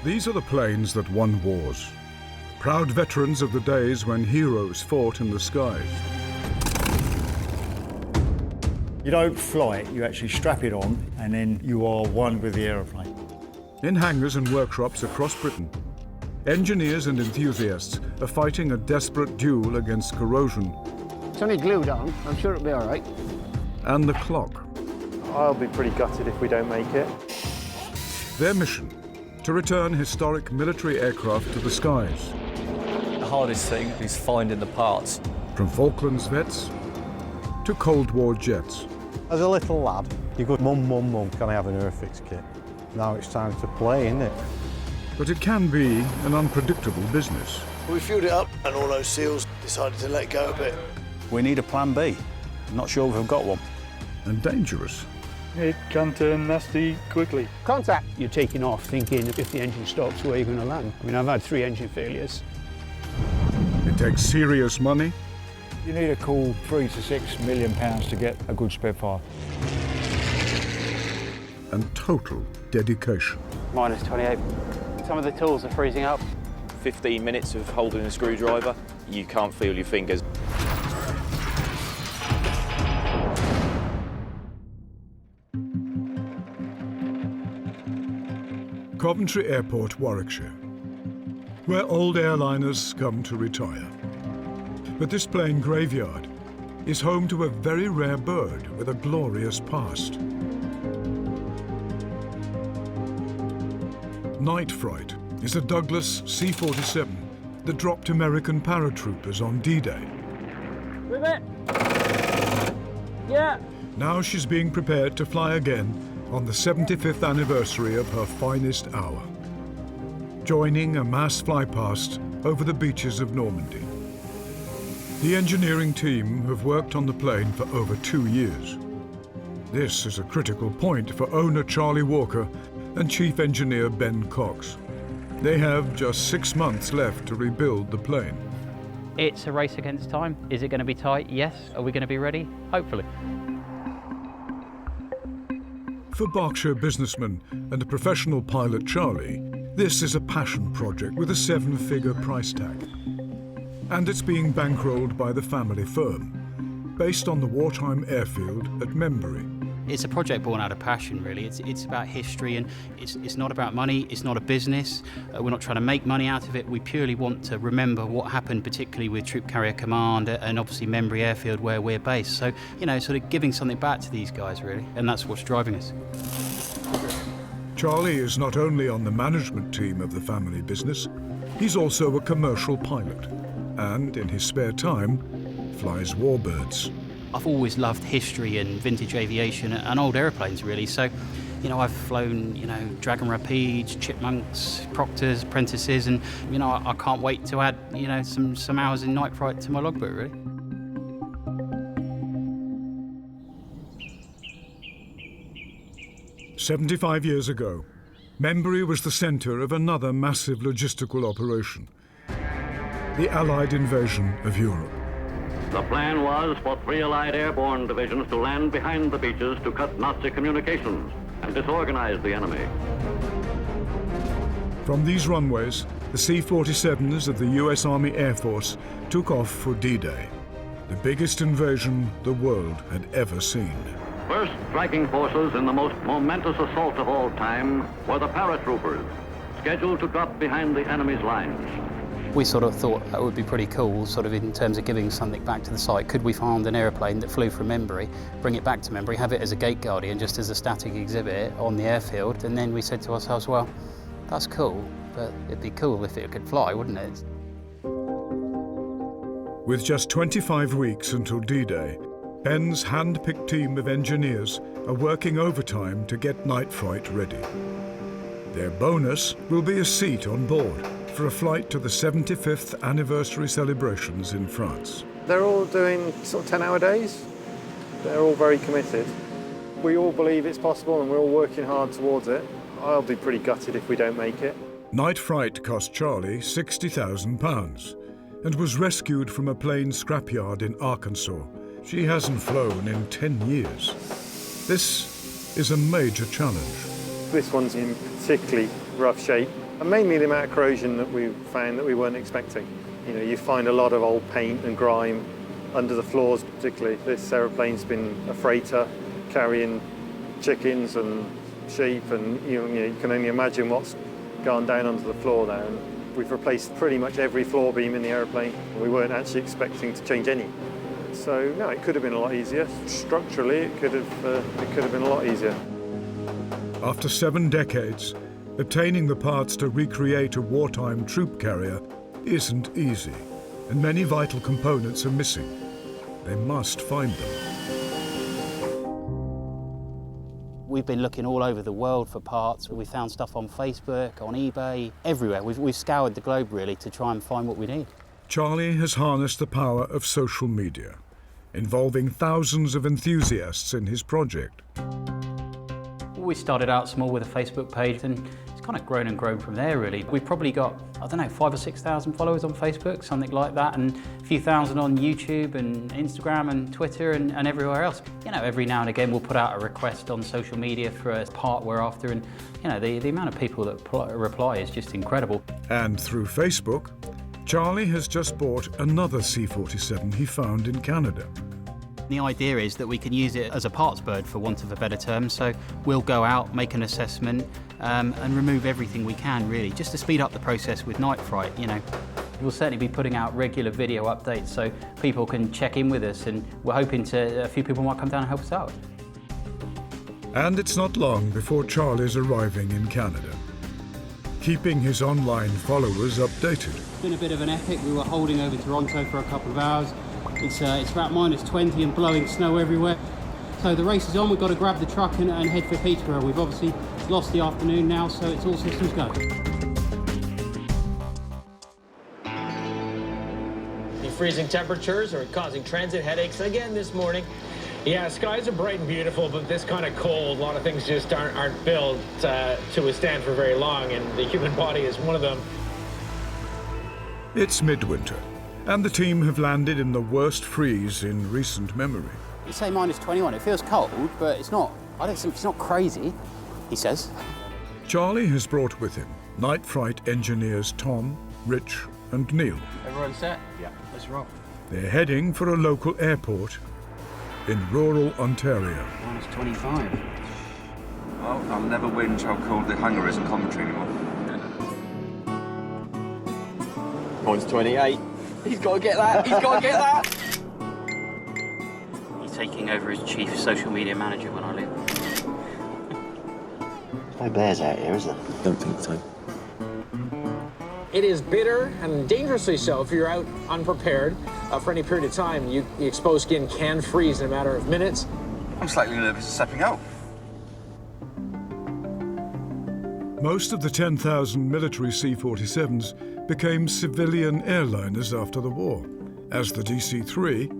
These are the planes that won wars. Proud veterans of the days when heroes fought in the skies. You don't fly it, you actually strap it on, and then you are one with the aeroplane. In hangars and workshops across Britain, engineers and enthusiasts are fighting a desperate duel against corrosion. It's only glued on, I'm sure it'll be all right. And the clock. I'll be pretty gutted if we don't make it. Their mission, to return historic military aircraft to the skies. The hardest thing is finding the parts. From Falklands vets to Cold War jets. As a little lad, you go, Mum, can I have an Airfix kit? Now it's time to play, isn't it? But it can be an unpredictable business. We fueled it up and all those seals decided to let go a bit. We need a plan B. Not sure if we've got one. And dangerous. It can turn nasty quickly. Contact. You're taking off thinking if the engine stops, where you're going to land. I mean, I've had 3 engine failures. It takes serious money. You need a cool £3 to £6 million to get a good spare part. And total dedication. Minus 28. Some of the tools are freezing up. 15 minutes of holding a screwdriver, you can't feel your fingers. Coventry Airport, Warwickshire, where old airliners come to retire. But this plane graveyard is home to a very rare bird with a glorious past. Night Fright is a Douglas C47 that dropped American paratroopers on D-Day. Move it! Yeah! Now she's being prepared to fly again on the 75th anniversary of her finest hour, joining a mass flypast over the beaches of Normandy. The engineering team have worked on the plane for over 2 years. This is a critical point for owner Charlie Walker and chief engineer Ben Cox. They have just 6 months left to rebuild the plane. It's a race against time. Is it going to be tight? Yes. Are we going to be ready? Hopefully. For Berkshire businessman and a professional pilot Charlie, this is a passion project with a 7-figure price tag. And it's being bankrolled by the family firm, based on the wartime airfield at Membury. It's a project born out of passion, really. It's about history, and it's not about money. It's not a business. We're not trying to make money out of it. We purely want to remember what happened, particularly with Troop Carrier Command and obviously Membury Airfield, where we're based. So, you know, sort of giving something back to these guys, really, and that's what's driving us. Charlie is not only on the management team of the family business, he's also a commercial pilot, and in his spare time, flies Warbirds. I've always loved history and vintage aviation and old airplanes, really. So, you know, I've flown, you know, Dragon Rapides, Chipmunks, Proctors, Apprentices, and, you know, I can't wait to add, you know, some hours in Night Fright to my logbook, really. "75 years ago, Membury was the centre of another massive logistical operation, the Allied invasion of Europe. The plan was for 3 Allied airborne divisions to land behind the beaches to cut Nazi communications and disorganize the enemy. From these runways, the C-47s of the US Army Air Force took off for D-Day, the biggest invasion the world had ever seen. First striking forces in the most momentous assault of all time were the paratroopers, scheduled to drop behind the enemy's lines. We sort of thought that would be pretty cool, sort of in terms of giving something back to the site. Could we find an airplane that flew from Membury, bring it back to Membury, have it as a gate guardian, just as a static exhibit on the airfield? And then we said to ourselves, well, that's cool, but it'd be cool if it could fly, wouldn't it? With just 25 weeks until D-Day, Ben's hand-picked team of engineers are working overtime to get Night Fright ready. Their bonus will be a seat on board for a flight to the 75th anniversary celebrations in France. They're all doing sort of 10-hour days. They're all very committed. We all believe it's possible and we're all working hard towards it. I'll be pretty gutted if we don't make it. Night Fright cost Charlie £60,000 and was rescued from a plane scrapyard in Arkansas. She hasn't flown in 10 years. This is a major challenge. This one's in particularly rough shape. And mainly the amount of corrosion that we found that we weren't expecting. You know, you find a lot of old paint and grime under the floors particularly. This aeroplane's been a freighter carrying chickens and sheep, and you can only imagine what's gone down onto the floor there. And we've replaced pretty much every floor beam in the aeroplane. We weren't actually expecting to change any. So no, it could have been a lot easier. Structurally, it could have been a lot easier. After 7 decades, obtaining the parts to recreate a wartime troop carrier isn't easy, and many vital components are missing. They must find them. We've been looking all over the world for parts. We found stuff on Facebook, on eBay, everywhere. We've scoured the globe really to try and find what we need. Charlie has harnessed the power of social media, involving thousands of enthusiasts in his project. We started out small with a Facebook page, and it's kind of grown and grown from there really. We've probably got, I don't know, 5,000 or 6,000 followers on Facebook, something like that, and a few thousand on YouTube and Instagram and Twitter and everywhere else. You know, every now and again we'll put out a request on social media for a part we're after, and you know, the amount of people that reply is just incredible. And through Facebook, Charlie has just bought another C47 he found in Canada. The idea is that we can use it as a parts bird, for want of a better term, so we'll go out, make an assessment and remove everything we can really, just to speed up the process with Night Fright. You know, we'll certainly be putting out regular video updates so people can check in with us, and we're hoping a few people might come down and help us out. And it's not long before Charlie's arriving in Canada, keeping his online followers updated. It's been a bit of an epic. We were holding over Toronto for a couple of hours. It's about -20 and blowing snow everywhere. So the race is on. We've got to grab the truck and head for Peterborough. We've obviously lost the afternoon now, so it's all systems go. The freezing temperatures are causing transit headaches again this morning. Yeah, skies are bright and beautiful, but this kind of cold, a lot of things just aren't built to withstand for very long, and the human body is one of them. It's midwinter, and the team have landed in the worst freeze in recent memory. You say -21, it feels cold, but it's not. I don't think it's not crazy, he says. Charlie has brought with him Night Fright engineers Tom, Rich and Neil. Everyone set? Yeah, let's roll. They're heading for a local airport in rural Ontario. -25. Well, I'll never whinge how cold the hangar is in Coventry anymore. -28. He's got to get that. He's got to get that. He's taking over as chief social media manager when I leave. No bears out here, is there? Don't think so. It is bitter and dangerously so if you're out unprepared for any period of time. The exposed skin can freeze in a matter of minutes. I'm slightly nervous of stepping out. Most of the 10,000 military C-47s became civilian airliners after the war. As the DC-3,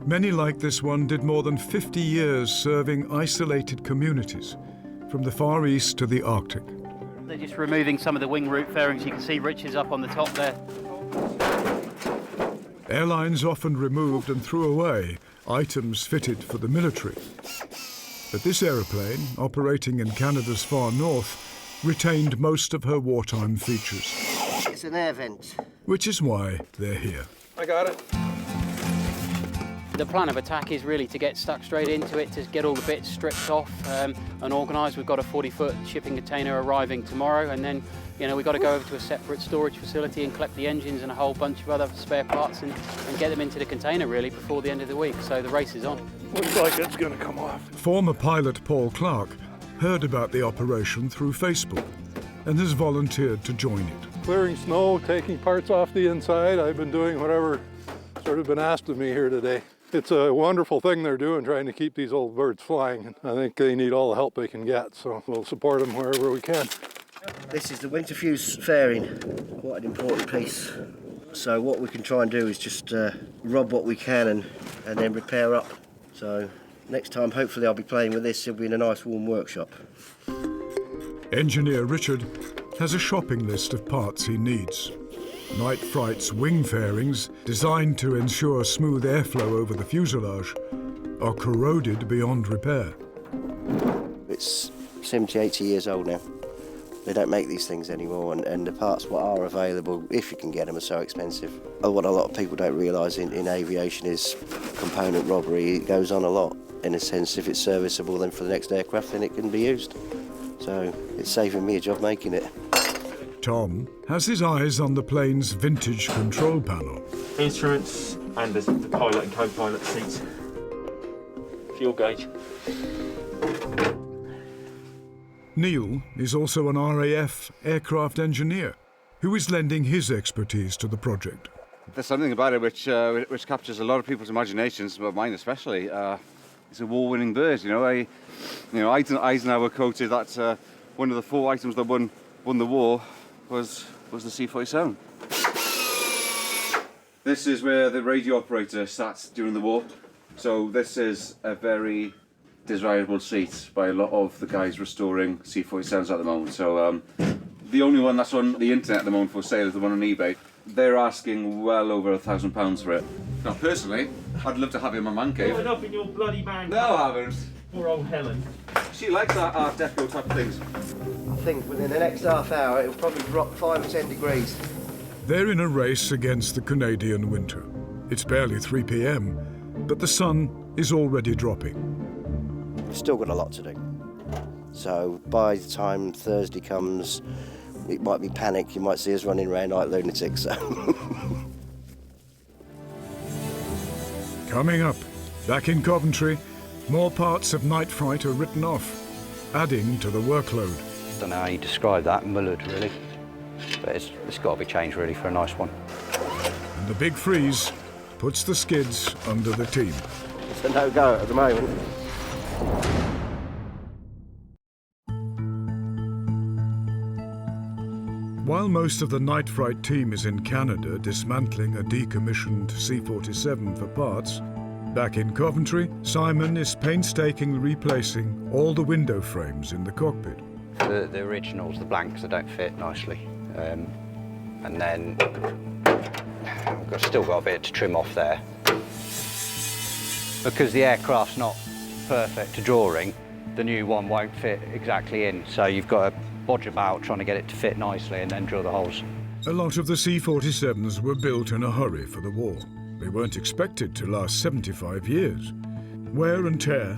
many like this one did more than 50 years serving isolated communities, from the Far East to the Arctic. They're just removing some of the wing root fairings. You can see Rich is up on the top there. Airlines often removed and threw away items fitted for the military. But this aeroplane, operating in Canada's far north, retained most of her wartime features. It's an air vent. Which is why they're here. I got it. The plan of attack is really to get stuck straight into it, to get all the bits stripped off and organised. We've got a 40-foot shipping container arriving tomorrow, and then we've got to go over to a separate storage facility and collect the engines and a whole bunch of other spare parts and get them into the container really before the end of the week. So the race is on. Looks like it's going to come off. Former pilot Paul Clark heard about the operation through Facebook and has volunteered to join it. Clearing snow, taking parts off the inside. I've been doing whatever sort of been asked of me here today. It's a wonderful thing they're doing, trying to keep these old birds flying. I think they need all the help they can get, so we'll support them wherever we can. This is the winter fuse fairing, quite an important piece. So what we can try and do is just rub what we can and then repair up. So next time, hopefully I'll be playing with this. It'll be in a nice warm workshop. Engineer Richard has a shopping list of parts he needs. Night Fright's wing fairings, designed to ensure smooth airflow over the fuselage, are corroded beyond repair. It's 70, 80 years old now. They don't make these things anymore, and the parts what are available, if you can get them, are so expensive. What a lot of people don't realise in aviation is component robbery. It goes on a lot. In a sense, if it's serviceable, then for the next aircraft, then it can be used. So it's saving me a job making it. Tom has his eyes on the plane's vintage control panel. Instruments and the pilot and co-pilot seats. Fuel gauge. Neil is also an RAF aircraft engineer who is lending his expertise to the project. There's something about it which captures a lot of people's imaginations, but mine especially. It's a war-winning bird, Eisenhower quoted that one of the 4 items that won the war was the C47. This is where the radio operator sat during the war. So this is a very desirable seat by a lot of the guys restoring C47s at the moment. So the only one that's on the internet at the moment for sale is the one on eBay. They're asking well over £1,000 for it. Now personally, I'd love to have it in my man cave. Put it up in your bloody man. No, I haven't. Poor old Helen. She likes that Art Deco type of things. I think within the next half hour it'll probably drop 5 or 10 degrees. They're in a race against the Canadian winter. It's barely 3 p.m, but the sun is already dropping. We've still got a lot to do. So by the time Thursday comes, it might be panic. You might see us running around like lunatics. Coming up, back in Coventry, more parts of Night Fright are written off, adding to the workload. I don't know how you describe that, mullered really, but it's got to be changed really for a nice one. And the big freeze puts the skids under the team. It's a no-go at the moment. While most of the Night Fright team is in Canada dismantling a decommissioned C47 for parts, back in Coventry, Simon is painstakingly replacing all the window frames in the cockpit. The originals, the blanks, they don't fit nicely. And then I've still got a bit to trim off there. Because the aircraft's not perfect to drawing, the new one won't fit exactly in, so you've got to bodge about trying to get it to fit nicely and then drill the holes. A lot of the C47s were built in a hurry for the war. They weren't expected to last 75 years. Wear and tear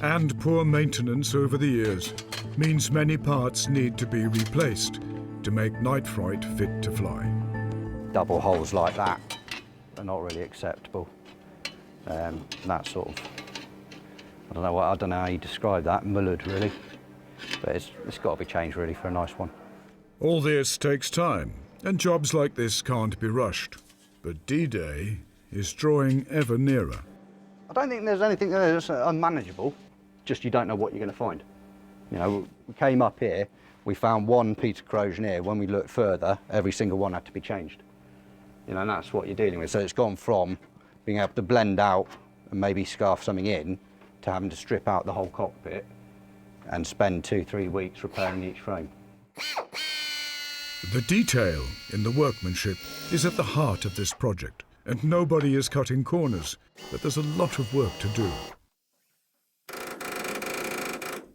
and poor maintenance over the years means many parts need to be replaced to make Night Fright fit to fly. Double holes like that are not really acceptable. That sort of, I don't know how you describe that, mullered really, but it's got to be changed really for a nice one. All this takes time, and jobs like this can't be rushed. But D-Day is drawing ever nearer. I don't think there's anything that's unmanageable, just you don't know what you're going to find. You know, we came up here, we found one piece of corrosion here. When we looked further, every single one had to be changed. You know, and that's what you're dealing with. So it's gone from being able to blend out and maybe scarf something in to having to strip out the whole cockpit and spend 2-3 weeks repairing each frame. The detail in the workmanship is at the heart of this project, and nobody is cutting corners, but there's a lot of work to do.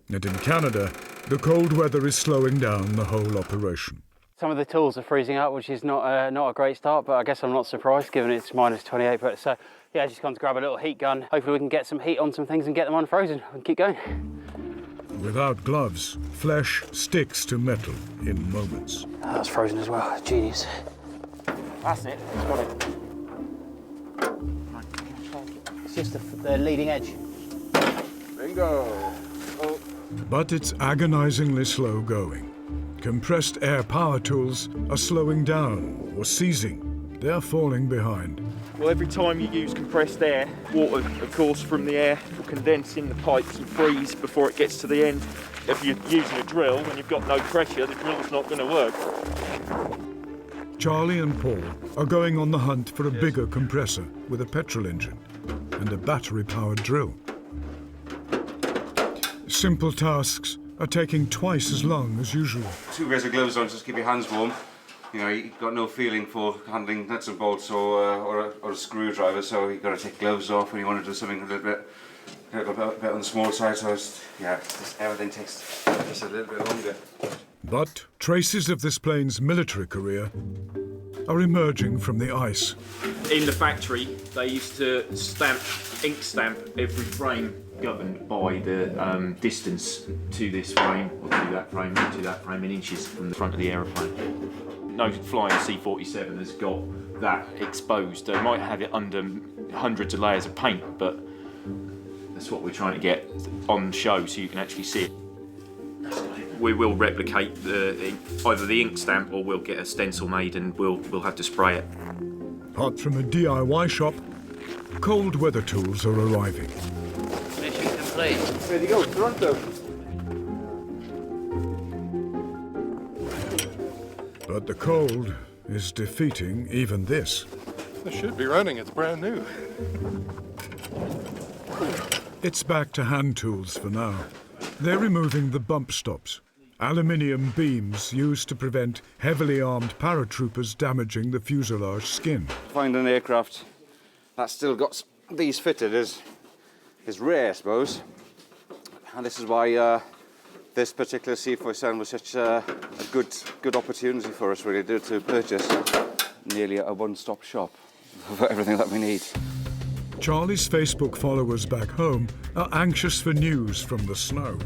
And in Canada, the cold weather is slowing down the whole operation. Some of the tools are freezing up, which is not a great start, but I guess I'm not surprised given it's minus 28. But so, yeah, I just gone to grab a little heat gun. Hopefully we can get some heat on some things and get them unfrozen and keep going. Without gloves, flesh sticks to metal in moments. Oh, that's frozen as well. Genius. That's it. It's got it. It's just the leading edge. Bingo. Oh. But it's agonizingly slow going. Compressed air power tools are slowing down or seizing. They're falling behind. Well, every time you use compressed air, water, of course, from the air will condense in the pipes and freeze before it gets to the end. If you're using a drill, when you've got no pressure, the drill's not going to work. Charlie and Paul are going on the hunt for a bigger compressor with a petrol engine and a battery-powered drill. Simple tasks are taking twice as long as usual. 2 pairs of gloves on just to keep your hands warm. You know, you've got no feeling for handling nuts and bolts or a screwdriver, so you've got to take gloves off when you want to do something a little bit on the small side. So just everything takes just a little bit longer. But traces of this plane's military career are emerging from the ice. In the factory, they used to ink stamp every frame, governed by the distance to this frame, or to that frame, or to that frame in inches from the front of the aeroplane. No flying C47 has got that exposed. They might have it under hundreds of layers of paint, but that's what we're trying to get on show so you can actually see it. We will replicate either the ink stamp, or we'll get a stencil made and we'll have to spray it. Hot from a DIY shop, cold weather tools are arriving. Mission complete. Ready to go, Toronto. But the cold is defeating even this. This should be running, it's brand new. It's back to hand tools for now. They're removing the bump stops, aluminium beams used to prevent heavily armed paratroopers damaging the fuselage skin. Find an aircraft that's still got these fitted is rare, I suppose. And this is why this particular C47 was such a good opportunity for us, really, to purchase nearly a one-stop shop for everything that we need. Charlie's Facebook followers back home are anxious for news from the snow.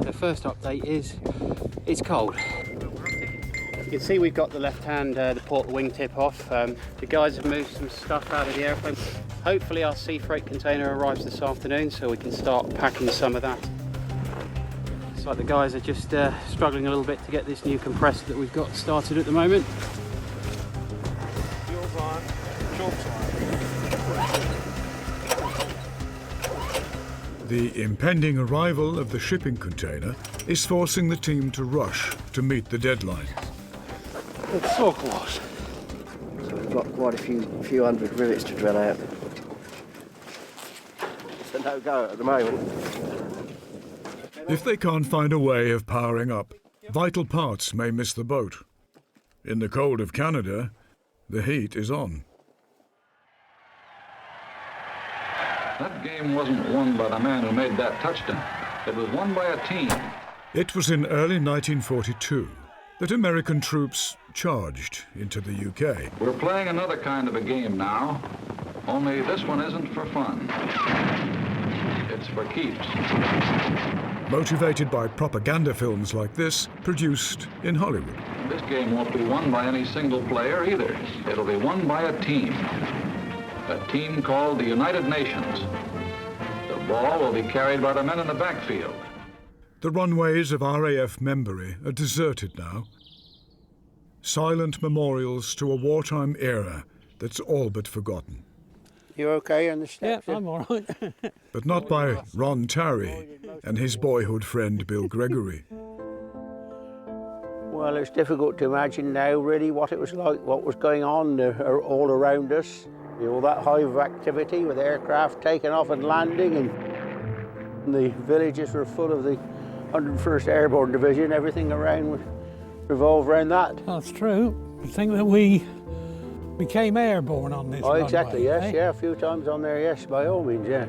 The first update is it's cold. You can see we've got the left hand, the port wingtip off. The guys have moved some stuff out of the airplane. Hopefully our sea freight container arrives this afternoon so we can start packing some of that. It's like the guys are just struggling a little bit to get this new compressor that we've got started at the moment. Fuel's on, choke's on. The impending arrival of the shipping container is forcing the team to rush to meet the deadline. It's so close. So we've got quite a few hundred rivets to drill out. It's a no-go at the moment. If they can't find a way of powering up, vital parts may miss the boat. In the cold of Canada, the heat is on. That game wasn't won by the man who made that touchdown. It was won by a team. It was in early 1942 that American troops charged into the UK. We're playing another kind of a game now, only this one isn't for fun. It's for keeps. Motivated by propaganda films like this, produced in Hollywood. This game won't be won by any single player either. It'll be won by a team. A team called the United Nations. The ball will be carried by the men in the backfield. The runways of RAF Membury are deserted now. Silent memorials to a wartime era that's all but forgotten. You okay on the steps? Yeah, I'm all right. But not by Ron Tarry and his boyhood friend Bill Gregory. Well, it's difficult to imagine now really what it was like, what was going on all around us. You know, that hive of activity with aircraft taking off and landing, and the villages were full of the 101st Airborne Division. Everything around revolved around that. That's true. I think that we became airborne on this runway, exactly, yes, eh? yeah, a few times on there, yes, by all means, yeah.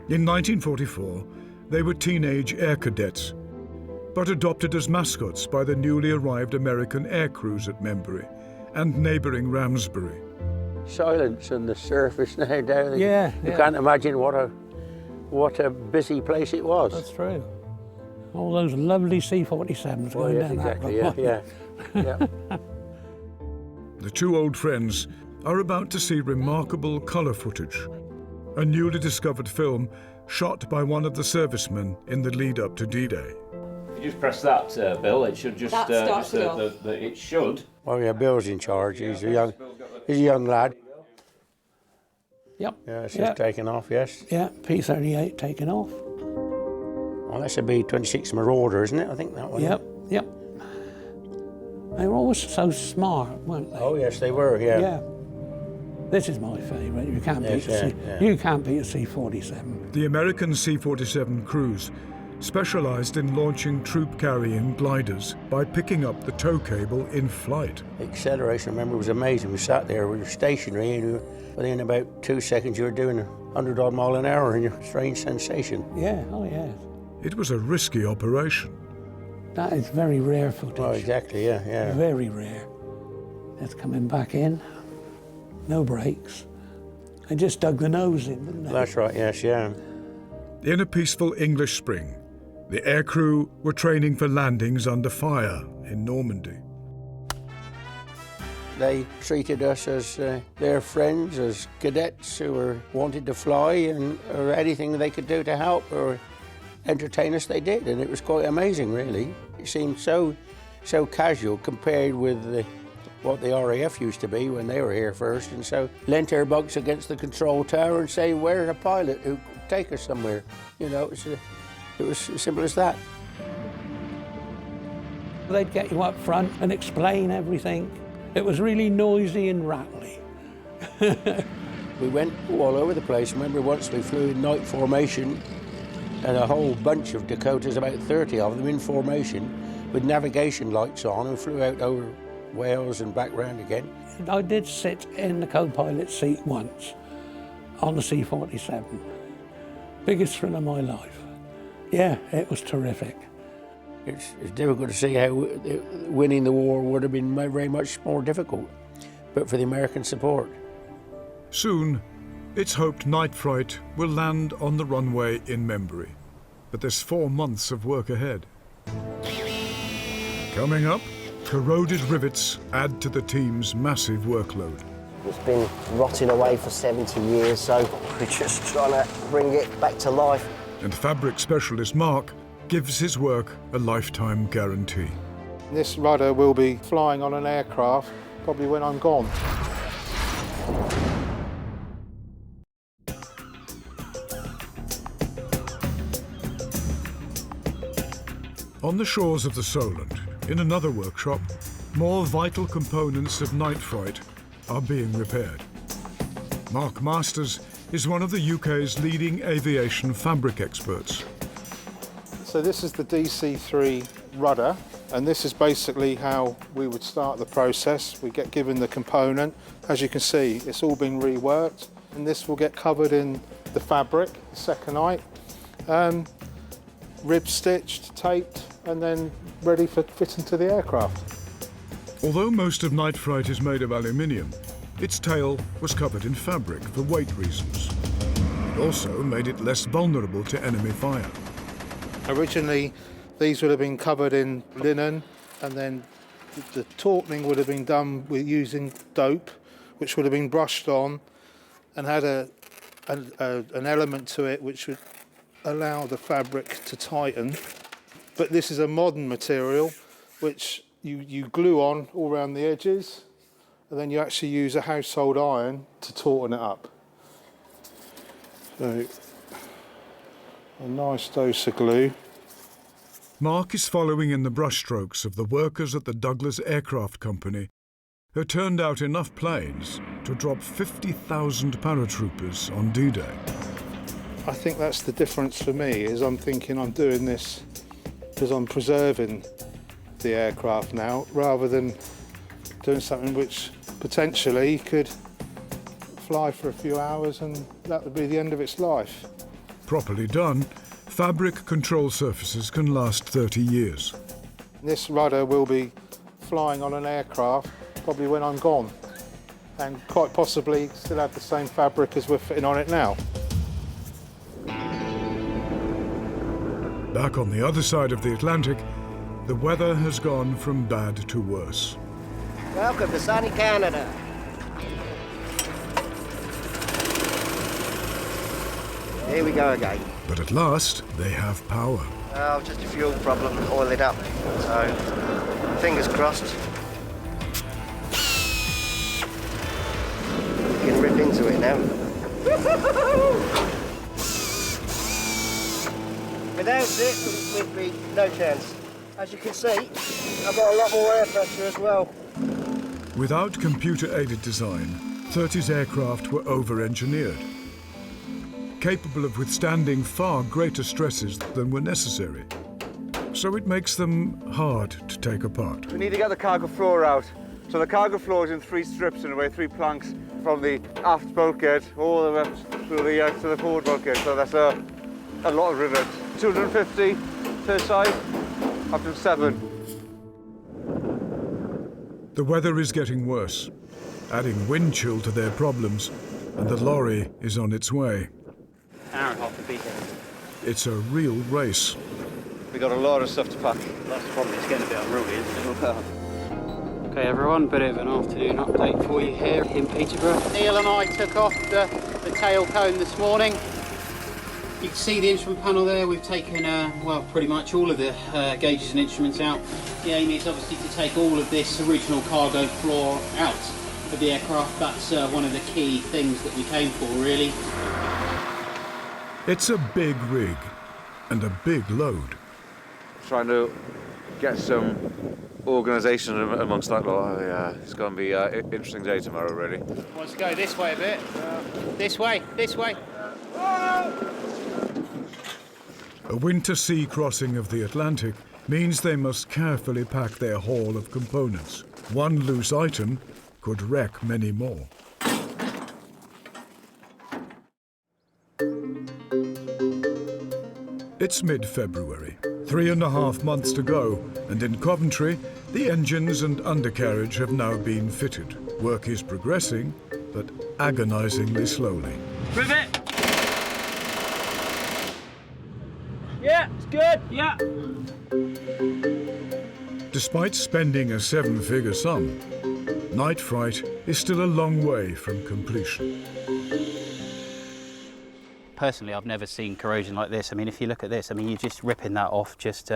In 1944, they were teenage air cadets, but adopted as mascots by the newly arrived American air crews at Membury and neighbouring Ramsbury. Silence on the surface now down there. Yeah, you can't imagine what a busy place it was. That's true. All those lovely C47s going yes, down exactly, that yeah. The two old friends are about to see remarkable colour footage, a newly discovered film shot by one of the servicemen in the lead-up to D-Day. If you just press that, Bill, it should just... That starts it off. It should. Oh yeah, Bill's in charge. He's a young lad. Yep. Yeah, it's just taken off, yes. Yeah, P38 taken off. Well, that's a B-26 Marauder, isn't it? I think that one. Yep. They were always so smart, weren't they? Oh yes, they were, yeah. Yeah. This is my favourite. You can't beat You can't beat a C47. The American C-47 crews specialised in launching troop-carrying gliders by picking up the tow cable in flight. The acceleration, I remember, was amazing. We sat there, we were stationary, and within about 2 seconds you were doing 100-odd mile an hour, and a strange sensation. Yeah, oh yeah. It was a risky operation. That is very rare footage. Oh, exactly, yeah. Very rare. It's coming back in, no brakes. They just dug the nose in, didn't they? That's right, yes, yeah. In a peaceful English spring, the aircrew were training for landings under fire in Normandy. They treated us as their friends, as cadets who wanted to fly, or anything they could do to help or entertain us, they did, and it was quite amazing, really. It seemed so casual compared with what the RAF used to be when they were here first, and so leant their bunks against the control tower and say, "Where's a pilot who could take us somewhere?" You know, it was as simple as that. They'd get you up front and explain everything. It was really noisy and rattly. We went all over the place. Remember once we flew in night formation, and a whole bunch of Dakotas, about 30 of them in formation, with navigation lights on, and flew out over Wales and back round again. I did sit in the co-pilot seat once on the C47. Biggest thrill of my life. Yeah, it was terrific. It's difficult to see how winning the war would have been very much more difficult, but for the American support. Soon, it's hoped Night Fright will land on the runway in Membury, but there's 4 months of work ahead. Coming up, corroded rivets add to the team's massive workload. It's been rotting away for 70 years, so we're just trying to bring it back to life. And fabric specialist Mark gives his work a lifetime guarantee. This rudder will be flying on an aircraft probably when I'm gone. On the shores of the Solent, in another workshop, more vital components of Night Fright are being repaired. Mark Masters is one of the UK's leading aviation fabric experts. So this is the DC3 rudder, and this is basically how we would start the process. We get given the component. As you can see, it's all been reworked, and this will get covered in the fabric, seconite, rib stitched, taped, and then ready for fitting to the aircraft. Although most of Night Fright is made of aluminium, its tail was covered in fabric for weight reasons. It also made it less vulnerable to enemy fire. Originally, these would have been covered in linen, and then the tautening would have been done with using dope, which would have been brushed on and had an element to it which would allow the fabric to tighten. But this is a modern material which you glue on all around the edges, and then you actually use a household iron to tauten it up. So, a nice dose of glue. Mark is following in the brushstrokes of the workers at the Douglas Aircraft Company, who turned out enough planes to drop 50,000 paratroopers on D-Day. I think that's the difference for me, is I'm thinking I'm doing this because I'm preserving the aircraft now, rather than doing something which potentially could fly for a few hours and that would be the end of its life. Properly done, fabric control surfaces can last 30 years. This rudder will be flying on an aircraft probably when I'm gone, and quite possibly still have the same fabric as we're fitting on it now. Back on the other side of the Atlantic, the weather has gone from bad to worse. Welcome to sunny Canada. Here we go again. But at last, they have power. Oh, just a fuel problem, oil it up. So, fingers crossed. We can rip into it now. Without it, we'd be no chance. As you can see, I've got a lot more air pressure as well. Without computer-aided design, 30's aircraft were over-engineered, capable of withstanding far greater stresses than were necessary. So it makes them hard to take apart. We need to get the cargo floor out. So the cargo floor is in 3 strips in a way, 3 planks from the aft bulkhead all the way up to the forward bulkhead. So that's a lot of rivets. 250 per side, up to 7. The weather is getting worse, adding wind chill to their problems, and the lorry is on its way. Hour and a half to be here. It's a real race. We got a lot of stuff to pack. That's the problem, it's getting a bit unruly, isn't it? Okay everyone, bit of an afternoon update for you here in Peterborough. Neil and I took off the tail cone this morning. You can see the instrument panel there. We've taken, well, pretty much all of the gauges and instruments out. The aim is obviously to take all of this original cargo floor out of the aircraft. That's one of the key things that we came for, really. It's a big rig and a big load. Trying to get some organisation amongst that lot. Yeah, it's going to be an interesting day tomorrow, really. Wants to go this way a bit. This way, this way. A winter sea crossing of the Atlantic means they must carefully pack their haul of components. One loose item could wreck many more. It's mid-February, 3.5 months to go, and in Coventry, the engines and undercarriage have now been fitted. Work is progressing, but agonisingly slowly. Rivet! Yeah, it's good. Yeah. Despite spending a 7-figure sum, Night Fright is still a long way from completion. Personally, I've never seen corrosion like this. I mean, if you look at this, I mean, you're just ripping that off just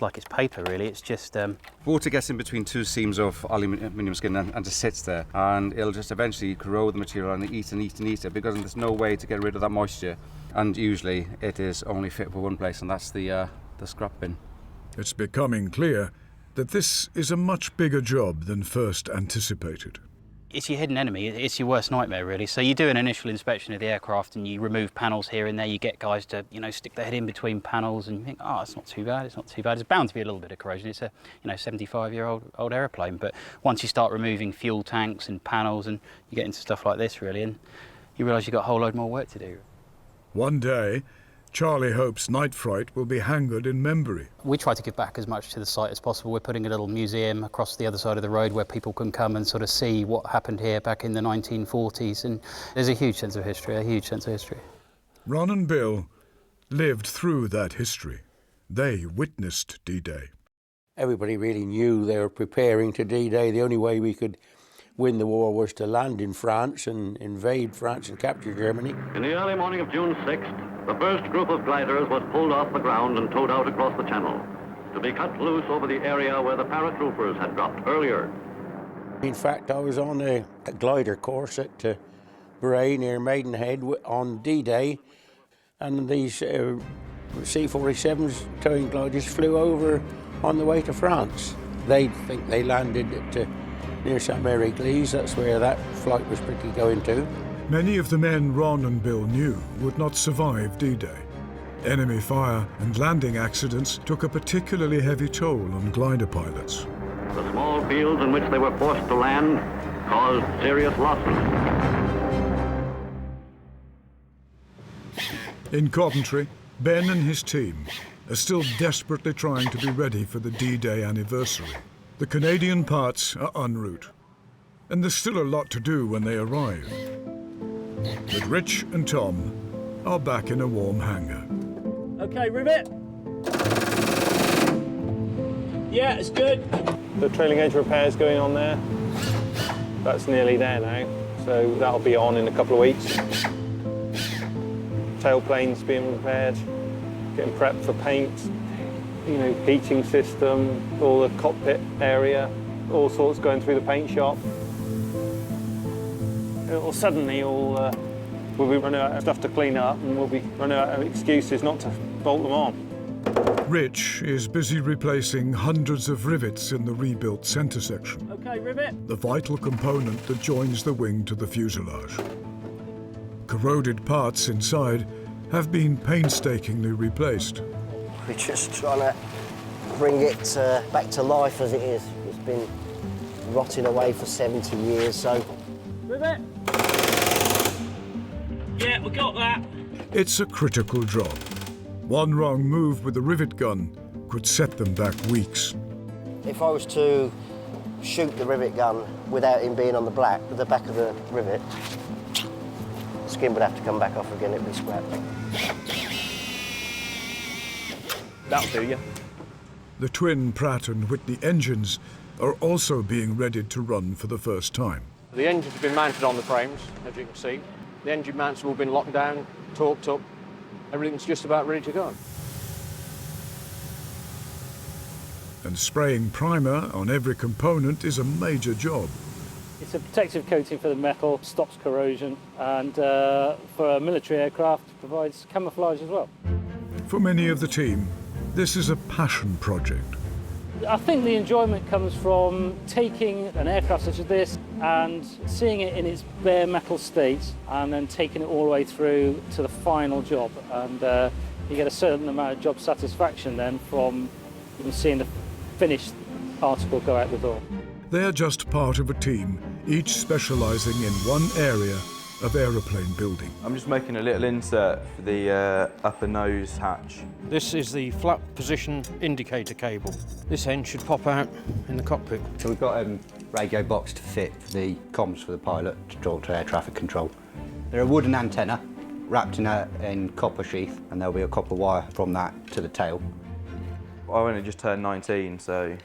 like it's paper, really. It's just... Water gets in between two seams of aluminium skin and just sits there, and it'll just eventually corrode the material and eat and eat and eat it, because there's no way to get rid of that moisture. And usually it is only fit for one place, and that's the scrap bin. It's becoming clear that this is a much bigger job than first anticipated. It's your hidden enemy. It's your worst nightmare, really. So you do an initial inspection of the aircraft and you remove panels here and there. You get guys to, you know, stick their head in between panels and you think, oh, it's not too bad, it's not too bad. There's bound to be a little bit of corrosion. It's a, 75-year-old airplane. But once you start removing fuel tanks and panels and you get into stuff like this, really, and you realise you've got a whole load more work to do. One day, Charlie hopes Night Fright will be hangared in Membury. We try to give back as much to the site as possible. We're putting a little museum across the other side of the road where people can come and sort of see what happened here back in the 1940s. And there's a huge sense of history, a huge sense of history. Ron and Bill lived through that history. They witnessed D-Day. Everybody really knew they were preparing to D-Day. The only way we could win the war was to land in France and invade France and capture Germany. In the early morning of June 6th, the first group of gliders was pulled off the ground and towed out across the channel to be cut loose over the area where the paratroopers had dropped earlier. In fact, I was on a glider course at Bray near Maidenhead on D-Day, and these C47s towing gliders flew over on the way to France. They think they landed at near Saint-Mary-Église. That's where that flight was pretty going to. Many of the men Ron and Bill knew would not survive D-Day. Enemy fire and landing accidents took a particularly heavy toll on glider pilots. The small fields in which they were forced to land caused serious losses. In Coventry, Ben and his team are still desperately trying to be ready for the D-Day anniversary. The Canadian parts are en route, and there's still a lot to do when they arrive. But Rich and Tom are back in a warm hangar. Okay, rivet. Yeah, it's good. The trailing edge repair is going on there. That's nearly there now, so that'll be on in a couple of weeks. Tailplane's being repaired, getting prepped for paint. You know, heating system, all the cockpit area, all sorts going through the paint shop. It'll suddenly we'll be running out of stuff to clean up, and we'll be running out of excuses not to bolt them on. Rich is busy replacing hundreds of rivets in the rebuilt centre section. Okay, rivet. The vital component that joins the wing to the fuselage. Corroded parts inside have been painstakingly replaced. We're just trying to bring it back to life as it is. It's been rotting away for 70 years, so... Rivet! Yeah, we got that. It's a critical job, One wrong move with the rivet gun could set them back weeks. If I was to shoot the rivet gun without him being on the back of the rivet, the skin would have to come back off again, it'd be scrapped. That'll do you. The twin Pratt and Whitney engines are also being readied to run for the first time. The engines have been mounted on the frames, as you can see. The engine mounts have all been locked down, torqued up. Everything's just about ready to go. And spraying primer on every component is a major job. It's a protective coating for the metal, stops corrosion, and for a military aircraft provides camouflage as well. For many of the team, this is a passion project. I think the enjoyment comes from taking an aircraft such as this and seeing it in its bare metal state and then taking it all the way through to the final job. And you get a certain amount of job satisfaction then from even seeing the finished article go out the door. They are just part of a team, each specialising in one area of aeroplane building. I'm just making a little insert for the upper nose hatch. This is the flap position indicator cable. This end should pop out in the cockpit. So we've got a radio box to fit for the comms for the pilot to talk to air traffic control. They're a wooden antenna wrapped in copper sheath, and there'll be a copper wire from that to the tail. I only just turned 19, so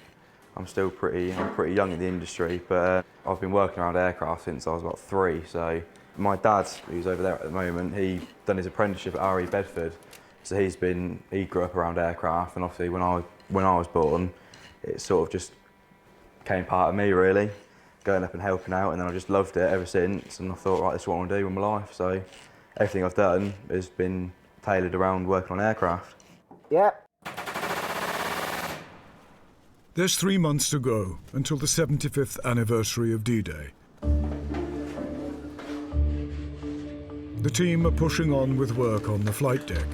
I'm still pretty young in the industry, but I've been working around aircraft since I was about 3, so my dad, who's over there at the moment, he done his apprenticeship at RE Bedford, so he grew up around aircraft, and obviously when I was born, it sort of just became part of me really, going up and helping out, and then I just loved it ever since, and I thought, right, this is what I want to do with my life, so everything I've done has been tailored around working on aircraft. Yeah. There's 3 months to go until the 75th anniversary of D-Day. The team are pushing on with work on the flight deck.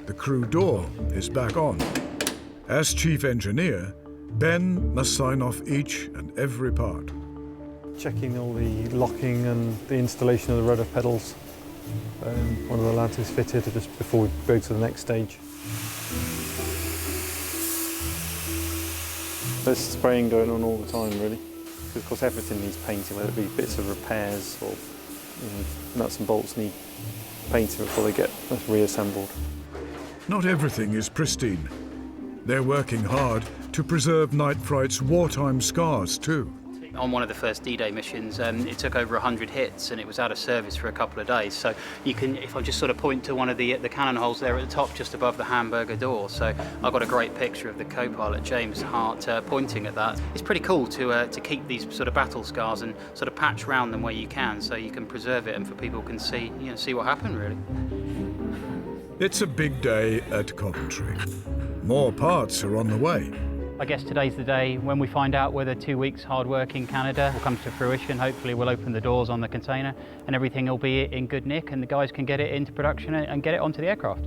The crew door is back on. As chief engineer, Ben must sign off each and every part. Checking all the locking and the installation of the rudder pedals. One of the lads is fitted just before we go to the next stage. There's spraying going on all the time, really. Because of course everything needs painting, whether it be bits of repairs or nuts and bolts need painting before they get reassembled. Not everything is pristine. They're working hard to preserve Night Fright's wartime scars too. On one of the first D-Day missions, it took over 100 hits and it was out of service for a couple of days. So you can, if I just sort of point to one of the cannon holes there at the top, just above the hamburger door. So I've got a great picture of the co-pilot James Hart pointing at that. It's pretty cool to keep these sort of battle scars and sort of patch round them where you can, so you can preserve it and for people can see, see what happened really. It's a big day at Coventry. More parts are on the way. I guess today's the day when we find out whether 2 weeks hard work in Canada will come to fruition. Hopefully we'll open the doors on the container and everything will be in good nick and the guys can get it into production and get it onto the aircraft.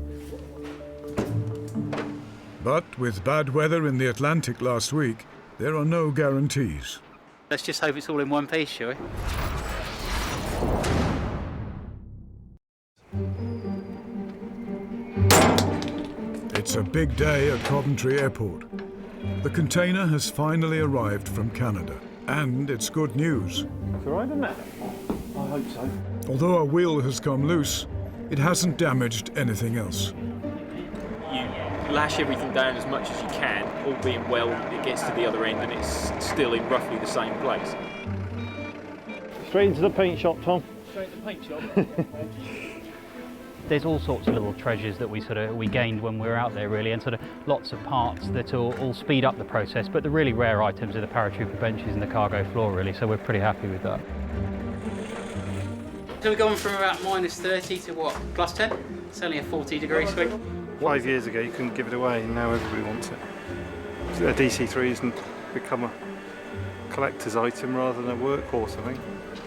But with bad weather in the Atlantic last week, there are no guarantees. Let's just hope it's all in one piece, shall we? It's a big day at Coventry Airport. The container has finally arrived from Canada, and it's good news. It's all right, isn't it? I hope so. Although a wheel has come loose, it hasn't damaged anything else. You lash everything down as much as you can, all being well, it gets to the other end and it's still in roughly the same place. Straight into the paint shop, Tom. Straight to the paint shop. There's all sorts of little treasures that we gained when we were out there really, and sort of lots of parts that all speed up the process, but the really rare items are the paratrooper benches and the cargo floor really, so we're pretty happy with that. So we've gone from about -30 to what, +10? It's only a 40-degree swing. 5 years ago you couldn't give it away and now everybody wants it. A DC-3 has become a collector's item rather than a workhorse, I think.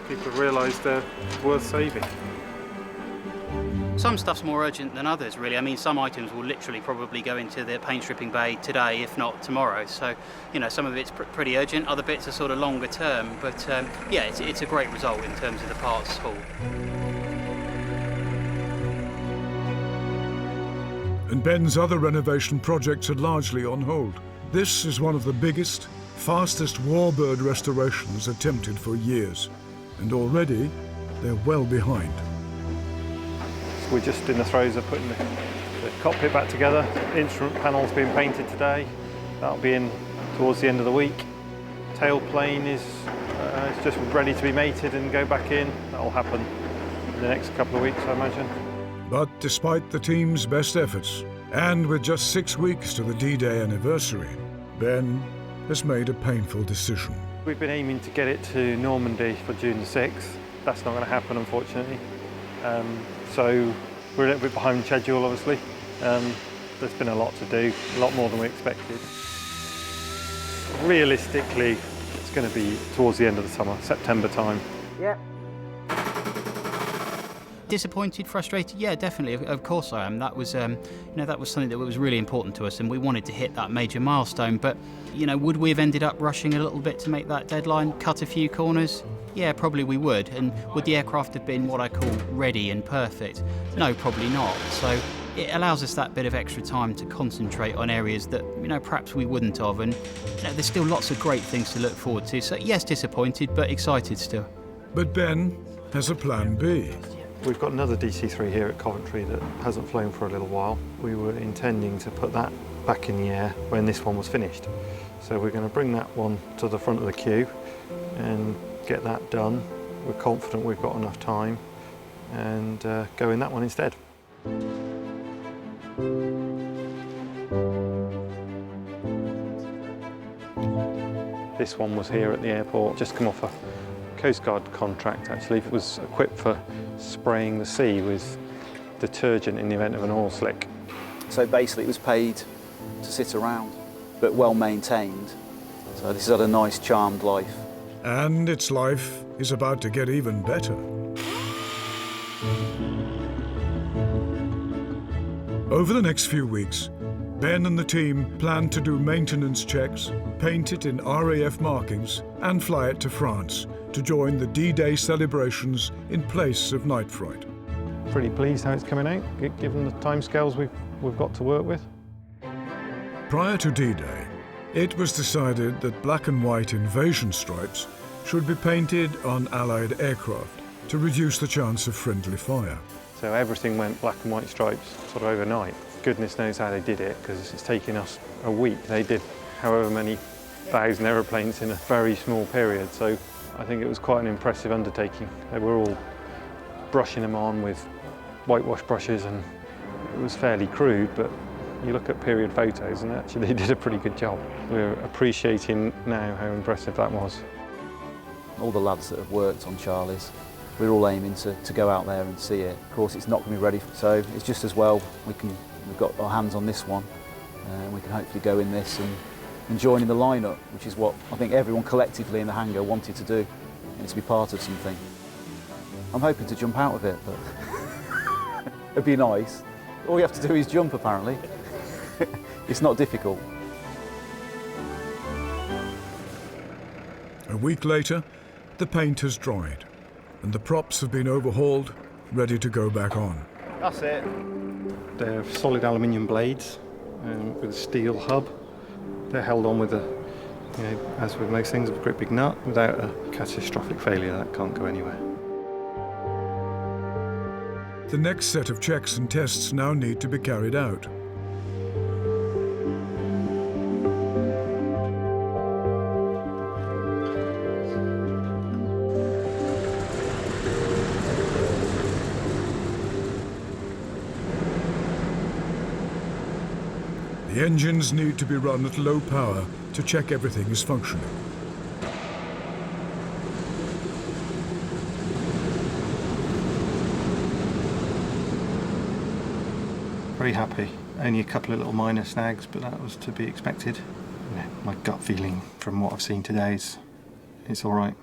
People have realised they're worth saving. Some stuff's more urgent than others, really. I mean, some items will literally probably go into the paint stripping bay today, if not tomorrow. So, some of it's pretty urgent. Other bits are sort of longer term. But yeah, it's a great result in terms of the parts haul. and Ben's other renovation projects are largely on hold. This is one of the biggest, fastest Warbird restorations attempted for years, and already they're well behind. We're just in the throes of putting the cockpit back together. Instrument panel's being painted today. That'll be in towards the end of the week. Tailplane is just ready to be mated and go back in. That'll happen in the next couple of weeks, I imagine. But despite the team's best efforts, and with just 6 weeks to the D-Day anniversary, Ben has made a painful decision. We've been aiming to get it to Normandy for June the 6th. That's not going to happen, unfortunately. So we're a little bit behind schedule, obviously. There's been a lot to do, a lot more than we expected. Realistically, it's going to be towards the end of the summer, September time. Yeah. Disappointed, frustrated? Yeah, definitely. Of course I am. That was, that was something that was really important to us, and we wanted to hit that major milestone. But, would we have ended up rushing a little bit to make that deadline, cut a few corners? Yeah, probably we would. And would the aircraft have been what I call ready and perfect? No, probably not. So it allows us that bit of extra time to concentrate on areas that, perhaps we wouldn't have. And there's still lots of great things to look forward to. So yes, disappointed, but excited still. But Ben has a plan B. We've got another DC-3 here at Coventry that hasn't flown for a little while. We were intending to put that back in the air when this one was finished. So we're going to bring that one to the front of the queue and get that done. We're confident we've got enough time and go in that one instead. This one was here at the airport, just come off a Coast Guard contract actually. It was equipped for spraying the sea with detergent in the event of an oil slick. So basically it was paid to sit around, but well maintained. So this has had a nice charmed life. And its life is about to get even better. Over the next few weeks, Ben and the team plan to do maintenance checks, paint it in RAF markings, and fly it to France to join the D-Day celebrations in place of Night Fright. Pretty pleased how it's coming out, given the timescales we've got to work with. Prior to D-Day, it was decided that black and white invasion stripes should be painted on Allied aircraft to reduce the chance of friendly fire. So everything went black and white stripes sort of overnight. Goodness knows how they did it, because it's taken us a week. They did however many thousand aeroplanes in a very small period, so I think it was quite an impressive undertaking. They were all brushing them on with whitewash brushes, and it was fairly crude, but you look at period photos and actually they did a pretty good job. We're appreciating now how impressive that was. All the lads that have worked on Charlie's, we're all aiming to go out there and see it. Of course, it's not going to be ready, so it's just as well we've got our hands on this one, and we can hopefully go in this and join in the lineup, which is what I think everyone collectively in the hangar wanted to do, and to be part of something. I'm hoping to jump out of it, but it'd be nice. All you have to do is jump, apparently. It's not difficult. A week later, the paint has dried, and the props have been overhauled, ready to go back on. That's it. They're solid aluminium blades with a steel hub. They're held on with as with most things, a great big nut. Without a catastrophic failure, that can't go anywhere. The next set of checks and tests now need to be carried out. The engines need to be run at low power to check everything is functioning. Very happy. Only a couple of little minor snags, but that was to be expected. Yeah, my gut feeling from what I've seen today is it's all right.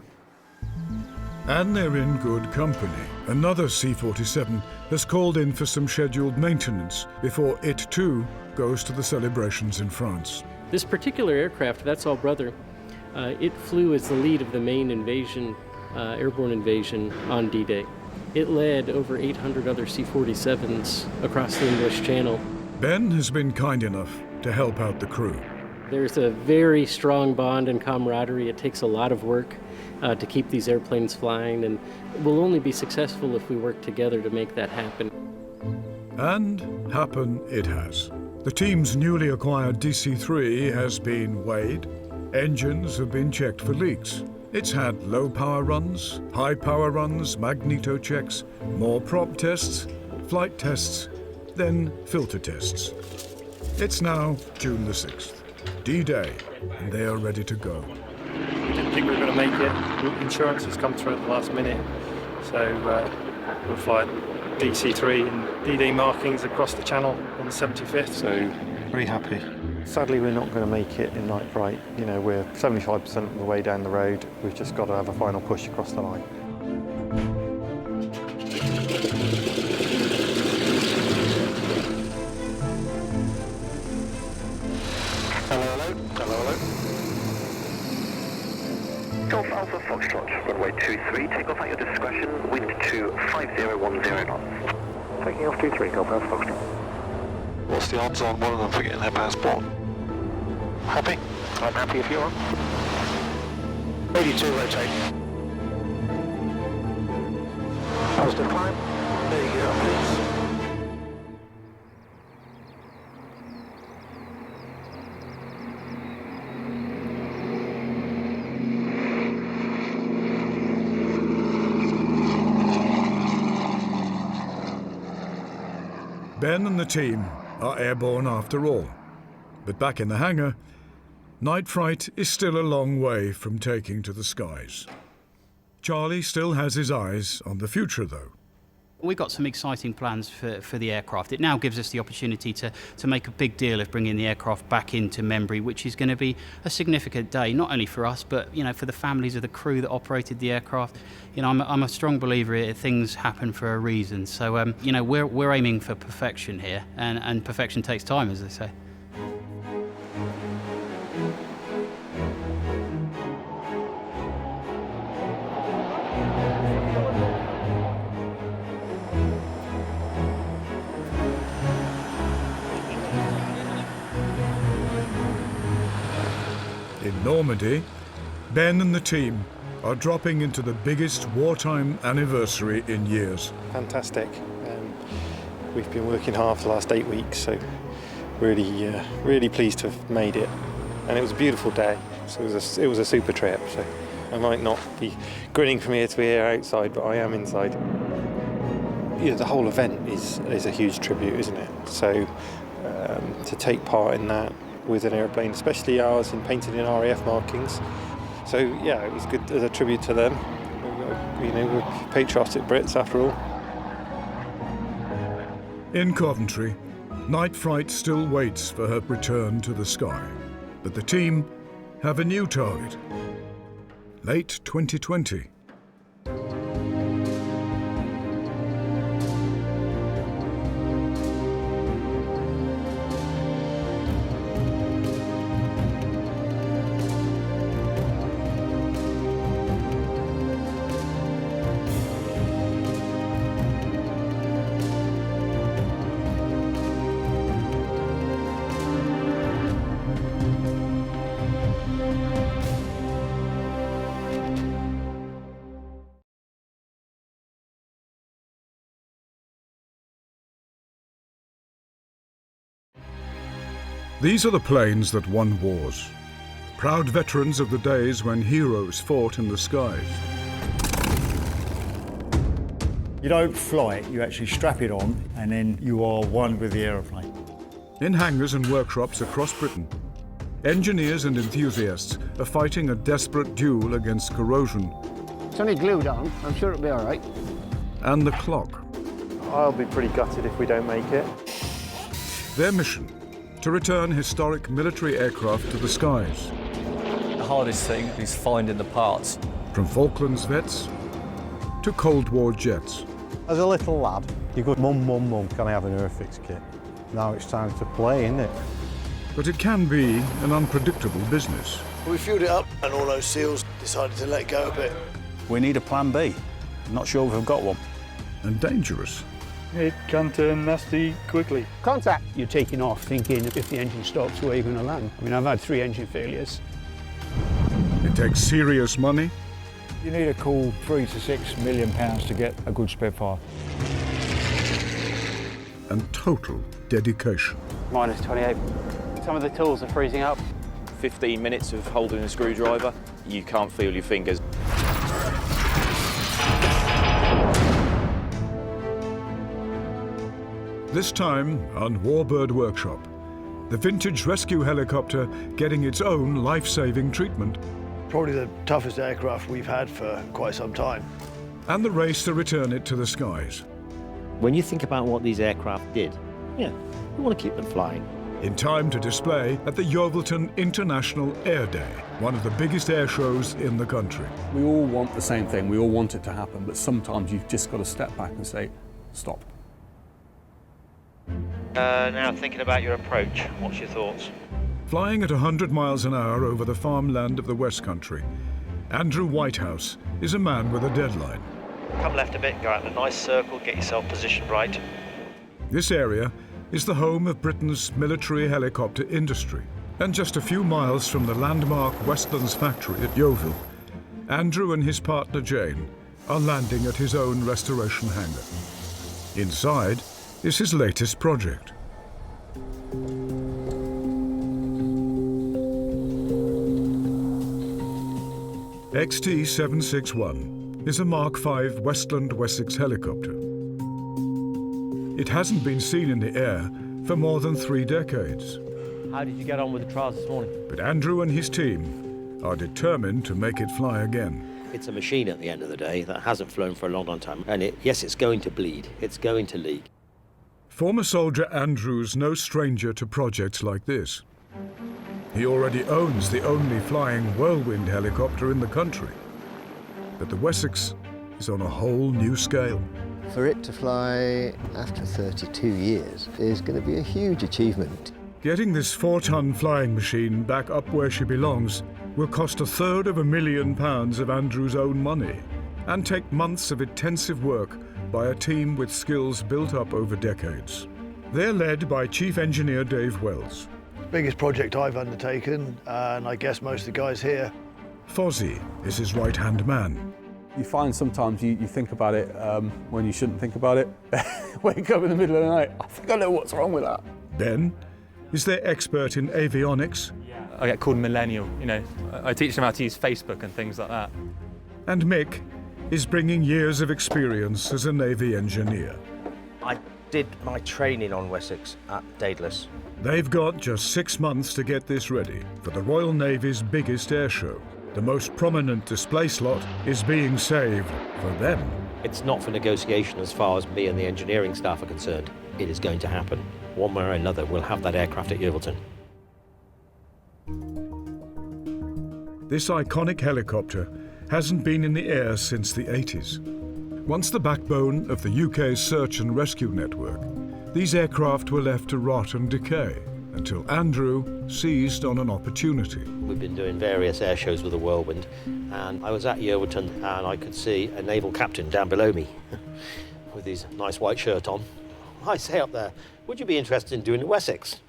And they're in good company. Another C47 has called in for some scheduled maintenance before it too goes to the celebrations in France. This particular aircraft, that's all brother. It flew as the lead of the main invasion, airborne invasion on D-Day. It led over 800 other C-47s across the English Channel. Ben has been kind enough to help out the crew. There's a very strong bond and camaraderie. It takes a lot of work to keep these airplanes flying, and we'll only be successful if we work together to make that happen. And happen it has. The team's newly acquired DC-3 has been weighed. Engines have been checked for leaks. It's had low power runs, high power runs, magneto checks, more prop tests, flight tests, then filter tests. It's now June the 6th, D-Day, and they are ready to go. We didn't think we were going to make it. Insurance has come through at the last minute, so we'll fly DC-3 and D-Day markings across the channel on the 75th, so very happy. Sadly, we're not going to make it in Night Fright. You know, we're 75% of the way down the road. We've just got to have a final push across the line. Golf Alpha Foxtrot, runway 23, take off at your discretion, wind to 5010 knots. Taking off 23, Golf Alpha Foxtrot. What's the odds on one of them forgetting their passport? Happy? I'm happy if you are. 82 rotate. Positive climb. There you go, please. Ben and the team are airborne after all. But back in the hangar, Night Fright is still a long way from taking to the skies. Charlie still has his eyes on the future, though. We've got some exciting plans for the aircraft. It now gives us the opportunity to make a big deal of bringing the aircraft back into Membry, which is going to be a significant day, not only for us, but for the families of the crew that operated the aircraft. I'm a strong believer things happen for a reason. So we're aiming for perfection here, and perfection takes time, as they say. In Normandy, Ben and the team are dropping into the biggest wartime anniversary in years. Fantastic. We've been working hard for the last 8 weeks, so really pleased to have made it. And it was a beautiful day, so it was a super trip. So I might not be grinning from ear to ear outside, but I am inside. The whole event is a huge tribute, isn't it? So to take part in that with an airplane, especially ours, and painted in RAF markings. So yeah, it was good as a tribute to them. We're patriotic Brits after all. In Coventry, Night Fright still waits for her return to the sky. But the team have a new target. Late 2020. These are the planes that won wars. Proud veterans of the days when heroes fought in the skies. You don't fly it, you actually strap it on, and then you are one with the aeroplane. In hangars and workshops across Britain, engineers and enthusiasts are fighting a desperate duel against corrosion. It's only glued on, I'm sure it'll be all right. And the clock. I'll be pretty gutted if we don't make it. Their mission, to return historic military aircraft to the skies. The hardest thing is finding the parts. From Falklands vets to Cold War jets. As a little lad, you go, Mum, can I have an airfix kit? Now it's time to play, isn't it? But it can be an unpredictable business. We fueled it up and all those seals decided to let go a bit. We need a plan B. I'm not sure if we've got one. And dangerous. It can turn nasty quickly. Contact. You're taking off thinking if the engine stops, where are you going to land? I mean, I've had 3 engine failures. It takes serious money. You need a cool £3 to £6 million to get a good Spitfire. And total dedication. Minus 28. Some of the tools are freezing up. 15 minutes of holding a screwdriver, you can't feel your fingers. This time on Warbird Workshop, the vintage rescue helicopter getting its own life-saving treatment. Probably the toughest aircraft we've had for quite some time. And the race to return it to the skies. When you think about what these aircraft did, yeah, you want to keep them flying. In time to display at the Yeovilton International Air Day, one of the biggest air shows in the country. We all want the same thing, we all want it to happen, but sometimes you've just got to step back and say, stop. Now thinking about your approach, what's your thoughts? Flying at 100 miles an hour over the farmland of the West Country, Andrew Whitehouse is a man with a deadline. Come left a bit, go out in a nice circle, get yourself positioned right. This area is the home of Britain's military helicopter industry. And just a few miles from the landmark Westlands factory at Yeovil, Andrew and his partner Jane are landing at his own restoration hangar. Inside is his latest project. XT761 is a Mark V Westland Wessex helicopter. It hasn't been seen in the air for more than 3 decades. How did you get on with the trials this morning? But Andrew and his team are determined to make it fly again. It's a machine at the end of the day that hasn't flown for a long, long time. And yes, it's going to bleed. It's going to leak. Former soldier Andrew's no stranger to projects like this. He already owns the only flying whirlwind helicopter in the country. But the Wessex is on a whole new scale. For it to fly after 32 years is going to be a huge achievement. Getting this 4-ton flying machine back up where she belongs will cost £250,000 of Andrew's own money and take months of intensive work by a team with skills built up over decades. They're led by Chief Engineer Dave Wells. Biggest project I've undertaken, and I guess most of the guys here. Fozzie is his right-hand man. You find sometimes you think about it when you shouldn't think about it. Wake up in the middle of the night, I think I know what's wrong with that. Ben is their expert in avionics. I get called millennial, you know. I teach them how to use Facebook and things like that. And Mick is bringing years of experience as a Navy engineer. I did my training on Wessex at Douglas. They've got just 6 months to get this ready for the Royal Navy's biggest air show. The most prominent display slot is being saved for them. It's not for negotiation as far as me and the engineering staff are concerned. It is going to happen. One way or another, we'll have that aircraft at Yeovilton. This iconic helicopter hasn't been in the air since the 80s. Once the backbone of the UK's search and rescue network, these aircraft were left to rot and decay until Andrew seized on an opportunity. We've been doing various air shows with the Whirlwind, and I was at Yeovilton and I could see a naval captain down below me with his nice white shirt on. I say up there, would you be interested in doing the Wessex?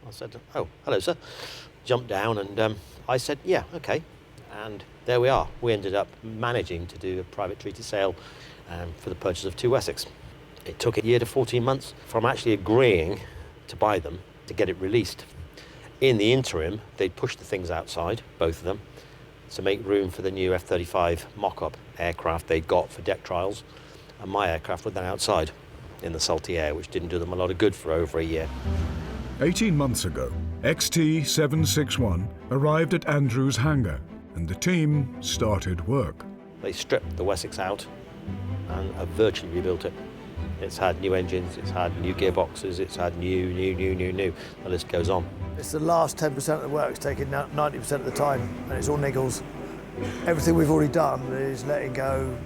I said, oh, hello, sir. Jumped down and I said, yeah, okay. And there we are. We ended up managing to do a private treaty sale for the purchase of 2 Wessex. It took a year to 14 months from actually agreeing to buy them to get it released. In the interim, they pushed the things outside, both of them, to make room for the new F-35 mock-up aircraft they'd got for deck trials, and my aircraft were then outside in the salty air, which didn't do them a lot of good for over a year. 18 months ago, XT761 arrived at Andrew's hangar, and the team started work. They stripped the Wessex out and have virtually rebuilt it. It's had new engines, it's had new gearboxes, it's had new. The list goes on. It's the last 10% of the work's taking 90% of the time, and it's all niggles. Everything we've already done is letting go,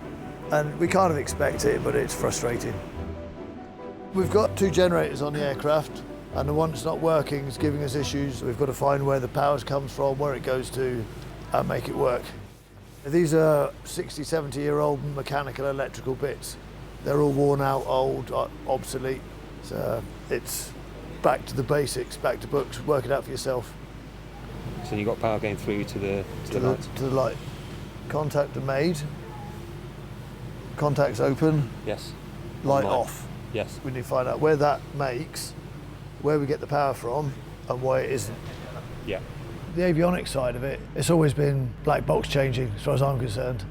and we kind of expect it, but it's frustrating. We've got 2 generators on the aircraft, and the one that's not working is giving us issues. We've got to find where the power comes from, where it goes to, and make it work. These are 60, 70-year-old mechanical electrical bits. They're all worn out, old, obsolete. So it's back to the basics, back to books, work it out for yourself. So you got power going through to the light? To the light. Contact are made, contacts open, yes. Light off. Yes. We need to find out where that makes, where we get the power from, and why it isn't. Yeah. The avionics side of it, it's always been black box changing, as far as I'm concerned.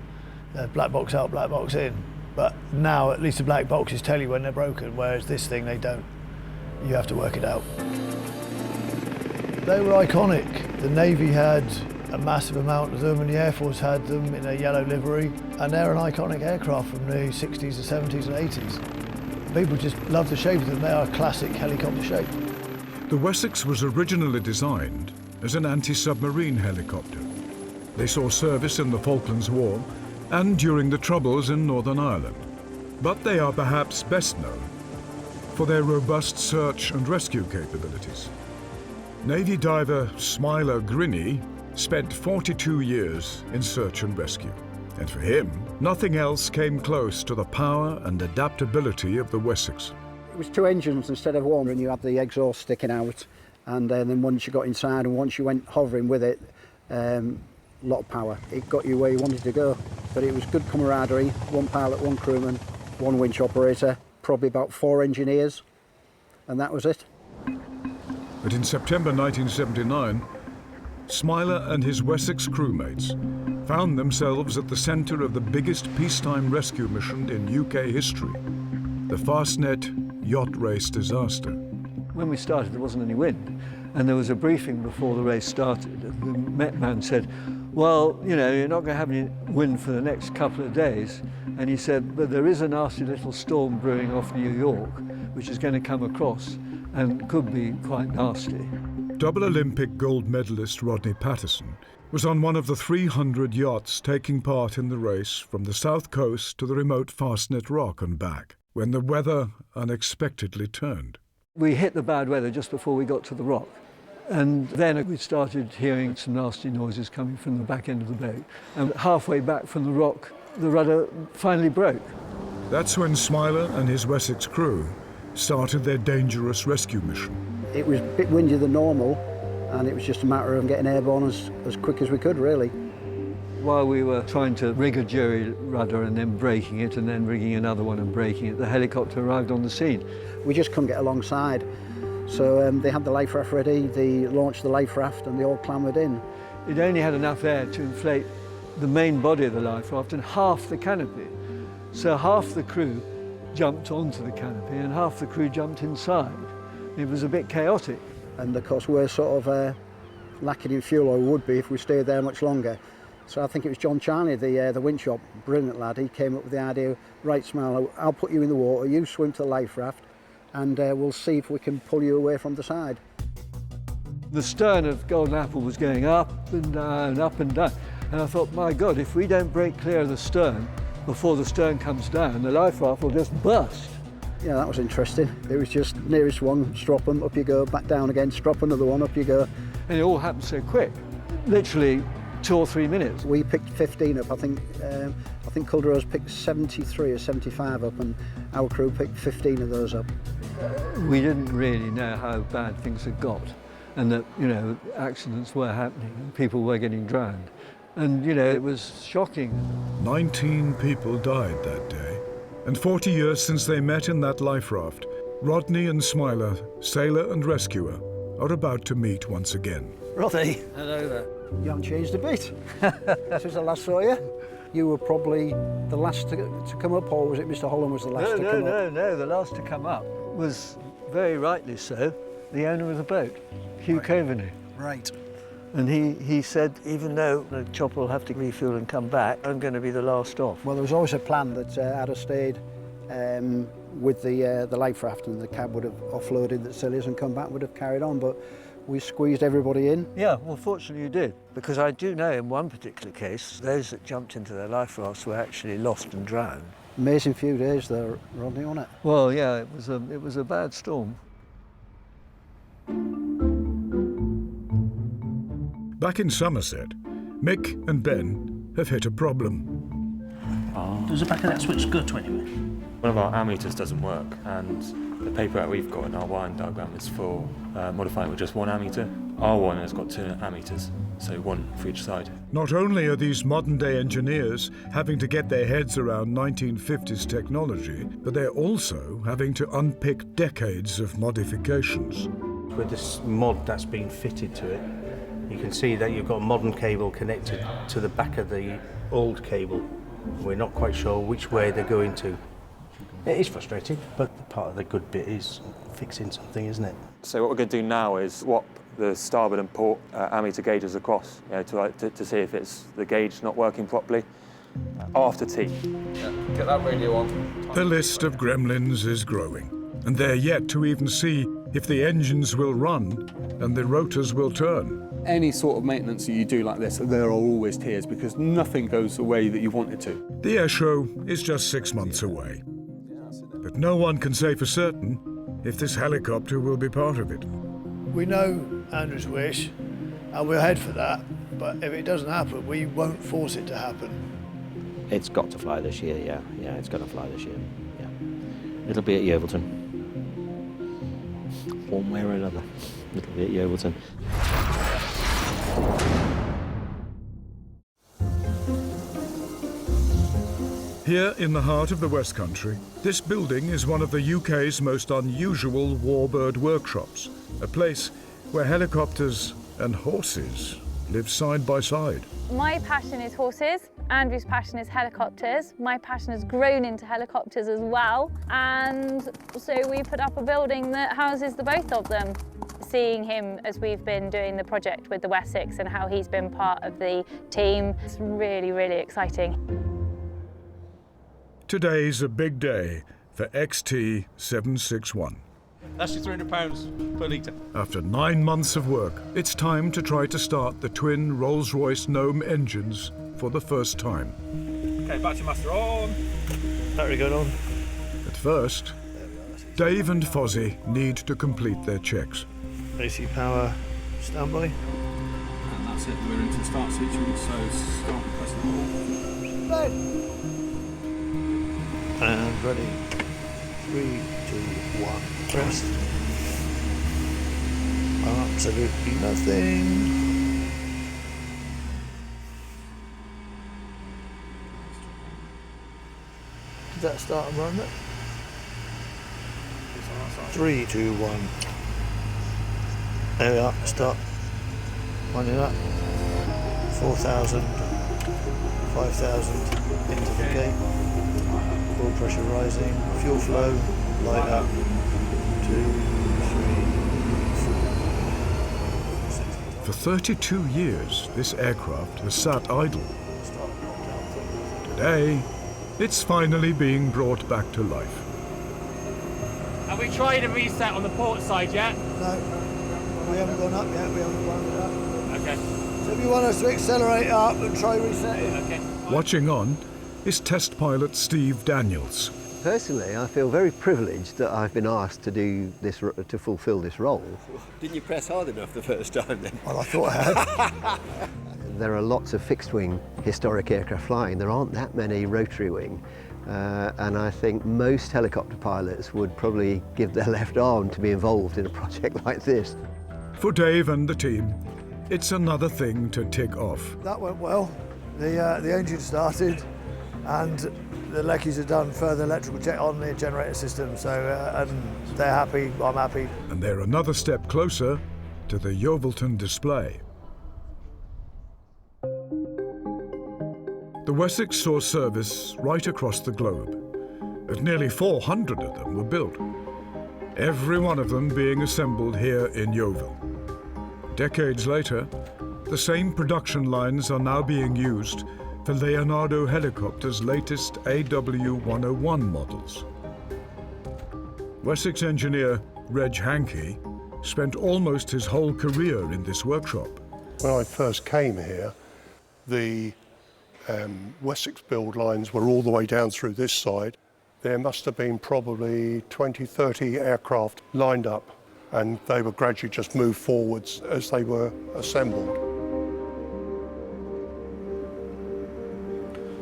Black box out, black box in. But now, at least the black boxes tell you when they're broken, whereas this thing, they don't. You have to work it out. They were iconic. The Navy had a massive amount of them, and the Air Force had them in a yellow livery, and they're an iconic aircraft from the 60s, the 70s and 80s. People just love the shape of them. They are a classic helicopter shape. The Wessex was originally designed as an anti-submarine helicopter. They saw service in the Falklands War and during the Troubles in Northern Ireland. But they are perhaps best known for their robust search and rescue capabilities. Navy diver Smiler Grinney spent 42 years in search and rescue. And for him, nothing else came close to the power and adaptability of the Wessex. It was 2 engines instead of 1, and you had the exhaust sticking out. And then once you got inside and once you went hovering with it, a lot of power. It got you where you wanted to go. But it was good camaraderie, 1 pilot, 1 crewman, 1 winch operator, probably about 4 engineers, and that was it. But in September 1979, Smiler and his Wessex crewmates found themselves at the centre of the biggest peacetime rescue mission in UK history, the Fastnet yacht race disaster. When we started, there wasn't any wind, and there was a briefing before the race started. The Met man said, well, you know, you're not going to have any wind for the next couple of days. And he said, but there is a nasty little storm brewing off New York, which is going to come across and could be quite nasty. Double Olympic gold medalist Rodney Patterson was on one of the 300 yachts taking part in the race from the south coast to the remote Fastnet Rock and back, when the weather unexpectedly turned. We hit the bad weather just before we got to the rock. And then we started hearing some nasty noises coming from the back end of the boat. And halfway back from the rock, the rudder finally broke. That's when Smiler and his Wessex crew started their dangerous rescue mission. It was a bit windier than normal, and it was just a matter of getting airborne as quick as we could, really. While we were trying to rig a jury rudder and then breaking it and then rigging another one and breaking it, the helicopter arrived on the scene. We just couldn't get alongside. So they had the life raft ready, they launched the life raft and they all clambered in. It only had enough air to inflate the main body of the life raft and half the canopy. So half the crew jumped onto the canopy and half the crew jumped inside. It was a bit chaotic. And of course we're sort of lacking in fuel, or would be if we stayed there much longer. So I think it was John Charney, the winch op, brilliant lad. He came up with the idea, right, Smiler, I'll put you in the water, you swim to the life raft, and we'll see if we can pull you away from the side. The stern of Golden Apple was going up and down, up and down. And I thought, my God, if we don't break clear of the stern before the stern comes down, the life raft will just burst. Yeah, that was interesting. It was just nearest one, strop them, up you go, back down again, strop another one, up you go. And it all happened so quick, literally 2 or 3 minutes. We picked 15 up. I think Culderos picked 73 or 75 up, and our crew picked 15 of those up. We didn't really know how bad things had got, and that, you know, accidents were happening and people were getting drowned. And, you know, it was shocking. 19 people died that day. And 40 years since they met in that life raft, Rodney and Smiler, sailor and rescuer, are about to meet once again. Rodney. Hello there. You haven't changed a bit since I last saw you. You were probably the last to come up, or was it Mr. Holland was the last to come up? No, the last to come up was, very rightly so, the owner of the boat, Hugh Coventry. Right. And he said, even though the chopper will have to refuel and come back, I'm going to be the last off. Well, there was always a plan that I'd have stayed with the life raft, and the cab would have offloaded the Cilliers and come back, would have carried on, but we squeezed everybody in. Yeah, well, fortunately you did, because I do know in one particular case, those that jumped into their life rafts were actually lost and drowned. Amazing few days there, Rodney, wasn't it? Well, yeah, it was a bad storm. Back in Somerset, Mick and Ben have hit a problem. Does the back of that switch go to anywhere? One of our ammeters doesn't work, and the paper that we've got in our wiring diagram is for modifying with just one ammeter. Our one has got 2 ammeters, so one for each side. Not only are these modern-day engineers having to get their heads around 1950s technology, but they're also having to unpick decades of modifications. With this mod that's been fitted to it, you can see that you've got a modern cable connected to the back of the old cable. We're not quite sure which way they're going to. It is frustrating, but part of the good bit is fixing something, isn't it? So what we're going to do now is swap the starboard and port ammeter gauges across, to see if it's the gauge not working properly after tea. Yeah, get that radio on. The list of gremlins is growing, and they're yet to even see if the engines will run and the rotors will turn. Any sort of maintenance that you do like this, there are always tears because nothing goes the way that you want it to. The Airshow is just 6 months away, but no one can say for certain if this helicopter will be part of it. We know Andrew's wish, and we'll head for that, but if it doesn't happen, we won't force it to happen. It's got to fly this year, yeah. Yeah, it's going to fly this year, yeah. It'll be at Yeovilton. One way or another, it'll be at Yeovilton. Here in the heart of the West Country, this building is one of the UK's most unusual Warbird workshops, a place where helicopters and horses live side by side. My passion is horses, Andrew's passion is helicopters. My passion has grown into helicopters as well, and so we put up a building that houses the both of them. Seeing him as we've been doing the project with the Wessex and how he's been part of the team, it's really, really exciting. Today's a big day for XT761. That's your £300 per litre. After 9 months of work, it's time to try to start the twin Rolls-Royce Gnome engines for the first time. Okay, battery master on. Battery going on. At first, Dave and Fozzie need to complete their checks. AC power standby. And that's it, we're into the start sequence, so start pressing the hold. And ready. 3, 2, 1, press. Absolutely nothing. Did that start and run it? 3, 2, 1. There we are, start. Winding up. 4,000, 5,000 into the gate. Full pressure rising, fuel flow, light up. 2, 3, 4. For 32 years, this aircraft has sat idle. Today, it's finally being brought back to life. Have we tried a reset on the port side yet? No, we haven't gone up yet, we haven't wound it up. Okay. So if you want us to accelerate up and try resetting. Okay. Watching on is test pilot Steve Daniels. Personally, I feel very privileged that I've been asked to do this, to fulfil this role. Didn't you press hard enough the first time then? Well, I thought I had. There are lots of fixed-wing historic aircraft flying. There aren't that many rotary wing. And I think most helicopter pilots would probably give their left arm to be involved in a project like this. For Dave and the team, it's another thing to tick off. That went well. The engine started, and the Leckies have done further electrical check on the generator system, so and they're happy, I'm happy. And they're another step closer to the Yeovilton display. The Wessex saw service right across the globe, and nearly 400 of them were built, every one of them being assembled here in Yeovil. Decades later, the same production lines are now being used for Leonardo Helicopter's latest AW101 models. Wessex engineer Reg Hankey spent almost his whole career in this workshop. When I first came here, the Wessex build lines were all the way down through this side. There must have been probably 20, 30 aircraft lined up, and they would gradually just move forwards as they were assembled.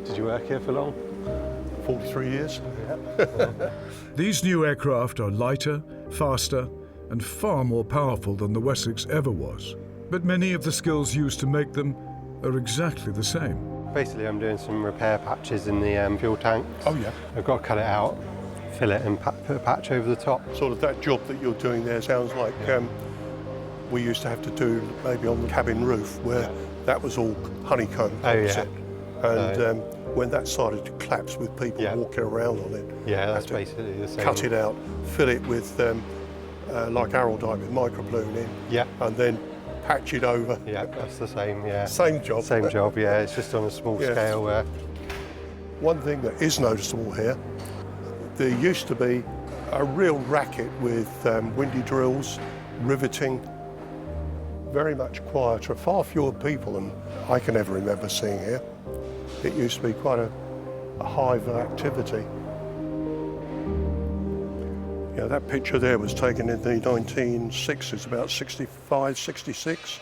Did you work here for long? 43 years. These new aircraft are lighter, faster, and far more powerful than the Wessex ever was. But many of the skills used to make them are exactly the same. Basically, I'm doing some repair patches in the fuel tank. Oh yeah. I've got to cut it out, fill it, and put a patch over the top. Sort of that job that you're doing there sounds like we used to have to do maybe on the cabin roof, where that was all honeycomb composite. And when that started to collapse with people walking around on it, that's basically the same. Cut it out, fill it with like araldite with microplume in, and then patch it over. Yeah, that's the same. Same job. Same job. Yeah, it's just on a small scale. Where one thing that is noticeable here, there used to be a real racket with windy drills, riveting. Very much quieter, far fewer people than I can ever remember seeing here. It used to be quite a hive of activity. Yeah, that picture there was taken in the 1960s, about 65, 66.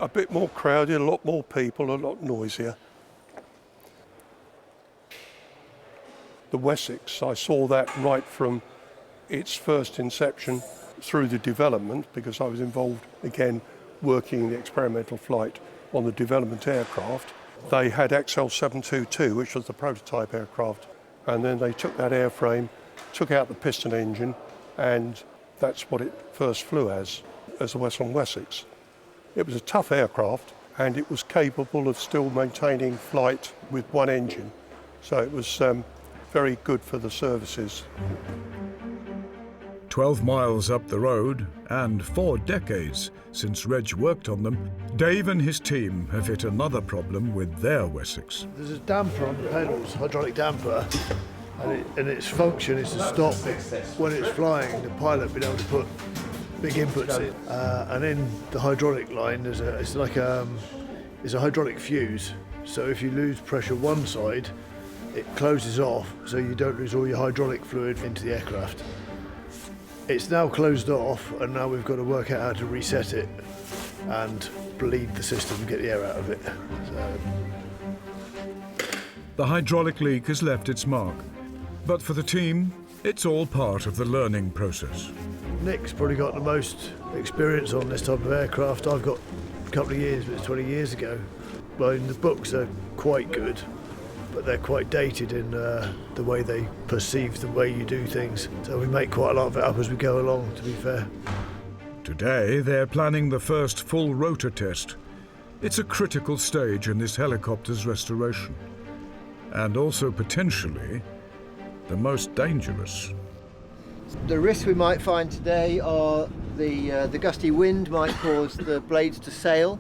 A bit more crowded, a lot more people, a lot noisier. The Wessex, I saw that right from its first inception through the development, because I was involved, again, working in the experimental flight on the development aircraft. They had XL722, which was the prototype aircraft, and then they took that airframe, took out the piston engine, and that's what it first flew as the Wessex. It was a tough aircraft, and it was capable of still maintaining flight with one engine, so it was very good for the services. 12 miles up the road, and 4 decades since Reg worked on them, Dave and his team have hit another problem with their Wessex. There's a damper on the pedals, hydraulic damper, and its function is to stop when it's flying, the pilot being able to put big inputs in. And in the hydraulic line, there's a hydraulic fuse. So if you lose pressure one side, it closes off, so you don't lose all your hydraulic fluid into the aircraft. It's now closed off, and now we've got to work out how to reset it and bleed the system and get the air out of it. The hydraulic leak has left its mark, but for the team, it's all part of the learning process. Nick's probably got the most experience on this type of aircraft. I've got a couple of years, but it's 20 years ago. Well, in the books are quite good, but they're quite dated in the way they perceive the way you do things. So we make quite a lot of it up as we go along, to be fair. Today, they're planning the first full rotor test. It's a critical stage in this helicopter's restoration, and also potentially the most dangerous. The risks we might find today are the gusty wind might cause the blades to sail.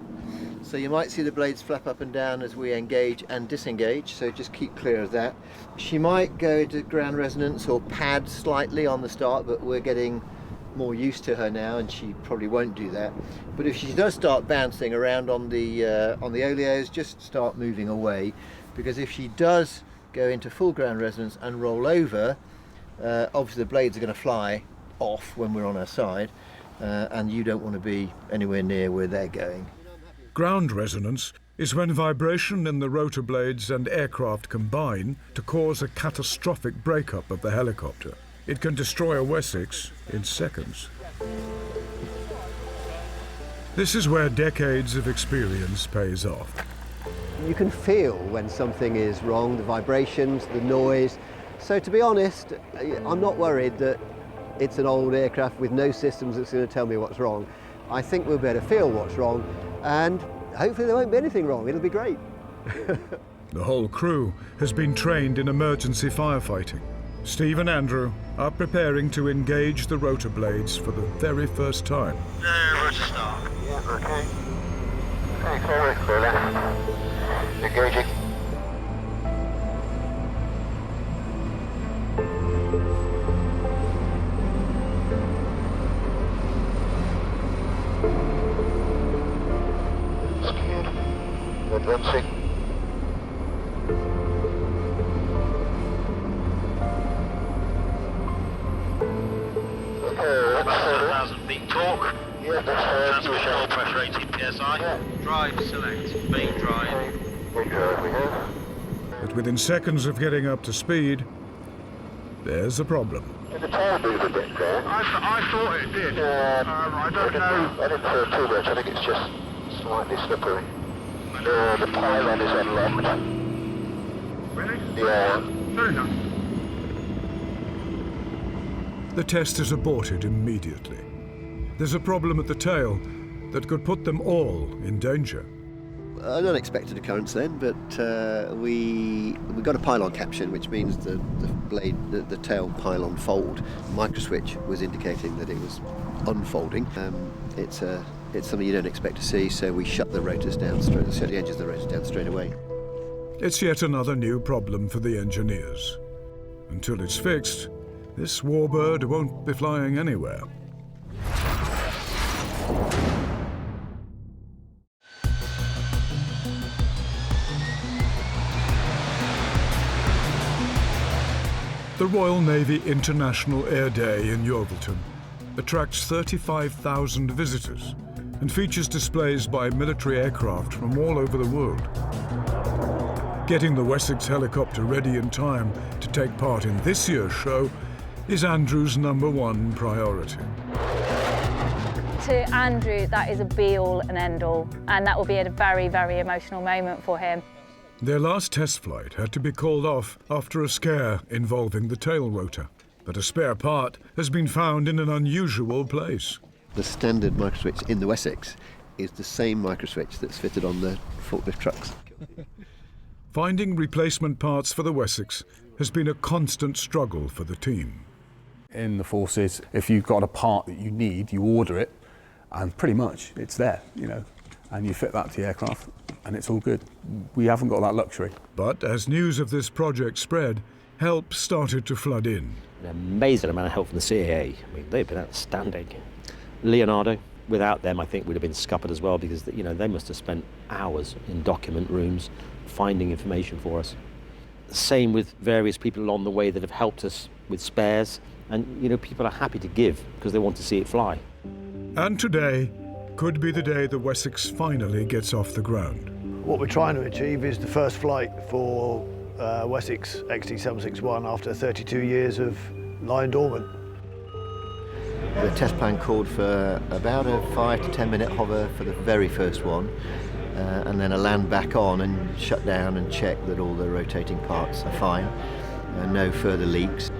So you might see the blades flap up and down as we engage and disengage, so just keep clear of that. She might go into ground resonance or pad slightly on the start, but we're getting more used to her now and she probably won't do that. But if she does start bouncing around on the oleos, just start moving away, because if she does go into full ground resonance and roll over, obviously the blades are going to fly off when we're on her side, and you don't want to be anywhere near where they're going. Ground resonance is when vibration in the rotor blades and aircraft combine to cause a catastrophic breakup of the helicopter. It can destroy a Wessex in seconds. This is where decades of experience pays off. You can feel when something is wrong, the vibrations, the noise. So to be honest, I'm not worried that it's an old aircraft with no systems that's going to tell me what's wrong. I think we'll be able to feel what's wrong, and hopefully there won't be anything wrong. It'll be great. The whole crew has been trained in emergency firefighting. Steve and Andrew are preparing to engage the rotor blades for the very first time. Rotor start. Yeah, okay. Okay, clear. Engaging. Advancing. Okay, 7,000 feet torque. Yeah, that's transmission hull pressure 18 psi. Yeah. Drive select. Main drive. At But within seconds of getting up to speed, there's a problem. Did the tail move a bit there? I thought it did. I don't know. I didn't feel too much. I think it's just slightly slippery. The pylon is unlocked. Really? Yeah. Fair enough. The test is aborted immediately. There's a problem at the tail that could put them all in danger. An unexpected occurrence then, but we got a pylon caption, which means the blade, the tail pylon fold. The microswitch was indicating that it was unfolding. It's something you don't expect to see, so we shut the rotors down straight. Shut the engines, the rotors down straight away. It's yet another new problem for the engineers. Until it's fixed, this Warbird won't be flying anywhere. The Royal Navy International Air Day in Yeovilton attracts 35,000 visitors and features displays by military aircraft from all over the world. Getting the Wessex helicopter ready in time to take part in this year's show is Andrew's #1 priority. To Andrew, that is a be-all and end-all, and that will be a very, very emotional moment for him. Their last test flight had to be called off after a scare involving the tail rotor, but a spare part has been found in an unusual place. The standard microswitch in the Wessex is the same microswitch that's fitted on the forklift trucks. Finding replacement parts for the Wessex has been a constant struggle for the team. In the forces, if you've got a part that you need, you order it, and pretty much it's there, you know, and you fit that to the aircraft, and it's all good. We haven't got that luxury. But as news of this project spread, help started to flood in. An amazing amount of help from the CAA. I mean, they've been outstanding. Leonardo, without them, I think we'd have been scuppered as well, because you know they must have spent hours in document rooms finding information for us. Same with various people along the way that have helped us with spares, and you know people are happy to give because they want to see it fly. And today could be the day the Wessex finally gets off the ground. What we're trying to achieve is the first flight for Wessex XT761 after 32 years of lying dormant. The test plan called for about a 5 to 10 minute hover for the very first one, and then a land back on and shut down and check that all the rotating parts are fine, no further leaks.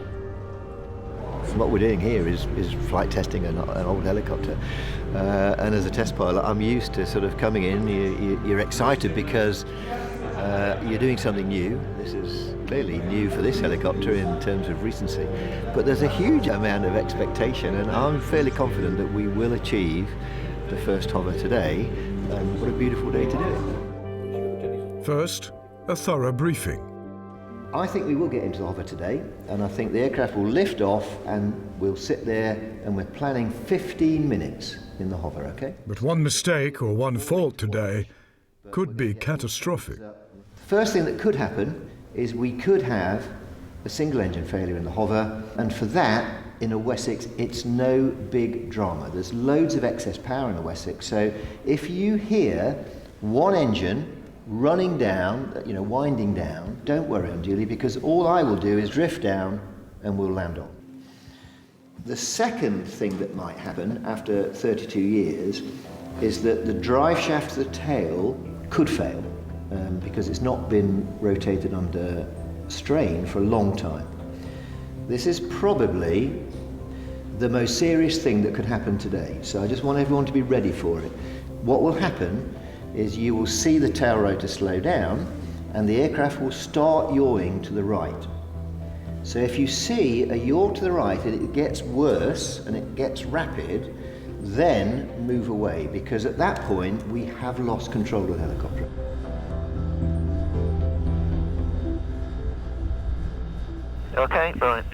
What we're doing here is flight testing an old helicopter, and as a test pilot I'm used to sort of coming in, you're excited because you're doing something new. This is clearly new for this helicopter in terms of recency, but there's a huge amount of expectation, and I'm fairly confident that we will achieve the first hover today, and what a beautiful day to do it. First, a thorough briefing. I think we will get into the hover today, and I think the aircraft will lift off and we'll sit there, and we're planning 15 minutes in the hover, okay? But one mistake or one fault today could be catastrophic. The first thing that could happen is we could have a single engine failure in the hover, and for that, in a Wessex, it's no big drama. There's loads of excess power in a Wessex, so if you hear one engine running down, you know, winding down, don't worry unduly, because all I will do is drift down and we'll land on. The second thing that might happen after 32 years is that the drive shaft of the tail could fail because it's not been rotated under strain for a long time. This is probably the most serious thing that could happen today, so I just want everyone to be ready for it. What will happen is you will see the tail rotor slow down and the aircraft will start yawing to the right. So if you see a yaw to the right and it gets worse and it gets rapid, then move away, because at that point we have lost control of the helicopter. Okay, right.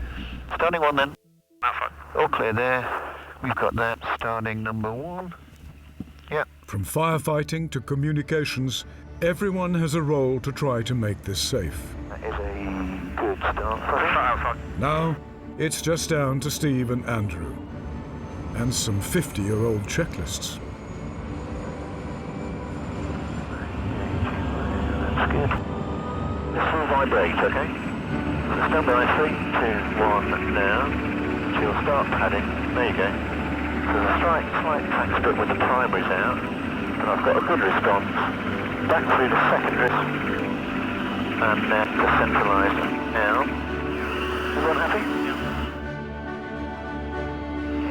Starting one then. All clear there. We've got that. Starting #1. Yep. From firefighting to communications, everyone has a role to try to make this safe. That is a good start. Now, it's just down to Steve and Andrew, and some 50-year-old checklists. That's good. Just will vibrate, okay? So stand by, 3, 2, 1, now. She'll start padding. There you go. So there's a slight tack strip with the primaries out, and I've got a good response. Back through the secondaries, and now the centralised now. Everyone happy?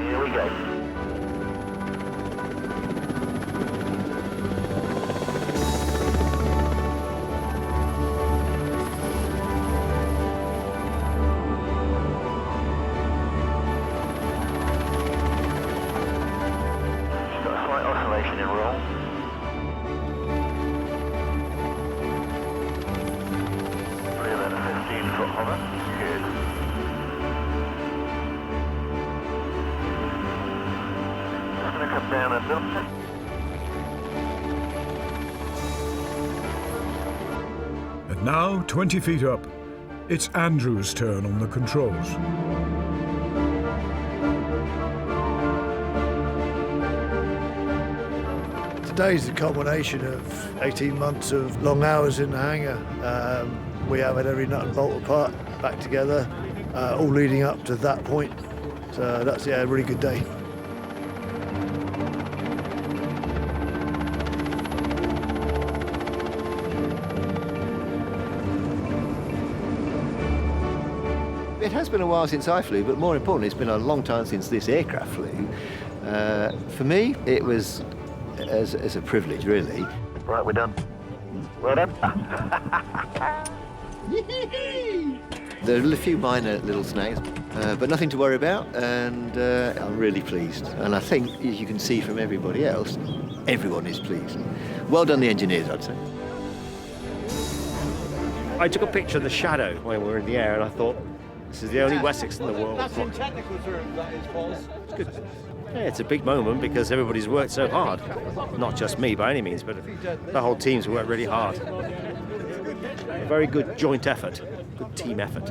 Here we go. And now, 20 feet up, it's Andrew's turn on the controls. Today's the culmination of 18 months of long hours in the hangar. We have had every nut and bolt apart, back together, all leading up to that point. So that's a really good day. It has been a while since I flew, but more importantly, it's been a long time since this aircraft flew. For me, it was as a privilege, really. Right, we're done. Well done. There are a few minor little snags, but nothing to worry about, and I'm really pleased. And I think, as you can see from everybody else, everyone is pleased. Well done, the engineers, I'd say. I took a picture of the shadow when we were in the air, and I thought, this is the only Wessex in the world. That's in technical terms, that is, Paul's. It's good. Yeah, it's a big moment because everybody's worked so hard. Not just me by any means, but the whole team's worked really hard. A very good joint effort, good team effort.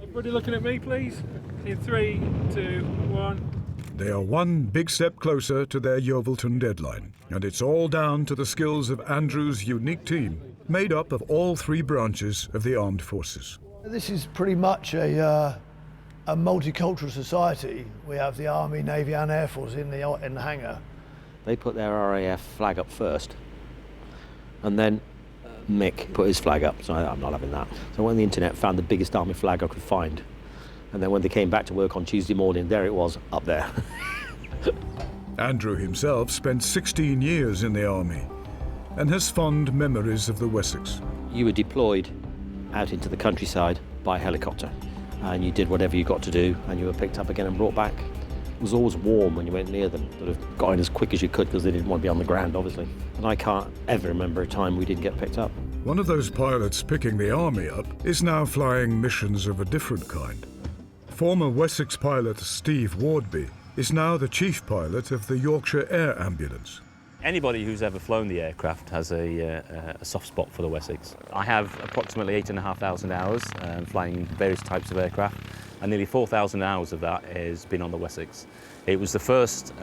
Everybody looking at me, please. In 3, 2, 1. They are one big step closer to their Yeovilton deadline, and it's all down to the skills of Andrew's unique team, made up of all 3 branches of the armed forces. This is pretty much a multicultural society. We have the Army, Navy and Air Force in the hangar. They put their RAF flag up first, and then Mick put his flag up, so I'm not having that. So I went on the internet, found the biggest army flag I could find, and then when they came back to work on Tuesday morning, there it was, up there. Andrew himself spent 16 years in the army and has fond memories of the Wessex. You were deployed out into the countryside by helicopter, and you did whatever you got to do, and you were picked up again and brought back. It was always warm when you went near them. Sort of got in as quick as you could because they didn't want to be on the ground, obviously. And I can't ever remember a time we didn't get picked up. One of those pilots picking the army up is now flying missions of a different kind. Former Wessex pilot Steve Wardby is now the chief pilot of the Yorkshire Air Ambulance. Anybody who's ever flown the aircraft has a soft spot for the Wessex. I have approximately 8,500 hours flying various types of aircraft, and nearly 4,000 hours of that has been on the Wessex. It was the first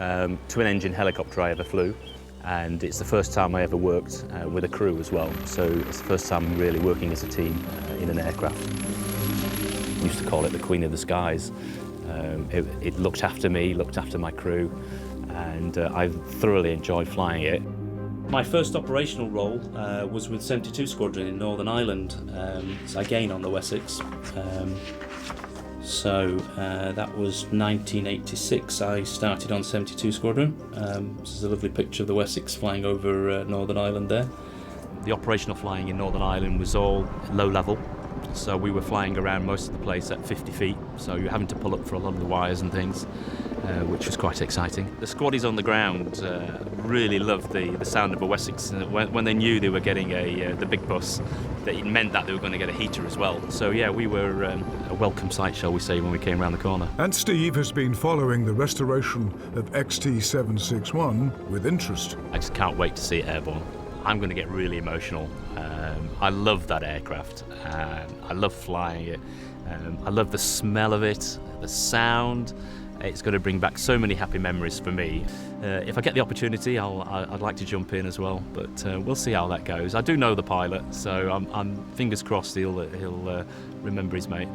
twin-engine helicopter I ever flew, and it's the first time I ever worked with a crew as well. So it's the first time really working as a team in an aircraft. I used to call it the Queen of the Skies. It looked after me, looked after my crew, and I thoroughly enjoyed flying it. My first operational role was with 72 Squadron in Northern Ireland, again on the Wessex. That was 1986. I started on 72 Squadron. This is a lovely picture of the Wessex flying over Northern Ireland there. The operational flying in Northern Ireland was all low level, so we were flying around most of the place at 50 feet, so you're having to pull up for a lot of the wires and things, which was quite exciting. The squaddies on the ground really loved the sound of a Wessex. When they knew they were getting the big bus, it meant that they were going to get a heater as well. So yeah, we were a welcome sight, shall we say, when we came around the corner. And Steve has been following the restoration of XT761 with interest. I just can't wait to see it airborne. I'm going to get really emotional. I love that aircraft. I love flying it. I love the smell of it, the sound. It's going to bring back so many happy memories for me. If I get the opportunity, I'd like to jump in as well, but we'll see how that goes. I do know the pilot, so I'm fingers crossed he'll remember his mate.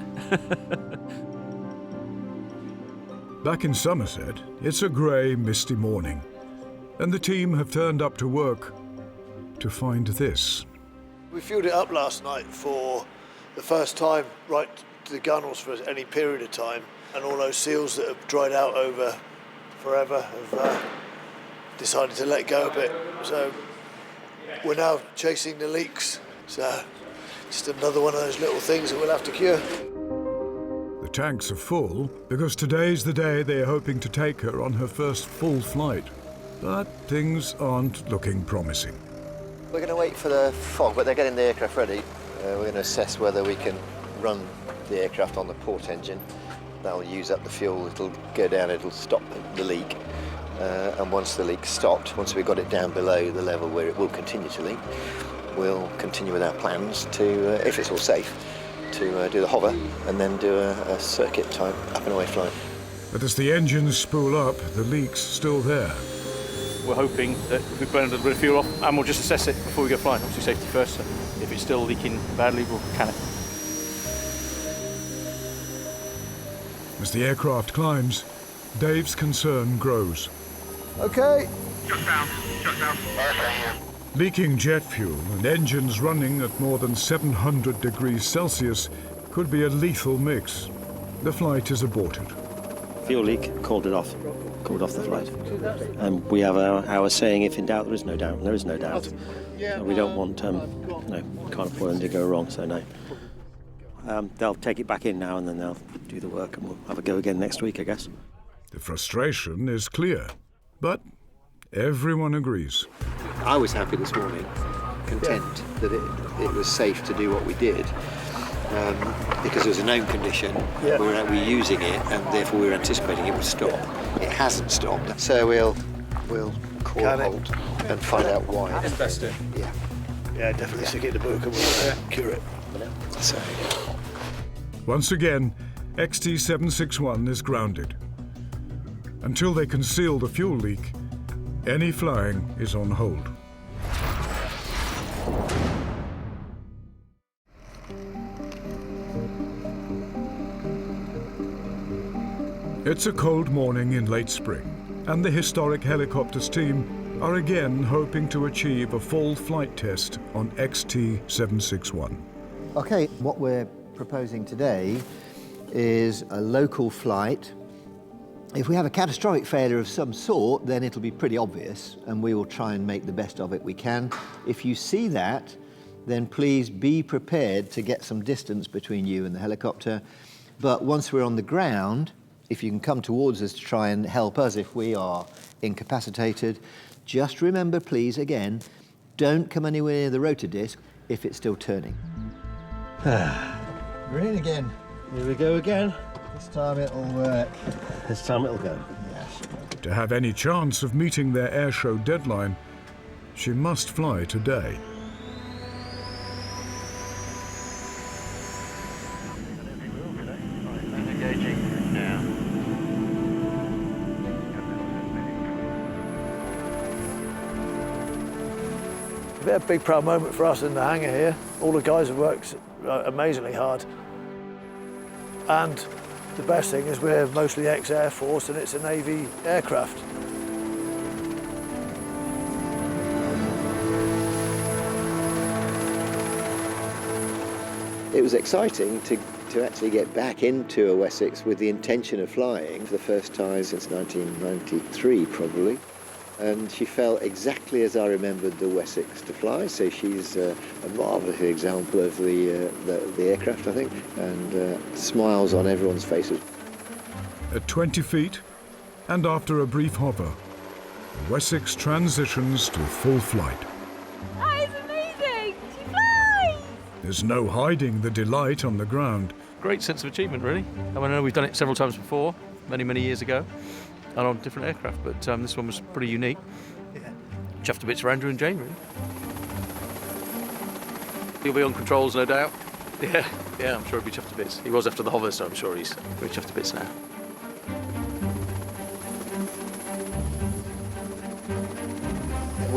Back in Somerset, it's a grey, misty morning, and the team have turned up to work to find this. We fueled it up last night for the first time right to the gunnels for any period of time, and all those seals that have dried out over forever have decided to let go a bit. So we're now chasing the leaks. So just another one of those little things that we'll have to cure. The tanks are full because today's the day they're hoping to take her on her first full flight. But things aren't looking promising. We're going to wait for the fog, but they're getting the aircraft ready. We're going to assess whether we can run the aircraft on the port engine. That'll use up the fuel, it'll go down, it'll stop the leak. And once the leak's stopped, once we've got it down below the level where it will continue to leak, we'll continue with our plans to, if it's all safe, to do the hover and then do a circuit type up and away flight. But as the engines spool up, the leak's still there. We're hoping that if we burn a little bit of fuel off, and we'll just assess it before we go flying. Obviously safety first, so if it's still leaking badly, we'll can it. As the aircraft climbs, Dave's concern grows. Okay. Shut down. Leaking jet fuel and engines running at more than 700 degrees Celsius could be a lethal mix. The flight is aborted. Fuel leak, called off the flight. And we have our saying, if in doubt, there is no doubt. There is no doubt. So we don't want, can't afford anything to go wrong, so no. They'll take it back in now and then they'll do the work and we'll have a go again next week, I guess. The frustration is clear, but everyone agrees. I was happy this morning, content that it was safe to do what we did, because it was a known condition. We were using it, and therefore we were anticipating it would stop. It hasn't stopped, so we'll call a halt and find out why. Invest it. Yeah, definitely stick it in the book and we'll cure it. So. Once again, XT761 is grounded. Until they can seal the fuel leak, any flying is on hold. It's a cold morning in late spring, and the historic helicopters team are again hoping to achieve a full flight test on XT761. Okay, what we're proposing today is a local flight. If we have a catastrophic failure of some sort, then it'll be pretty obvious, and we will try and make the best of it we can. If you see that, then please be prepared to get some distance between you and the helicopter. But once we're on the ground, if you can come towards us to try and help us if we are incapacitated, just remember, please, again, don't come anywhere near the rotor disc if it's still turning. We're in again. Here we go again. This time it'll work. This time it'll go. Yes. To have any chance of meeting their airshow deadline, she must fly today. Engaging now. It's been a big proud moment for us in the hangar here. All the guys have worked amazingly hard. And the best thing is we're mostly ex-Air Force and it's a Navy aircraft. It was exciting to actually get back into a Wessex with the intention of flying for the first time since 1993 probably. And she felt exactly as I remembered the Wessex to fly, so she's a marvellous example of the aircraft, I think, and smiles on everyone's faces. At 20 feet, and after a brief hover, the Wessex transitions to full flight. That is amazing! She flies! There's no hiding the delight on the ground. Great sense of achievement, really. I know we've done it several times before, many years ago, and on different aircraft, but this one was pretty unique. Yeah. Chuffed to bits for Andrew and Jane, really. He'll be on controls, no doubt. Yeah, I'm sure he'll be chuffed to bits. He was after the hover, so I'm sure he's very chuffed to bits now.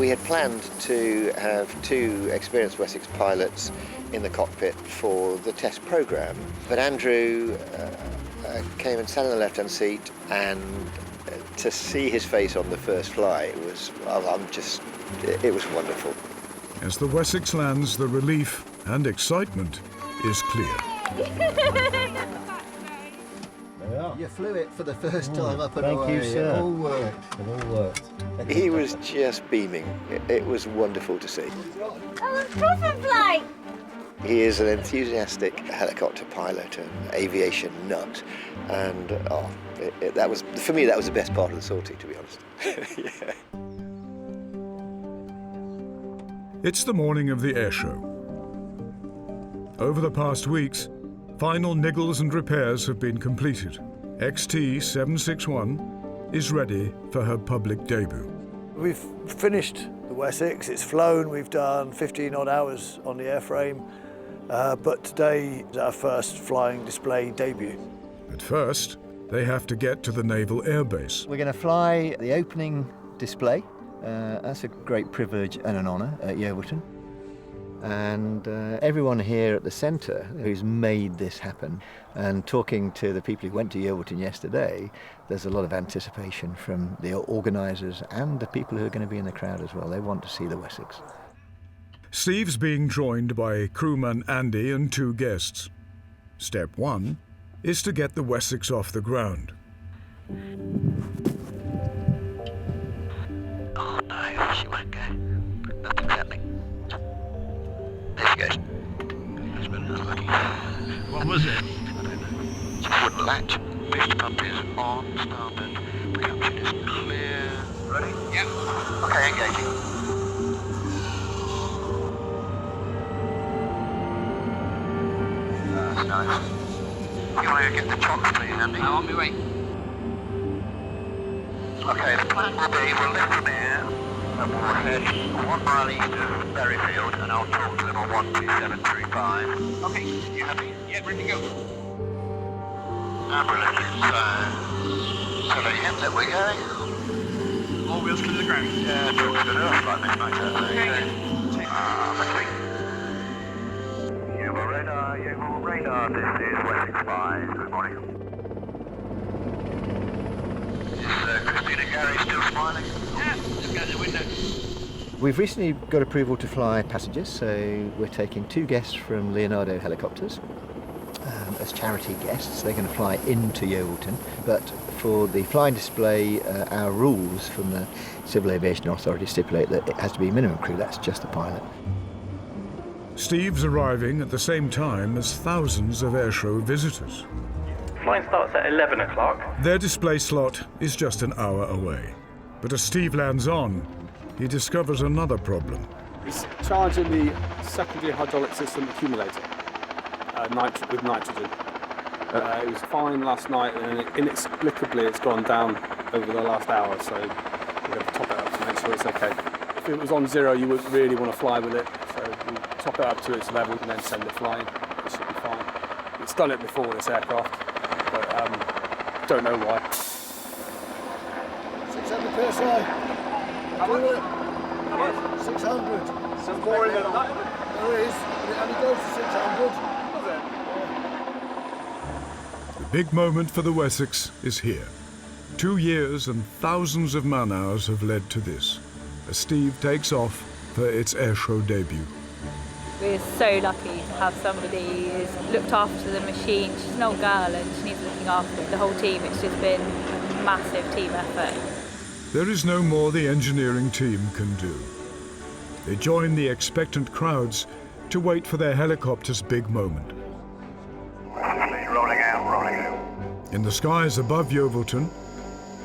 We had planned to have 2 experienced Wessex pilots in the cockpit for the test programme, but Andrew came and sat in the left-hand seat, and to see his face on the first flight was, it was wonderful. As the Wessex lands, the relief and excitement is clear. You flew it for the first time up and Thank away. you, sir. It all worked. It all worked. He was just beaming. It was wonderful to see. Oh, a proper flight! He is an enthusiastic helicopter pilot and aviation nut, and that was, for me, that was the best part of the sortie, to be honest. Yeah. It's the morning of the Airshow. Over the past weeks, final niggles and repairs have been completed. XT761 is ready for her public debut. We've finished the Wessex, it's flown, we've done 15 odd hours on the airframe, but today is our first flying display debut. But first, they have to get to the Naval Air Base. We're going to fly the opening display. That's a great privilege and an honour at Yeovilton. And everyone here at the centre who's made this happen, and talking to the people who went to Yeovilton yesterday, there's a lot of anticipation from the organisers and the people who are going to be in the crowd as well. They want to see the Wessex. Steve's being joined by crewman Andy and 2 guests. Step 1 is to get the Wessex off the ground. Oh no, she won't go. Nothing's happening. There she goes. That's been unlucky. What was it? I don't know. Just wouldn't latch. Booster pump is on, starboard. Production is clear. Ready? Yep. Okay, engaging. That's nice. You want to get the chocks, please, Andy? I'm on my way. Okay, the plan will be we'll lift from here and we'll head 1 mile east of Berryfield, and I'll talk to them on 12735. Okay, you happy? Yeah, ready to go. Brilliant. So the hint that we're going. All wheels to the ground. Yeah, talk to the earth like this, mate. Okay. You will radar, this is Wessex 5. Good morning. Christina Gary still smiling? Yeah, just go to the window. We've recently got approval to fly passengers, so we're taking 2 guests from Leonardo Helicopters as charity guests. They're going to fly into Yeovilton, but for the flying display, our rules from the Civil Aviation Authority stipulate that it has to be minimum crew, that's just the pilot. Steve's arriving at the same time as thousands of airshow visitors. Flying starts at 11 o'clock. Their display slot is just an hour away. But as Steve lands on, he discovers another problem. It's charging the secondary hydraulic system accumulator with nitrogen. It was fine last night, and inexplicably it's gone down over the last hour, so we're going to top it up to make sure it's okay. If it was on 0, you wouldn't really want to fly with it, so we top it up to its level and then send it flying. It should be fine. It's done it before, this aircraft, but don't know why. 600 PSI. Do it. 600. Some more in there than that. There is, but it only goes to 600. The big moment for the Wessex is here. 2 years and thousands of man-hours have led to this, as Steve takes off for its airshow debut. We're so lucky to have somebody who's looked after the machine. She's an old girl and she needs looking after the whole team. It's just been a massive team effort. There is no more the engineering team can do. They join the expectant crowds to wait for their helicopter's big moment. Rolling out. In the skies above Yeovilton,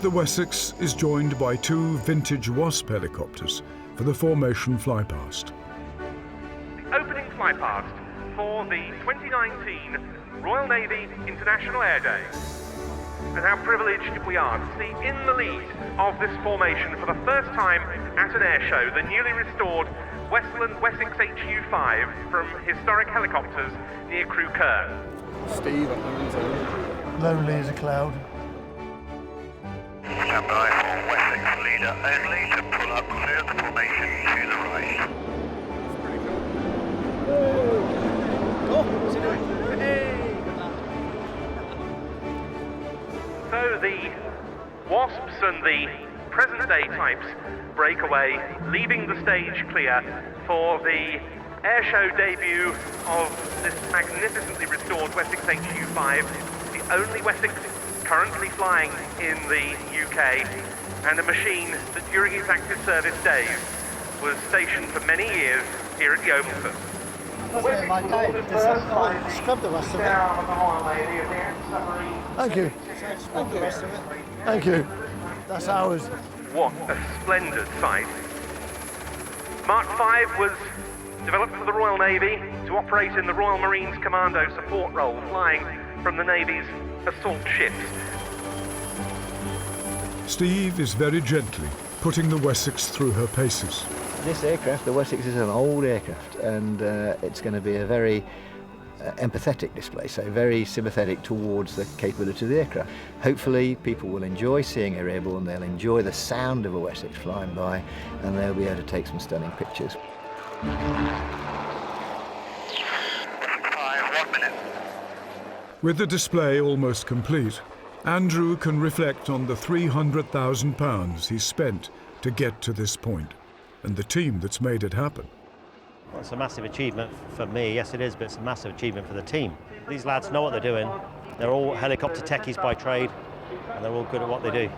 the Wessex is joined by 2 vintage Wasp helicopters for the formation flypast. Opening flypast for the 2019 Royal Navy International Air Day. And how privileged we are to see in the lead of this formation for the first time at an air show the newly restored Wessex HU5 from historic helicopters near Crewe Cairn. Steve, lonely as a cloud. Stand by for Wessex leader only to pull up clear the formation to the right. Oh, what's he doing? Hey, good lad. So the Wasps and the present-day types break away, leaving the stage clear for the airshow debut of this magnificently restored Wessex HU5, the only Wessex currently flying in the UK, and a machine that during its active service days was stationed for many years here at Yeovilton. Scrub the rest of it. Thank you. Thank you. That's ours. What a splendid sight. Mark V was developed for the Royal Navy to operate in the Royal Marines Commando support role, flying from the Navy's assault ships. Steve is very gently putting the Wessex through her paces. This aircraft, the Wessex, is an old aircraft, and it's going to be a very empathetic display, so very sympathetic towards the capability of the aircraft. Hopefully people will enjoy seeing her airborne, they'll enjoy the sound of a Wessex flying by, and they'll be able to take some stunning pictures. 1 minute. With the display almost complete, Andrew can reflect on the £300,000 he spent to get to this point, and the team that's made it happen. Well, it's a massive achievement for me, yes it is, but it's a massive achievement for the team. These lads know what they're doing. They're all helicopter techies by trade, and they're all good at what they do.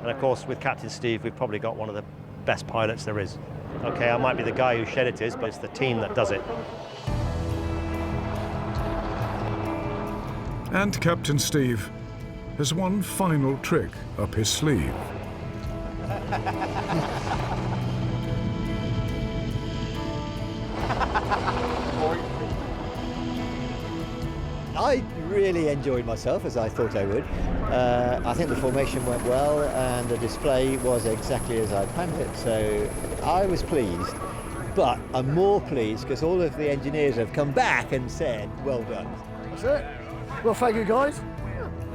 And of course, with Captain Steve, we've probably got one of the best pilots there is. Okay, I might be the guy who shed it is, but it's the team that does it. And Captain Steve has one final trick up his sleeve. I really enjoyed myself, as I thought I would. I think the formation went well and the display was exactly as I planned it, so I was pleased. But I'm more pleased because all of the engineers have come back and said, well done. That's it. Well, thank you, guys.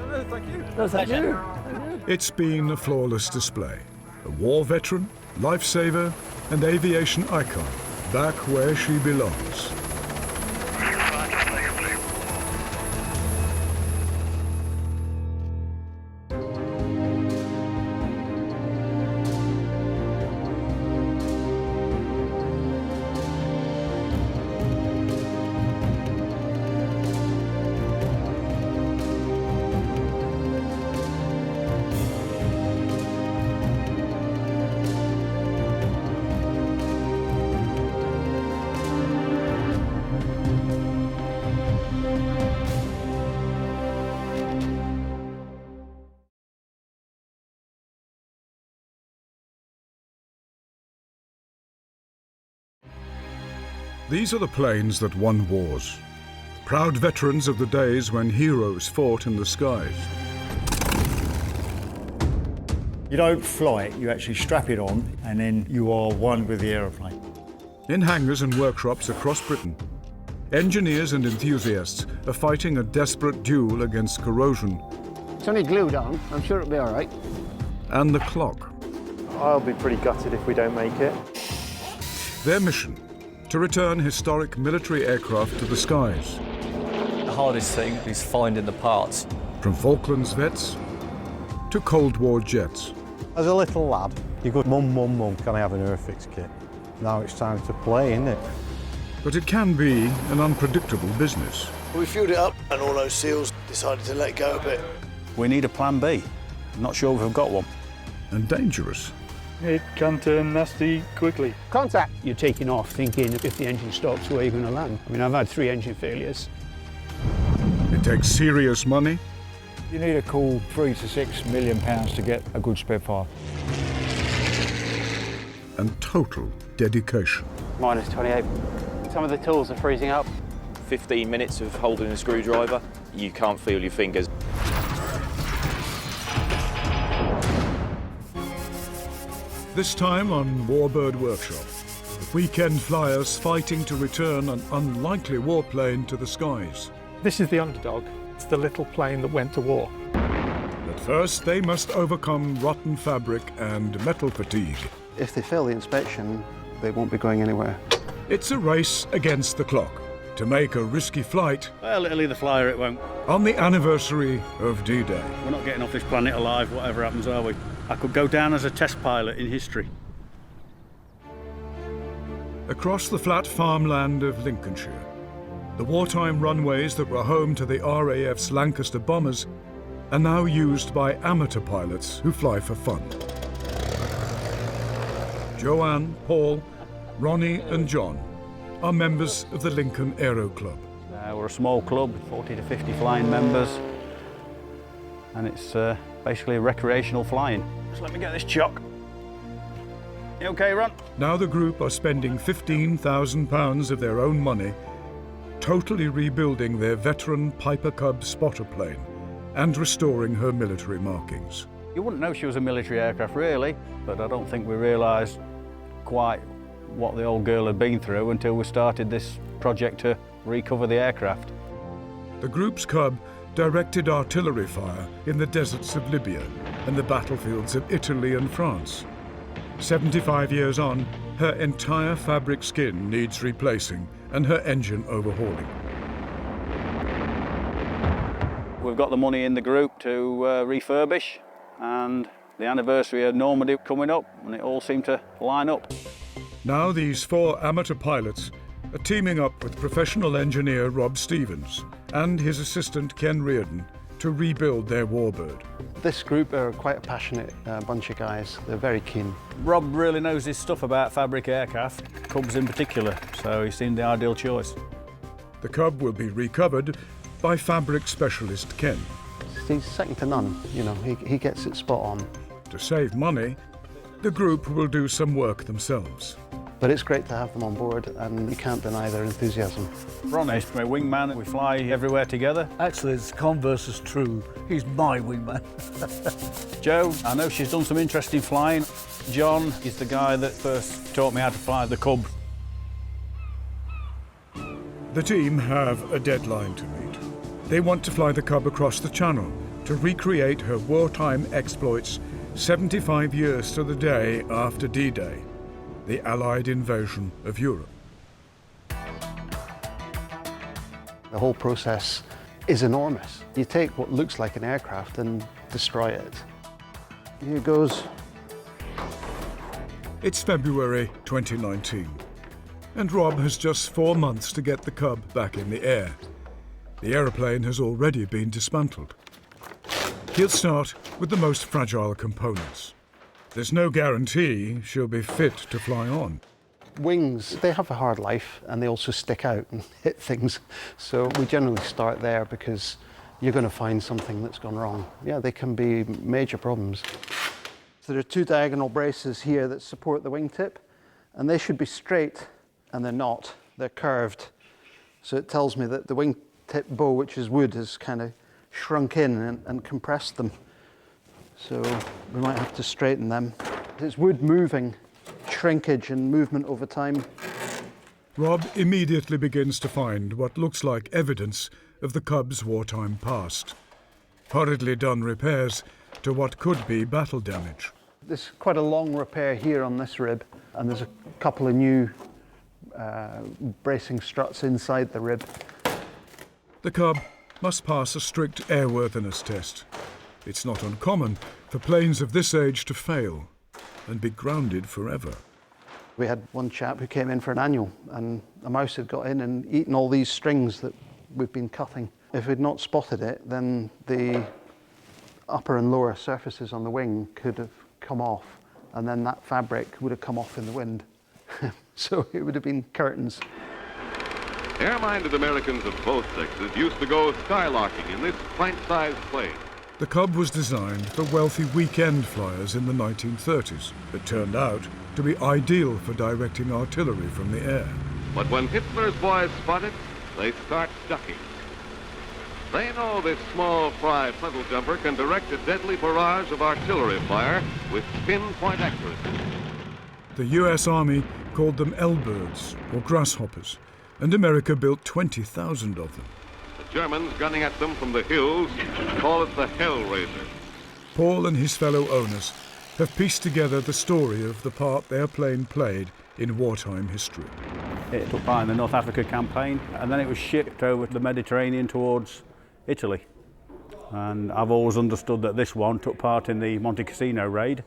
No, thank you. No, thank you. It's been a flawless display. A war veteran, lifesaver, and aviation icon, back where she belongs. These are the planes that won wars. Proud veterans of the days when heroes fought in the skies. You don't fly it, you actually strap it on, and then you are one with the aeroplane. In hangars and workshops across Britain, engineers and enthusiasts are fighting a desperate duel against corrosion. It's only glued on, I'm sure it'll be all right. And the clock. I'll be pretty gutted if we don't make it. Their mission, to return historic military aircraft to the skies. The hardest thing is finding the parts. From Falklands vets to Cold War jets. As a little lad, you go, Mum, can I have an Airfix kit? Now it's time to play, isn't it? But it can be an unpredictable business. We fueled it up and all those seals decided to let go a bit. We need a plan B. I'm not sure we've got one. And dangerous. It can turn nasty quickly. Contact. You're taking off thinking if the engine stops, where are you going to land? I mean, I've had 3 engine failures. It takes serious money. You need a cool £3 to £6 million to get a good spare part. And total dedication. Minus 28. Some of the tools are freezing up. 15 minutes of holding a screwdriver, you can't feel your fingers. This time on Warbird Workshop, weekend flyers fighting to return an unlikely warplane to the skies. This is the underdog. It's the little plane that went to war. But First, they must overcome rotten fabric and metal fatigue. If they fail the inspection, they won't be going anywhere. It's a race against the clock to make a risky flight. Well, it'll either fly or it won't. On the anniversary of D-Day. We're not getting off this planet alive, whatever happens, are we? I could go down as a test pilot in history. Across the flat farmland of Lincolnshire, the wartime runways that were home to the RAF's Lancaster bombers are now used by amateur pilots who fly for fun. Joanne, Paul, Ronnie and John are members of the Lincoln Aero Club. We're a small club, 40 to 50 flying members, and it's basically recreational flying. Just let me get this chock. You okay, Ron? Now the group are spending £15,000 of their own money totally rebuilding their veteran Piper Cub spotter plane and restoring her military markings. You wouldn't know she was a military aircraft, really, but I don't think we realised quite what the old girl had been through until we started this project to recover the aircraft. The group's Cub directed artillery fire in the deserts of Libya and the battlefields of Italy and France. 75 years on, her entire fabric skin needs replacing and her engine overhauling. We've got the money in the group to refurbish, and the anniversary of Normandy coming up, and it all seemed to line up. Now these 4 amateur pilots are teaming up with professional engineer Rob Stevens and his assistant Ken Reardon to rebuild their Warbird. This group are quite a passionate bunch of guys. They're very keen. Rob really knows his stuff about fabric aircraft, Cubs in particular, so he seemed the ideal choice. The Cub will be recovered by fabric specialist Ken. He's second to none, you know, he gets it spot on. To save money, the group will do some work themselves. But it's great to have them on board, and you can't deny their enthusiasm. Ronnie's my wingman. We fly everywhere together. Actually, the converse is true. He's my wingman. Jo, I know she's done some interesting flying. John is the guy that first taught me how to fly the Cub. The team have a deadline to meet. They want to fly the Cub across the Channel to recreate her wartime exploits 75 years to the day after D-Day, the Allied invasion of Europe. The whole process is enormous. You take what looks like an aircraft and destroy it. Here goes. It's February 2019, and Rob has just 4 months to get the Cub back in the air. The aeroplane has already been dismantled. He'll start with the most fragile components. There's no guarantee she'll be fit to fly on. Wings, they have a hard life and they also stick out and hit things. So we generally start there because you're going to find something that's gone wrong. Yeah, they can be major problems. So there are 2 diagonal braces here that support the wingtip, and they should be straight, and they're not. They're curved. So it tells me that the wingtip bow, which is wood, has kind of shrunk in and compressed them. So we might have to straighten them. It's wood moving, shrinkage and movement over time. Rob immediately begins to find what looks like evidence of the Cub's wartime past. Hurriedly done repairs to what could be battle damage. There's quite a long repair here on this rib, and there's a couple of new bracing struts inside the rib. The Cub must pass a strict airworthiness test. It's not uncommon for planes of this age to fail and be grounded forever. We had one chap who came in for an annual, and a mouse had got in and eaten all these strings that we've been cutting. If we'd not spotted it, then the upper and lower surfaces on the wing could have come off, and then that fabric would have come off in the wind. So it would have been curtains. Air-minded Americans of both sexes used to go skylarking in this pint-sized plane. The Cub was designed for wealthy weekend flyers in the 1930s, but turned out to be ideal for directing artillery from the air. But when Hitler's boys spot it, they start ducking. They know this small fry puzzle jumper can direct a deadly barrage of artillery fire with pinpoint accuracy. The US Army called them L-birds, or grasshoppers, and America built 20,000 of them. The Germans gunning at them from the hills call it the Hellraiser. Paul and his fellow owners have pieced together the story of the part their plane played in wartime history. It took part in the North Africa campaign, and then it was shipped over the Mediterranean towards Italy. And I've always understood that this one took part in the Monte Cassino raid.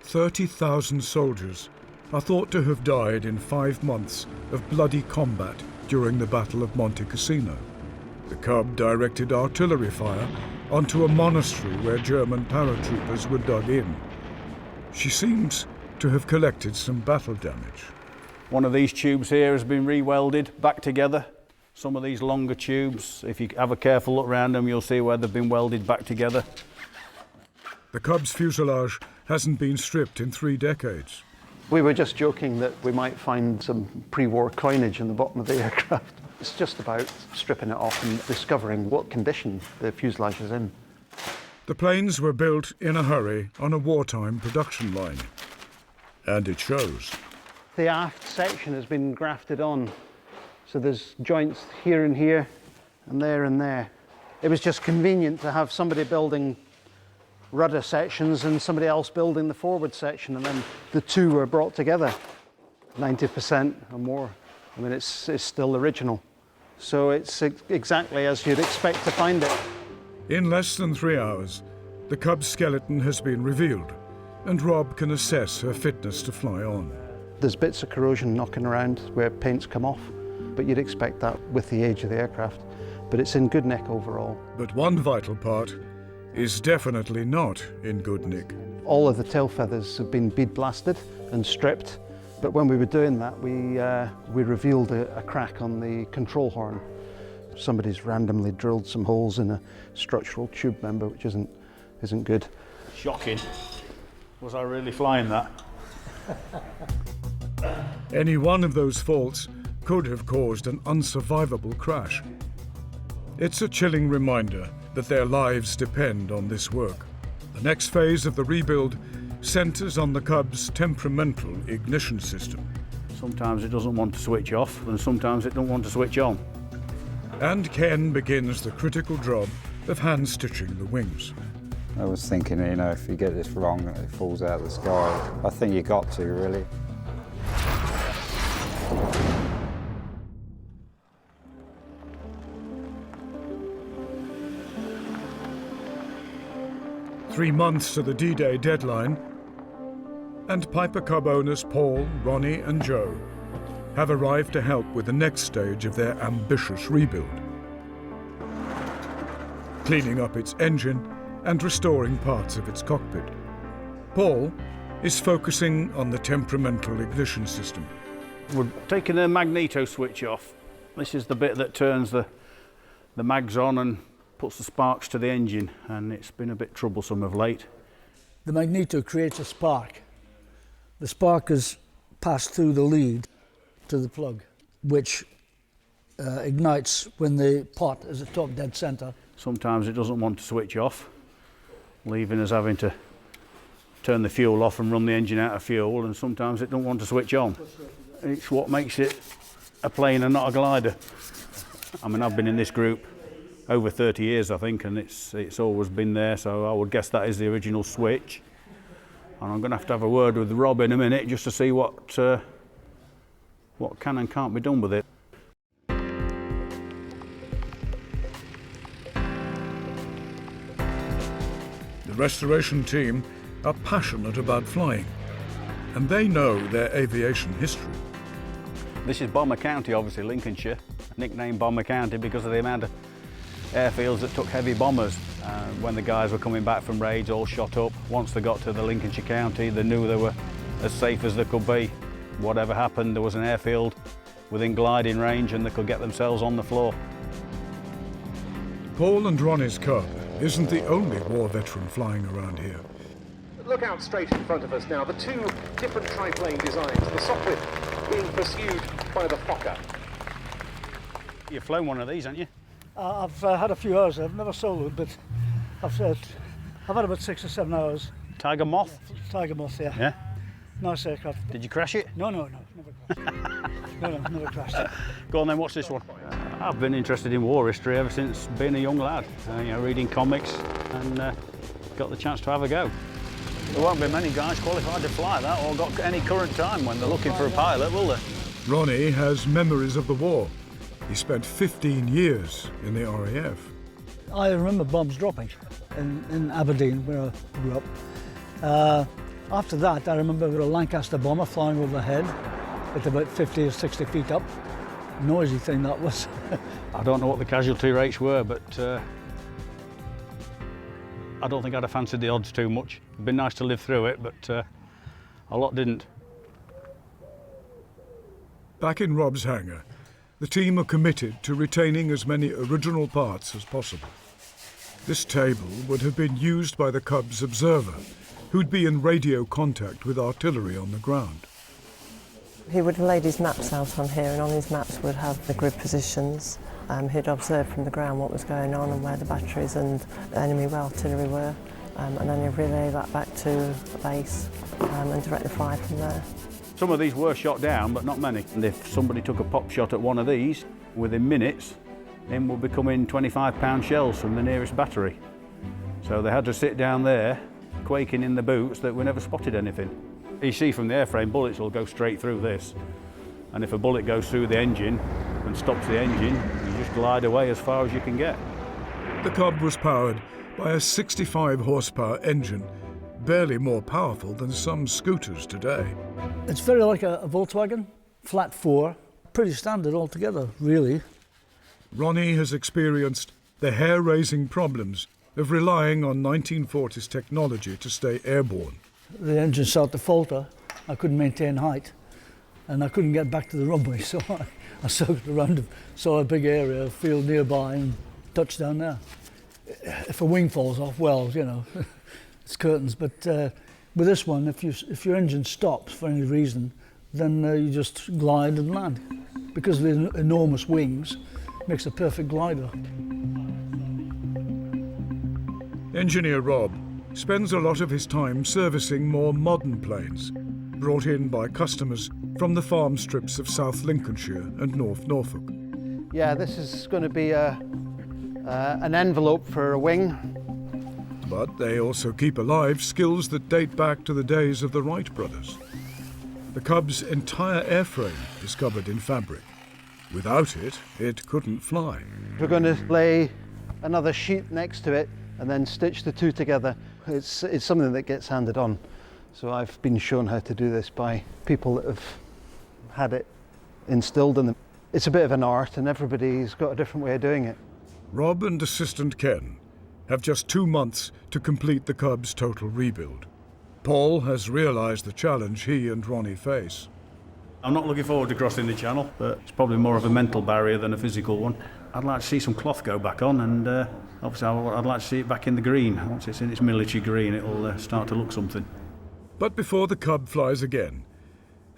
30,000 soldiers are thought to have died in 5 months of bloody combat during the Battle of Monte Cassino. The Cub directed artillery fire onto a monastery where German paratroopers were dug in. She seems to have collected some battle damage. One of these tubes here has been re-welded back together. Some of these longer tubes, if you have a careful look around them, you'll see where they've been welded back together. The Cub's fuselage hasn't been stripped in 3 decades. We were just joking that we might find some pre-war coinage in the bottom of the aircraft. It's just about stripping it off and discovering what condition the fuselage is in. The planes were built in a hurry on a wartime production line, and it shows. The aft section has been grafted on, so there's joints here and here, and there and there. It was just convenient to have somebody building rudder sections and somebody else building the forward section, and then the two were brought together. 90% or more. I mean, it's still original. So it's exactly as you'd expect to find it. In less than 3 hours, the Cub's skeleton has been revealed, and Rob can assess her fitness to fly on. There's bits of corrosion knocking around where paint's come off, but you'd expect that with the age of the aircraft. But it's in good nick overall. But one vital part is definitely not in good nick. All of the tail feathers have been bead blasted and stripped, but when we were doing that, we revealed a crack on the control horn. Somebody's randomly drilled some holes in a structural tube member, which isn't good. Shocking. Was I really flying that? Any one of those faults could have caused an unsurvivable crash. It's a chilling reminder that their lives depend on this work. The next phase of the rebuild centres on the Cub's temperamental ignition system. Sometimes it doesn't want to switch off, and sometimes it don't want to switch on. And Ken begins the critical job of hand-stitching the wings. I was thinking, you know, if you get this wrong, it falls out of the sky. I think you got to, really. Three months to the D-Day deadline, and Piper Cub owners Paul, Ronnie and Joe have arrived to help with the next stage of their ambitious rebuild. Cleaning up its engine and restoring parts of its cockpit. Paul is focusing on the temperamental ignition system. We're taking the magneto switch off. This is the bit that turns the mags on and puts the sparks to the engine, and it's been a bit troublesome of late. The magneto creates a spark. The spark is passed through the lead to the plug, which ignites when the pot is at top dead centre. Sometimes it doesn't want to switch off, leaving us having to turn the fuel off and run the engine out of fuel, and sometimes it don't want to switch on. It's what makes it a plane and not a glider. I mean, I've been in this group over 30 years, I think, and it's always been there, so I would guess that is the original switch. And I'm going to have a word with Rob in a minute just to see what can and can't be done with it. The restoration team are passionate about flying, and they know their aviation history. This is Bomber County, obviously Lincolnshire, nicknamed Bomber County because of the amount of airfields that took heavy bombers. When the guys were coming back from raids all shot up, once they got to the Lincolnshire County, they knew they were as safe as they could be. Whatever happened, there was an airfield within gliding range and they could get themselves on the floor. Paul and Ronnie's Cub isn't the only war veteran flying around here. Look out straight in front of us now, the two different triplane designs, the Sopwith being pursued by the Fokker. You've flown one of these, haven't you? I've had a few hours. I've never soloed, but I've had about 6 or 7 hours. Tiger Moth? Tiger Moth, yeah. Yeah? Nice aircraft. Did you crash it? No, never crashed it. No, never crashed it. Go on then, watch this one. I've been interested in war history ever since being a young lad. You know, reading comics and got the chance to have a go. There won't be many guys qualified to fly that or got any current time when they're looking for a pilot, will there? Ronnie has memories of the war. He spent 15 years in the RAF. I remember bombs dropping in Aberdeen, where I grew up. After that, I remember a Lancaster bomber flying overhead at about 50 or 60 feet up. Noisy thing that was. I don't know what the casualty rates were, but I don't think I'd have fancied the odds too much. It'd been nice to live through it, but a lot didn't. Back in Rob's hangar, the team are committed to retaining as many original parts as possible. This table would have been used by the Cub's observer, who'd be in radio contact with artillery on the ground. He would have laid his maps out on here, and on his maps would have the grid positions. He'd observe from the ground what was going on and where the batteries and enemy artillery were, and then he'd relay that back to the base and direct the fire from there. Some of these were shot down, but not many. And if somebody took a pop shot at one of these, within minutes, in would be coming 25-pound shells from the nearest battery. So they had to sit down there, quaking in the boots that we never spotted anything. You see from the airframe, bullets will go straight through this. And if a bullet goes through the engine and stops the engine, you just glide away as far as you can get. The Cub was powered by a 65 horsepower engine, barely more powerful than some scooters today. It's very like a Volkswagen, flat four, pretty standard altogether, really. Ronnie has experienced the hair-raising problems of relying on 1940s technology to stay airborne. The engine started to falter, I couldn't maintain height, and I couldn't get back to the runway, so I circled around, saw a big area of field nearby and touched down there. If a wing falls off, well, you know, it's curtains, but with this one, if your engine stops for any reason, then you just glide and land. Because of the enormous wings, it makes a perfect glider. Engineer Rob spends a lot of his time servicing more modern planes, brought in by customers from the farm strips of South Lincolnshire and North Norfolk. Yeah, this is going to be an envelope for a wing. But they also keep alive skills that date back to the days of the Wright brothers. The Cub's entire airframe is covered in fabric. Without it, it couldn't fly. We're going to lay another sheet next to it and then stitch the two together. It's something that gets handed on. So I've been shown how to do this by people that have had it instilled in them. It's a bit of an art and everybody's got a different way of doing it. Rob and assistant Ken have just 2 months to complete the Cub's total rebuild. Paul has realised the challenge he and Ronnie face. I'm not looking forward to crossing the channel, but it's probably more of a mental barrier than a physical one. I'd like to see some cloth go back on, and obviously I'd like to see it back in the green. Once it's in its military green, it'll start to look something. But before the Cub flies again,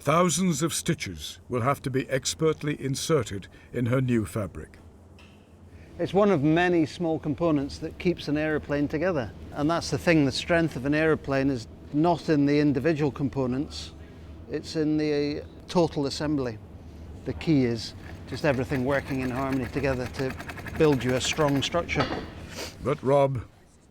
thousands of stitches will have to be expertly inserted in her new fabric. It's one of many small components that keeps an aeroplane together. And that's the thing, the strength of an aeroplane is not in the individual components, it's in the total assembly. The key is just everything working in harmony together to build you a strong structure. But Rob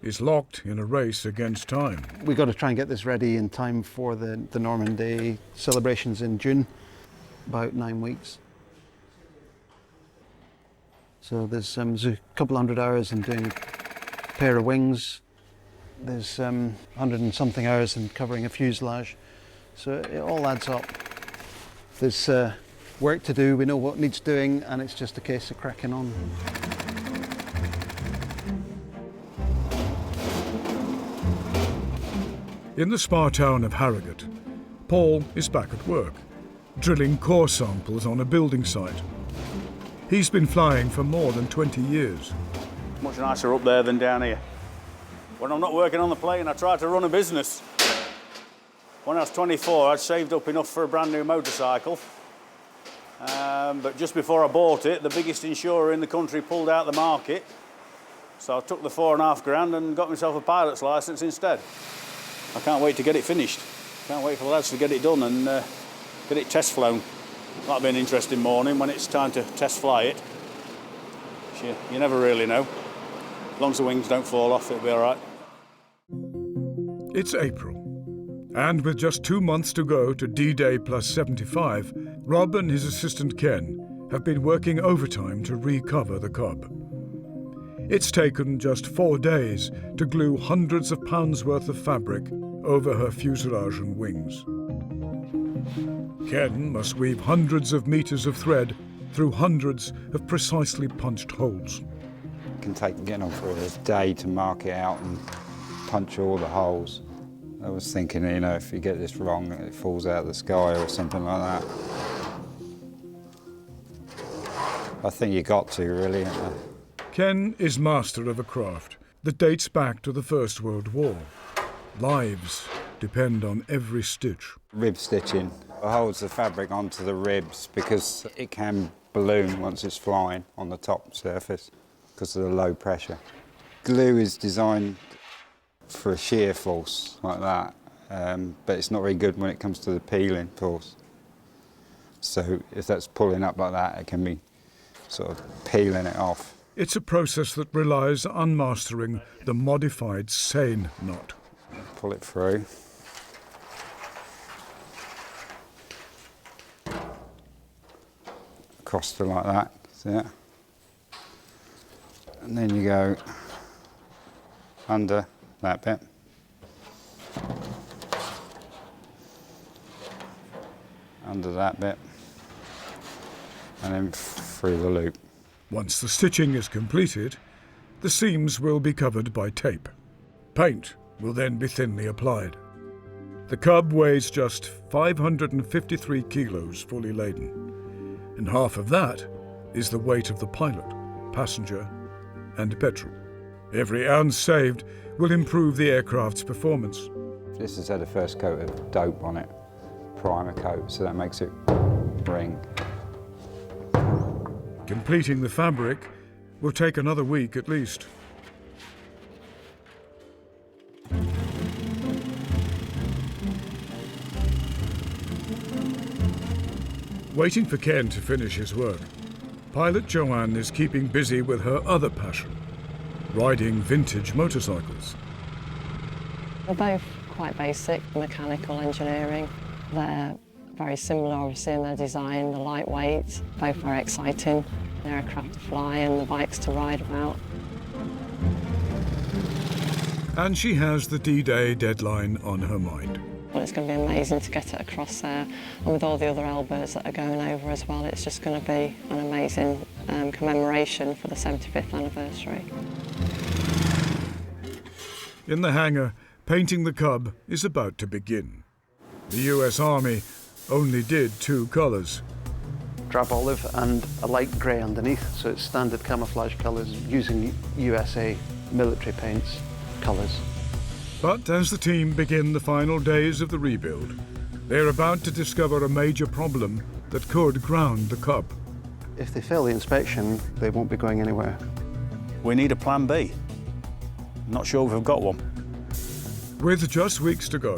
is locked in a race against time. We've got to try and get this ready in time for the Normandy celebrations in June, about 9 weeks. So there's a couple hundred hours in doing a pair of wings. There's 100 and something hours in covering a fuselage. So it all adds up. There's work to do, we know what needs doing, and it's just a case of cracking on. In the spa town of Harrogate, Paul is back at work, drilling core samples on a building site. He's been flying for more than 20 years. Much nicer up there than down here. When I'm not working on the plane, I try to run a business. When I was 24, I'd saved up enough for a brand new motorcycle. But just before I bought it, the biggest insurer in the country pulled out the market. So I took the $4.5 grand and got myself a pilot's licence instead. I can't wait to get it finished. Can't wait for the lads to get it done and get it test flown. That'll be an interesting morning when it's time to test fly it. You never really know. As long as the wings don't fall off, it'll be all right. It's April, and with just 2 months to go to D-Day plus 75, Rob and his assistant Ken have been working overtime to recover the Cub. It's taken just 4 days to glue hundreds of pounds worth of fabric over her fuselage and wings. Ken must weave hundreds of meters of thread through hundreds of precisely punched holes. It can take getting on for a day to mark it out and punch all the holes. I was thinking, you know, if you get this wrong, it falls out of the sky or something like that. I think you got to, really. Ken is master of a craft that dates back to the First World War. Lives depend on every stitch. Rib stitching. It holds the fabric onto the ribs because it can balloon once it's flying on the top surface because of the low pressure. Glue is designed for a shear force like that, but it's not very good when it comes to the peeling force. So if that's pulling up like that, it can be sort of peeling it off. It's a process that relies on mastering the modified seine knot. Pull it through. Across to like that, see it? And then you go under that bit. Under that bit. And then through the loop. Once the stitching is completed, the seams will be covered by tape. Paint will then be thinly applied. The Cub weighs just 553 kilos fully laden, and half of that is the weight of the pilot, passenger, and petrol. Every ounce saved will improve the aircraft's performance. This has had a first coat of dope on it, primer coat, so that makes it ring. Completing the fabric will take another week at least. Waiting for Ken to finish his work, pilot Joanne is keeping busy with her other passion, riding vintage motorcycles. They're both quite basic, mechanical engineering. They're very similar, obviously, in their design, the lightweight, both very exciting. The aircraft to fly and the bikes to ride about. And she has the D-Day deadline on her mind. Well, it's going to be amazing to get it across there, and with all the other L-birds that are going over as well, it's just going to be an amazing commemoration for the 75th anniversary. In the hangar, painting the Cub is about to begin. The US Army only did 2 colours. Drab olive and a light grey underneath, so it's standard camouflage colours using USA military paints colours. But as the team begin the final days of the rebuild, they're about to discover a major problem that could ground the Cub. If they fail the inspection, they won't be going anywhere. We need a plan B. Not sure we've got one. With just weeks to go,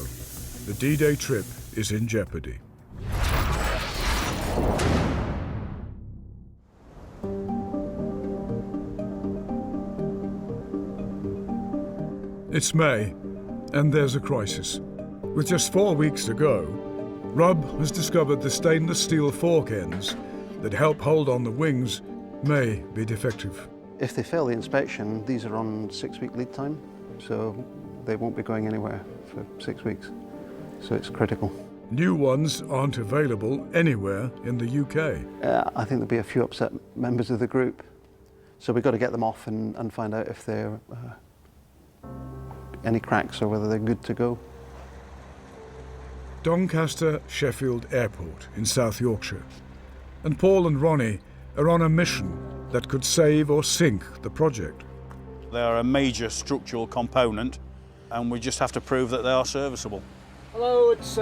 the D-Day trip is in jeopardy. It's May, and there's a crisis. With just 4 weeks to go, Rob has discovered the stainless steel fork ends that help hold on the wings may be defective. If they fail the inspection, these are on 6-week lead time, so they won't be going anywhere for 6 weeks. So it's critical. New ones aren't available anywhere in the UK. I think there'll be a few upset members of the group. So we've got to get them off and find out if they're any cracks or whether they're good to go. Doncaster Sheffield Airport in South Yorkshire. And Paul and Ronnie are on a mission that could save or sink the project. They are a major structural component, and we just have to prove that they are serviceable. Hello, it's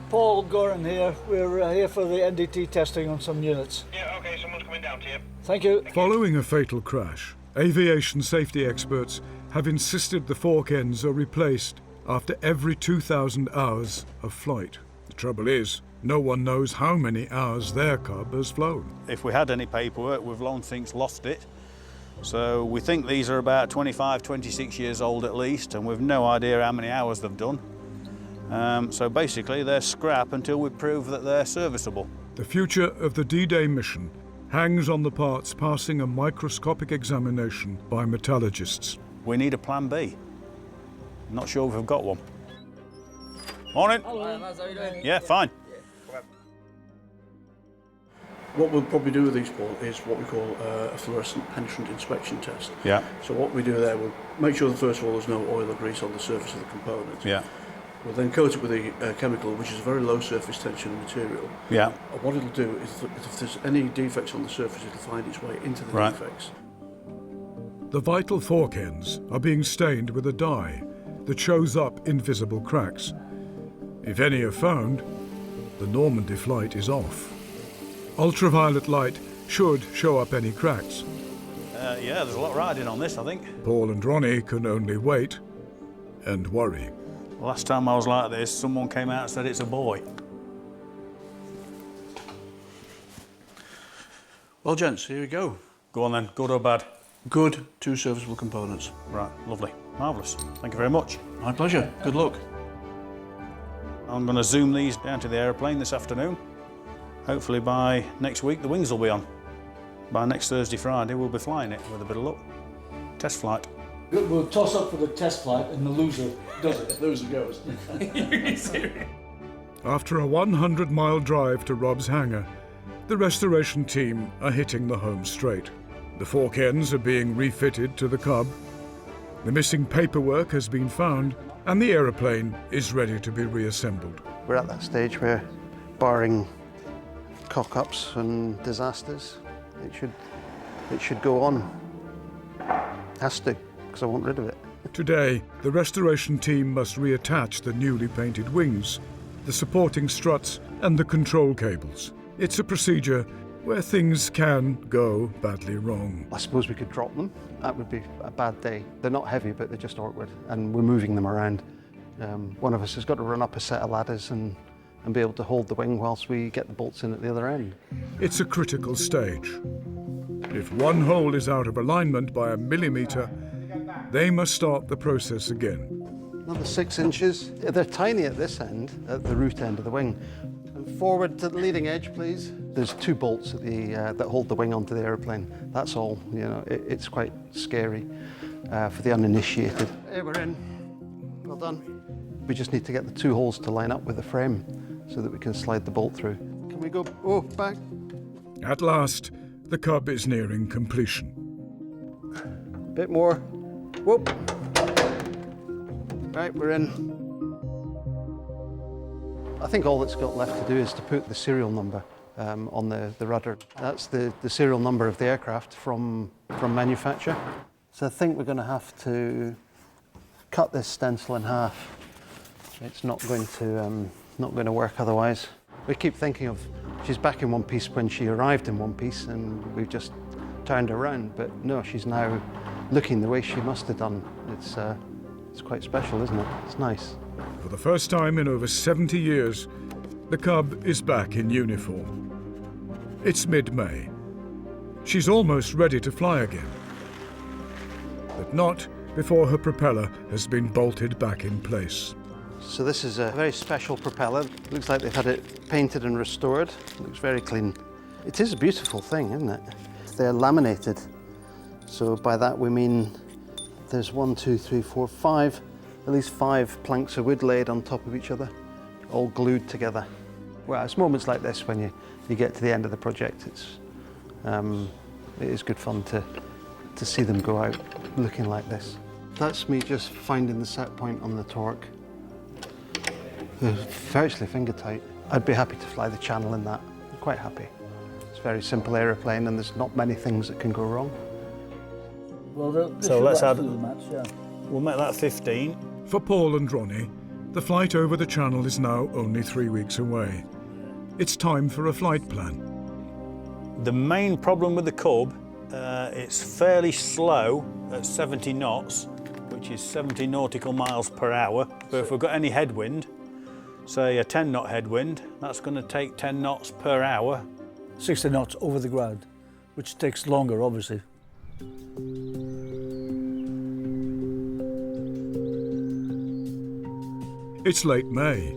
Paul Goran here. We're here for the NDT testing on some units. Yeah, okay, someone's coming down to you. Thank you. Following a fatal crash, aviation safety experts have insisted the fork ends are replaced after every 2,000 hours of flight. The trouble is, no one knows how many hours their Cub has flown. If we had any paperwork, we've long since lost it. So we think these are about 25, 26 years old at least, and we've no idea how many hours they've done. So basically they're scrap until we prove that they're serviceable. The future of the D-Day mission hangs on the parts passing a microscopic examination by metallurgists. We need a plan B. Not sure if we've got one. Morning. Hello. How are you doing? Yeah, fine. What we'll probably do with these, Paul, is what we call a fluorescent penetrant inspection test. Yeah. So what we do there, we'll make sure that first of all there's no oil or grease on the surface of the component. Yeah. We'll then coat it with a chemical, which is a very low surface tension material. Yeah. And what it'll do is that if there's any defects on the surface, it'll find its way into the defects. The vital fork ends are being stained with a dye that shows up invisible cracks. If any are found, the Normandy flight is off. Ultraviolet light should show up any cracks. Yeah, there's a lot riding on this, I think. Paul and Ronnie can only wait and worry. Last time I was like this, someone came out and said it's a boy. Well, gents, here we go. Go on then, good or bad? Good, 2 serviceable components. Right, lovely, marvellous. Thank you very much. My pleasure, good luck. I'm going to zoom these down to the aeroplane this afternoon. Hopefully by next week the wings will be on. By next Thursday, Friday we'll be flying it with a bit of luck. Test flight. We'll toss up for the test flight and the loser does it. Loser goes. After a 100-mile drive to Rob's hangar, the restoration team are hitting the home straight. The fork ends are being refitted to the Cub. The missing paperwork has been found and the aeroplane is ready to be reassembled. We're at that stage where, barring cock-ups and disasters, it should go on. Has to, because I want rid of it. Today, the restoration team must reattach the newly painted wings, the supporting struts and the control cables. It's a procedure where things can go badly wrong. I suppose we could drop them. That would be a bad day. They're not heavy, but they're just awkward, and we're moving them around. One of us has got to run up a set of ladders and be able to hold the wing whilst we get the bolts in at the other end. It's a critical stage. If one hole is out of alignment by a millimetre, they must start the process again. Another 6 inches. They're tiny at this end, at the root end of the wing. And forward to the leading edge, please. There's 2 bolts at the, that hold the wing onto the aeroplane. That's all. You know, it's quite scary for the uninitiated. Hey, we're in. Well done. We just need to get the 2 holes to line up with the frame so that we can slide the bolt through. Can we go, back? At last, the Cub is nearing completion. Bit more. Whoop. Right, we're in. I think all that's got left to do is to put the serial number on the rudder. That's the serial number of the aircraft from manufacture. So I think we're going to have to cut this stencil in half. It's not going to work otherwise. We keep thinking of she's back in one piece when she arrived in one piece, and we've just turned around. But no, she's now looking the way she must have done. It's quite special, isn't it? It's nice. For the first time in over 70 years, the Cub is back in uniform. It's mid-May. She's almost ready to fly again. But not before her propeller has been bolted back in place. So this is a very special propeller. Looks like they've had it painted and restored. Looks very clean. It is a beautiful thing, isn't it? They're laminated. So by that we mean there's 1, 2, 3, 4, 5, at least 5 planks of wood laid on top of each other, all glued together. Well, it's moments like this when you get to the end of the project. It is good fun to see them go out looking like this. That's me just finding the set point on the torque. They're virtually finger tight. I'd be happy to fly the channel in that. I'm quite happy. It's a very simple aeroplane and there's not many things that can go wrong. Well, so let's add. The match, yeah. We'll make that 15. For Paul and Ronnie, the flight over the Channel is now only 3 weeks away. It's time for a flight plan. The main problem with the Cub, it's fairly slow at 70 knots, which is 70 nautical miles per hour. But if we've got any headwind, say a 10 knot headwind, that's going to take 10 knots per hour. 60 knots over the ground, which takes longer, obviously. It's late May,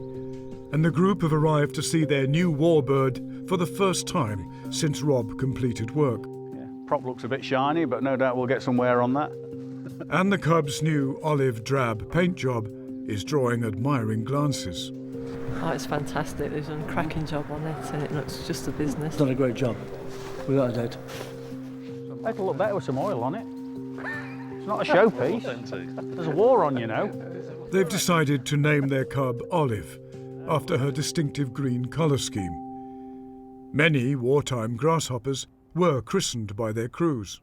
and the group have arrived to see their new Warbird for the first time since Rob completed work. Prop looks a bit shiny, but no doubt we'll get some wear on that. And the Cub's new olive drab paint job is drawing admiring glances. Oh, it's fantastic. They've done a cracking job on it, and it looks just a business. Done a great job, without a doubt. It'll look better with some oil on it. It's not a showpiece. There's a war on, you know. They've decided to name their Cub Olive, after her distinctive green colour scheme. Many wartime grasshoppers were christened by their crews.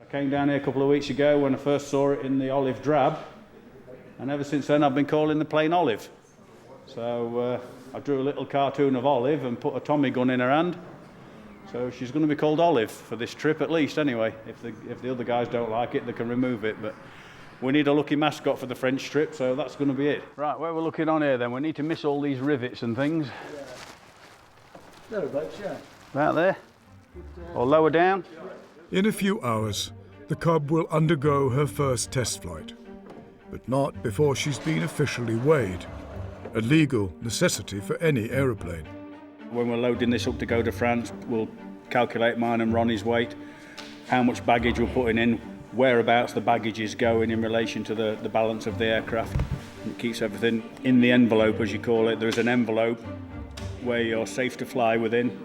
I came down here a couple of weeks ago when I first saw it in the olive drab, and ever since then I've been calling the plane Olive. So I drew a little cartoon of Olive and put a Tommy gun in her hand. So she's going to be called Olive for this trip at least anyway. If the other guys don't like it, they can remove it. But we need a lucky mascot for the French trip, so that's going to be it. Right, where we're looking on here then, we need to miss all these rivets and things. Thereabouts, yeah. About there? Or lower down? In a few hours, the Cub will undergo her first test flight, but not before she's been officially weighed, a legal necessity for any aeroplane. When we're loading this up to go to France, we'll calculate mine and Ronnie's weight, how much baggage we're putting in, whereabouts the baggage is going in relation to the balance of the aircraft. It keeps everything in the envelope, as you call it. There's an envelope where you're safe to fly within.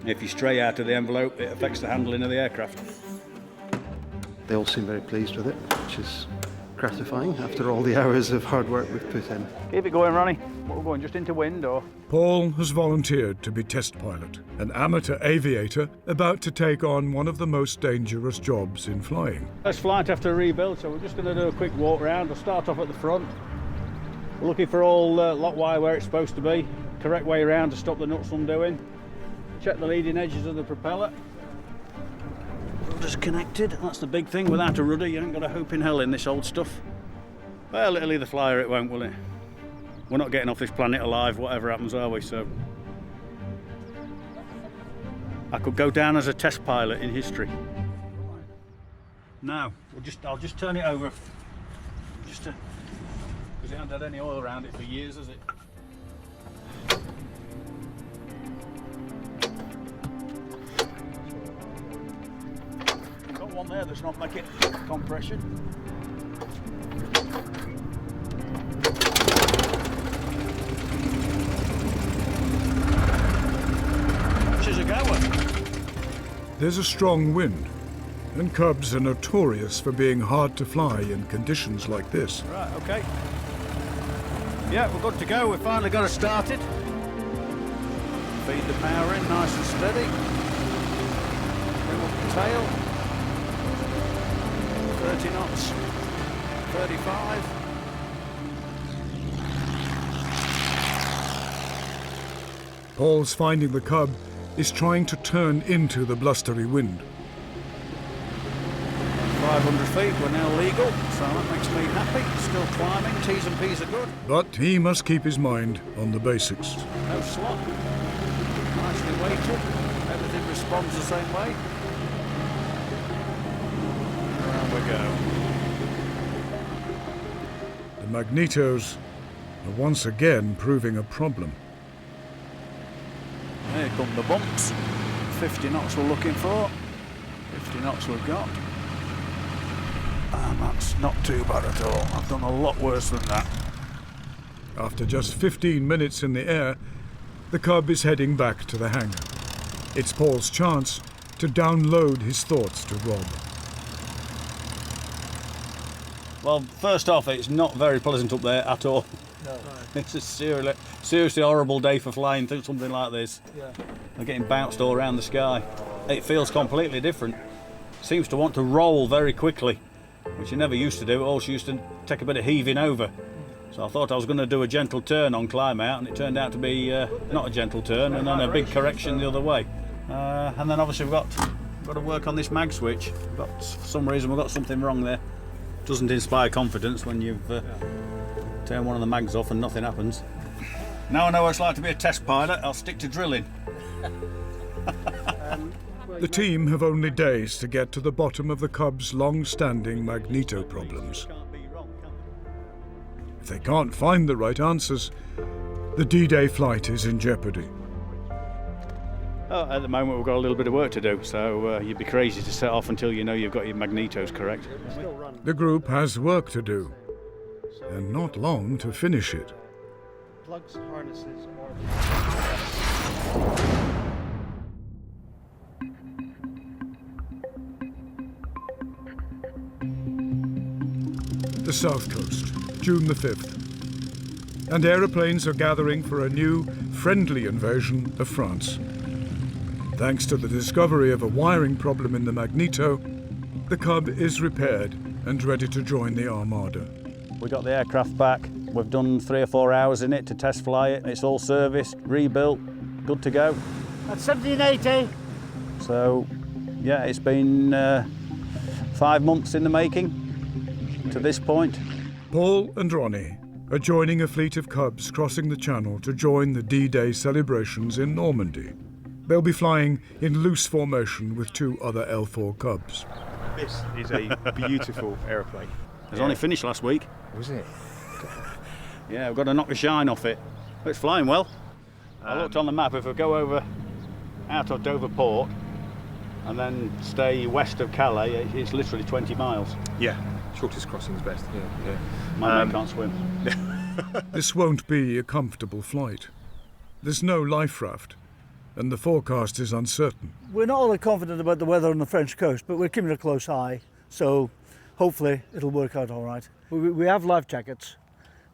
If you stray out of the envelope, it affects the handling of the aircraft. They all seem very pleased with it, which is gratifying after all the hours of hard work we've put in. Keep it going, Ronnie. What, we're going just into wind, or? Paul has volunteered to be test pilot, an amateur aviator about to take on one of the most dangerous jobs in flying. First flight after rebuild, so we're just going to do a quick walk round. We'll start off at the front. We're looking for all lock wire where it's supposed to be, correct way around to stop the nuts from doing. Check the leading edges of the propeller. Rudder's connected, that's the big thing. Without a rudder, you ain't got a hope in hell in this old stuff. Well, it'll either fly or it won't, will it? We're not getting off this planet alive, whatever happens, are we? So I could go down as a test pilot in history. Now, I'll just turn it over, just to, because it hasn't had any oil around it for years, has it? Got one there that's not making compression. She's a goer. There's a strong wind, and Cubs are notorious for being hard to fly in conditions like this. Right, okay. Yeah, we're good to go. We've finally got it started. Feed the power in nice and steady. Bring up the tail. 30 knots. 35. Paul's finding the Cub is trying to turn into the blustery wind. 500 feet, we're now legal, so that makes me happy. Still climbing, T's and P's are good. But he must keep his mind on the basics. No slop. Nicely weighted. Everything responds the same way. Around we go. The magnetos are once again proving a problem. Here come the bumps. 50 knots we're looking for. 50 knots we've got. And that's not too bad at all. I've done a lot worse than that. After just 15 minutes in the air, the Cub is heading back to the hangar. It's Paul's chance to download his thoughts to Rob. Well, first off, it's not very pleasant up there at all. No. It's a seriously horrible day for flying through something like this. Yeah. They're getting bounced all around the sky. It feels completely different. Seems to want to roll very quickly, which it never used to do. It also used to take a bit of heaving over. So I thought I was going to do a gentle turn on climb out, and it turned out to be not a gentle turn, and then a big correction the other way. And then obviously we've got to work on this mag switch. For some reason we've got something wrong there. Doesn't inspire confidence when you've turned one of the mags off and nothing happens. Now I know what it's like to be a test pilot, I'll stick to drilling. The team have only days to get to the bottom of the Cub's long-standing magneto problems. If they can't find the right answers, the D-Day flight is in jeopardy. Oh, at the moment we've got a little bit of work to do, so you'd be crazy to set off until you know you've got your magnetos correct. The group has work to do, and not long to finish it. Plugs, harnesses, The South Coast, June the 5th. And aeroplanes are gathering for a new, friendly invasion of France. Thanks to the discovery of a wiring problem in the magneto, the Cub is repaired and ready to join the Armada. We got the aircraft back. We've done 3 or 4 hours in it to test fly it. It's all serviced, rebuilt, good to go. That's 1780. So, yeah, it's been 5 months in the making to this point. Paul and Ronnie are joining a fleet of Cubs crossing the Channel to join the D-Day celebrations in Normandy. They'll be flying in loose formation with 2 other L4 Cubs. This is a beautiful aeroplane. It was only finished last week. Was it? Yeah, we've got to knock the shine off it. It's flying well. I looked on the map. If we go over out of Dover Port and then stay west of Calais, it's literally 20 miles. Yeah, shortest crossing is best. Yeah. My mate can't swim. This won't be a comfortable flight. There's no life raft, and the forecast is uncertain. We're not all that confident about the weather on the French coast, but we're keeping a close eye, so hopefully it'll work out all right. We have life jackets,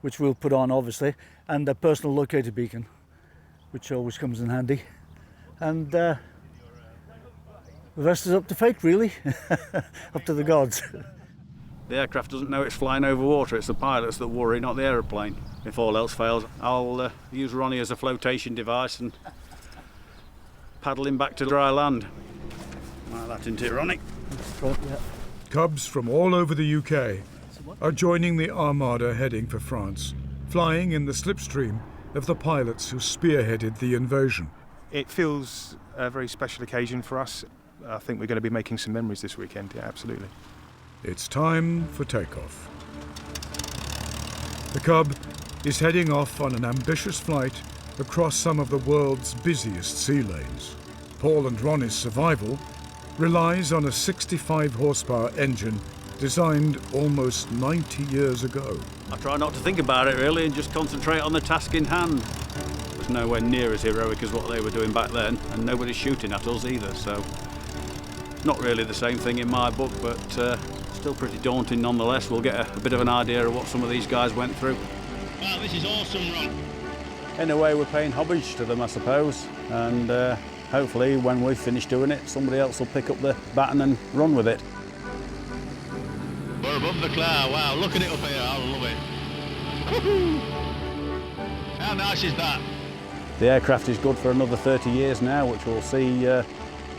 which we'll put on obviously, and a personal locator beacon, which always comes in handy. And the rest is up to fate, really. Up to the gods. The aircraft doesn't know it's flying over water. It's the pilots that worry, not the aeroplane. If all else fails, I'll use Ronnie as a flotation device and paddle him back to dry land. Like that, isn't it, Ronnie? Right, yeah. Cubs from all over the UK are joining the Armada heading for France, flying in the slipstream of the pilots who spearheaded the invasion. It feels a very special occasion for us. I think we're going to be making some memories this weekend, yeah, absolutely. It's time for takeoff. The Cub is heading off on an ambitious flight across some of the world's busiest sea lanes. Paul and Ronnie's survival relies on a 65 horsepower engine designed almost 90 years ago. I try not to think about it really and just concentrate on the task in hand. It was nowhere near as heroic as what they were doing back then, and nobody's shooting at us either, so not really the same thing in my book, but still pretty daunting nonetheless. We'll get a bit of an idea of what some of these guys went through. Wow, this is awesome, Ron. In a way, we're paying homage to them, I suppose, and hopefully when we've finished doing it, somebody else will pick up the baton and run with it. We're above the cloud. Wow, look at it up here. I love it. Woohoo! How nice is that? The aircraft is good for another 30 years now, which will see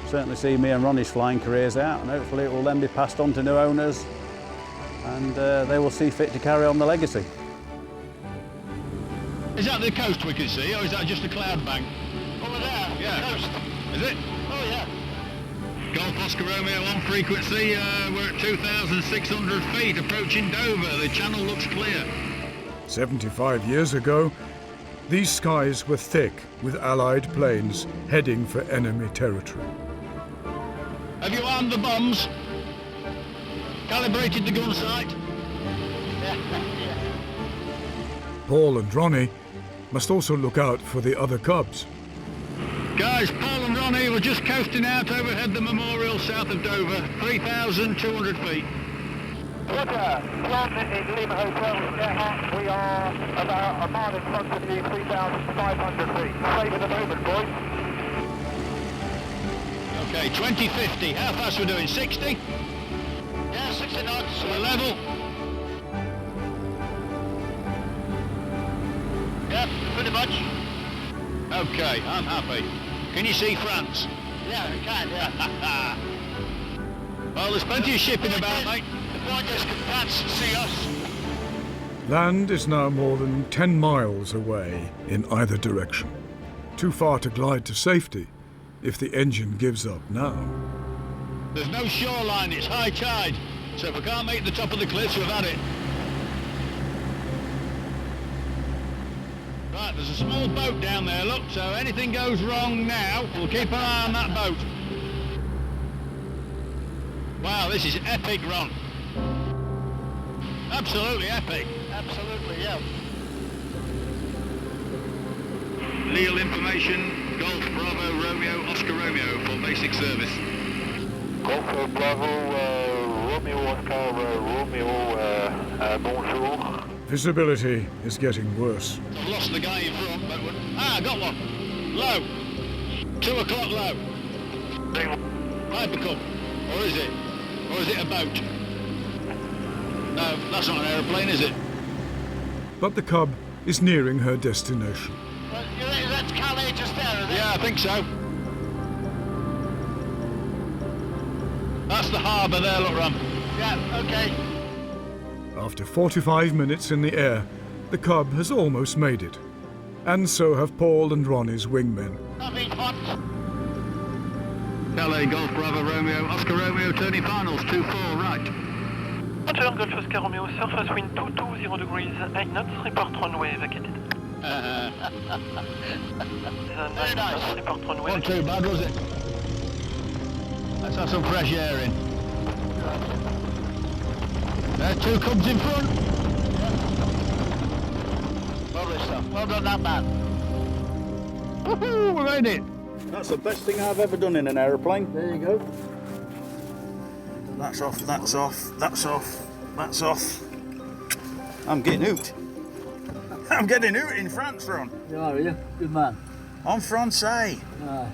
certainly see me and Ronnie's flying careers out, and hopefully it will then be passed on to new owners, and they will see fit to carry on the legacy. Is that the coast we can see, or is that just a cloud bank? Over there, yeah. Coast. Is it? Oh, yeah. Golf Oscar Romeo on frequency. We're at 2,600 feet, approaching Dover. The channel looks clear. 75 years ago, these skies were thick with Allied planes heading for enemy territory. Have you armed the bombs? Calibrated the gun sight? Paul and Ronnie must also look out for the other Cubs. Guys, Paul and Ronnie were just coasting out overhead the memorial south of Dover, 3,200 feet. Roger, Ron in Lima Hotel, we are about a mile in front of you, 3,500 feet. Save at the moment, boys. Okay, 2050, how fast we're doing, 60? Yeah, 60 knots. So we're level? Yep, pretty much. Okay, I'm happy. Can you see France? Yeah, I can, yeah. Well, there's plenty of shipping about, mate. The pointers can't see us. Land is now more than 10 miles away in either direction. Too far to glide to safety if the engine gives up now. There's no shoreline, it's high tide. So if we can't make the top of the cliffs, we've had it. Right, there's a small boat down there, look, so anything goes wrong now, we'll keep an eye on that boat. Wow, this is epic, Ron. Absolutely epic. Absolutely, yeah. Legal information, Golf Bravo Romeo Oscar Romeo for basic service. Golf Bravo Romeo Oscar Romeo, bonjour. Visibility is getting worse. I've lost the guy in front, but... I got one. Low. 2 o'clock low. Piper Cup. Or is it? Or is it a boat? No, that's not an aeroplane, is it? But the Cub is nearing her destination. That's Calais just there, isn't it? Yeah, I think so. That's the harbour there, look, Ron. Yeah, okay. After 45 minutes in the air, the Cub has almost made it. And so have Paul and Ronnie's wingmen. Calais Golf Bravo Romeo Oscar Romeo turning finals 2-4 right. Roger, Golf Oscar Romeo, surface wind 220 degrees, 8 knots, report runway vacated. Very nice. Report runway Not too bad, was it? Let's have some fresh air in. There are 2 Cubs in front. Lovely stuff. Well done, that man. Woohoo, we made it. That's the best thing I've ever done in an aeroplane. There you go. That's off, that's off, that's off, that's off. I'm getting hoot. I'm getting hoot in France, Ron. You are, you? Good man. I'm Francais. Aye.